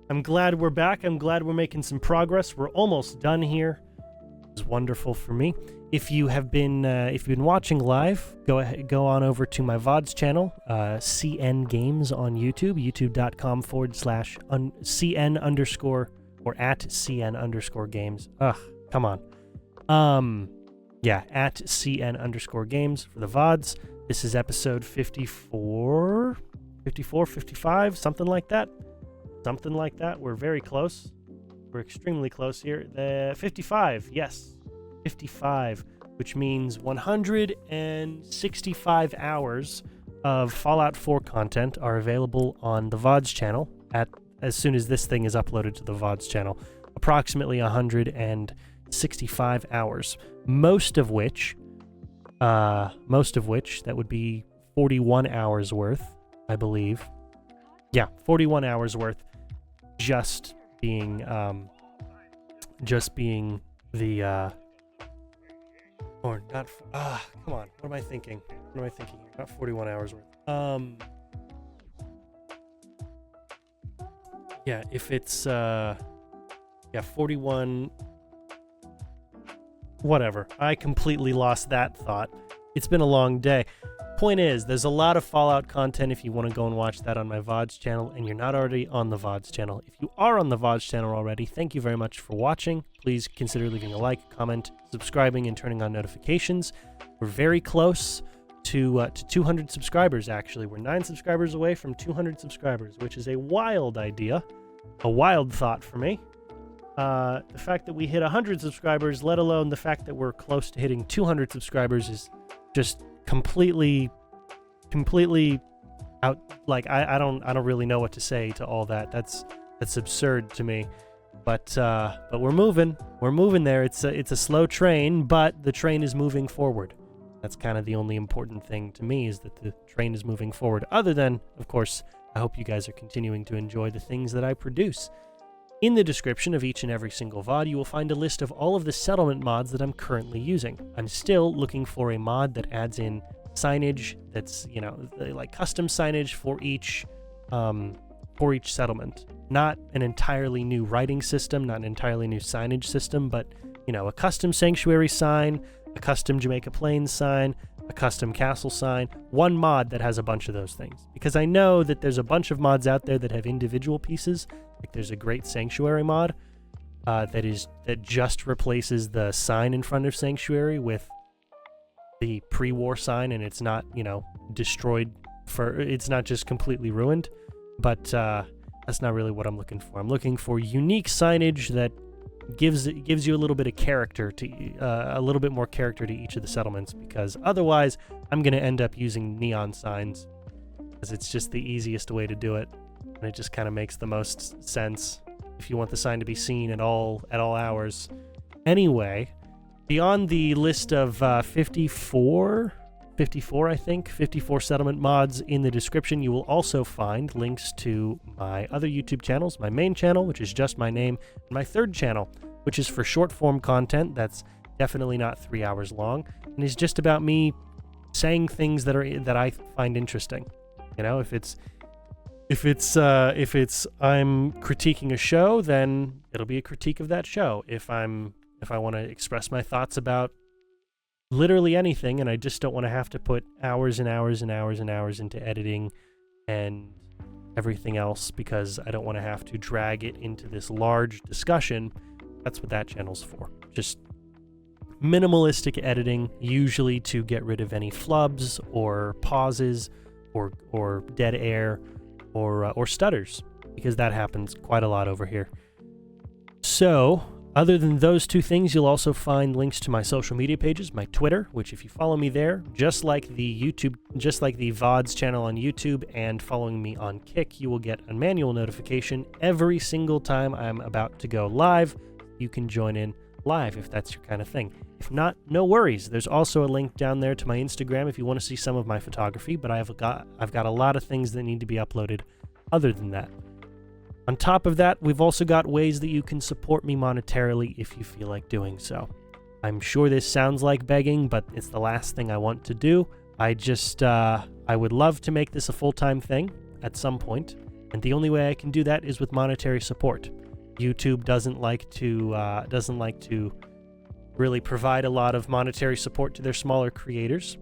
I'm glad we're back. I'm glad we're making some progress. We're almost done here. It was wonderful for me. If you've been watching live, go on over to my VODs channel, CN Games on YouTube, youtube.com/CN underscore or at CN underscore games. Ugh, come on. Yeah, at CN underscore games for the VODs. This is episode 54, 55, something like that. Something like that. We're very close. We're extremely close here. The 55, yes. 55, which means 165 hours of Fallout 4 content are available on the VODs channel as soon as this thing is uploaded to the VODs channel. Approximately 165 hours. Most of which, that would be 41 hours worth, I believe. Yeah, 41 hours worth just being the or not come on, what am I thinking here? Not 41 hours worth. Yeah, if it's 41, whatever. I completely lost that thought. It's been a long day. Point is, there's a lot of Fallout content if you want to go and watch that on my VODs channel, and you're not already on the VODs channel. If you are on the VODs channel already, thank you very much for watching. Please consider leaving a like, comment, subscribing, and turning on notifications. We're very close to 200 subscribers, actually. We're 9 subscribers away from 200 subscribers, which is a wild idea, a wild thought for me. The fact that we hit 100 subscribers, let alone the fact that we're close to hitting 200 subscribers, is just completely out. Like I don't really know what to say to all that. That's absurd to me. But we're moving there. It's a slow train, but the train is moving forward. That's kind of the only important thing to me, is that the train is moving forward. Other than, of course, I hope you guys are continuing to enjoy the things that I produce. In the description of each and every single VOD, you will find a list of all of the settlement mods that I'm currently using. I'm still looking for a mod that adds in signage that's, like custom signage for each for each settlement. Not an entirely new writing system, not an entirely new signage system, but, you know, a custom sanctuary sign, a custom Jamaica Plains sign, a custom castle sign, one mod that has a bunch of those things. Because I know that there's a bunch of mods out there that have individual pieces. Like there's a great sanctuary mod that just replaces the sign in front of sanctuary with the pre-war sign, and it's not, you know, destroyed it's not just completely ruined. But that's not really what I'm looking for. I'm looking for unique signage that gives you a little bit of character to a little bit more character to each of the settlements, because otherwise I'm going to end up using neon signs because it's just the easiest way to do it, and it just kind of makes the most sense if you want the sign to be seen at all hours. Anyway, beyond the list of 54 settlement mods in the description, you will also find links to my other YouTube channels, my main channel, which is just my name, and my third channel, which is for short form content that's definitely not 3 hours long and is just about me saying things that I find interesting. You know, if it's I'm critiquing a show, then it'll be a critique of that show. If I want to express my thoughts about literally anything, and I just don't want to have to put hours and hours and hours and hours into editing and everything else because I don't want to have to drag it into this large discussion, that's what that channel's for. Just minimalistic editing, usually to get rid of any flubs or pauses or dead air or stutters, because that happens quite a lot over here. So other than those two things, you'll also find links to my social media pages, my Twitter, which if you follow me there, just like the VODs channel on YouTube and following me on Kick, you will get a manual notification every single time I'm about to go live. You can join in live if that's your kind of thing. If not, no worries. There's also a link down there to my Instagram if you want to see some of my photography, but I've got a lot of things that need to be uploaded other than that. On top of that, we've also got ways that you can support me monetarily if you feel like doing so. I'm sure this sounds like begging, but it's the last thing I want to do. I would love to make this a full-time thing at some point, and the only way I can do that is with monetary support. YouTube doesn't like to really provide a lot of monetary support to their smaller creators,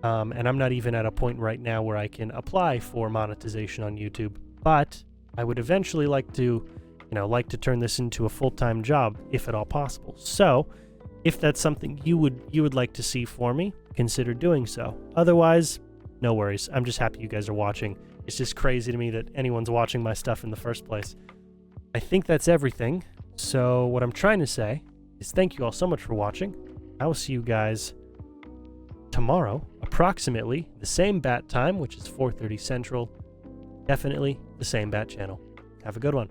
and I'm not even at a point right now where I can apply for monetization on YouTube, but I would eventually like to turn this into a full-time job, if at all possible. So, if that's something you would like to see for me, consider doing so. Otherwise, no worries. I'm just happy you guys are watching. It's just crazy to me that anyone's watching my stuff in the first place. I think that's everything. So, what I'm trying to say is thank you all so much for watching. I will see you guys tomorrow, approximately the same bat time, which is 4:30 Central. Definitely the same bat channel. Have a good one.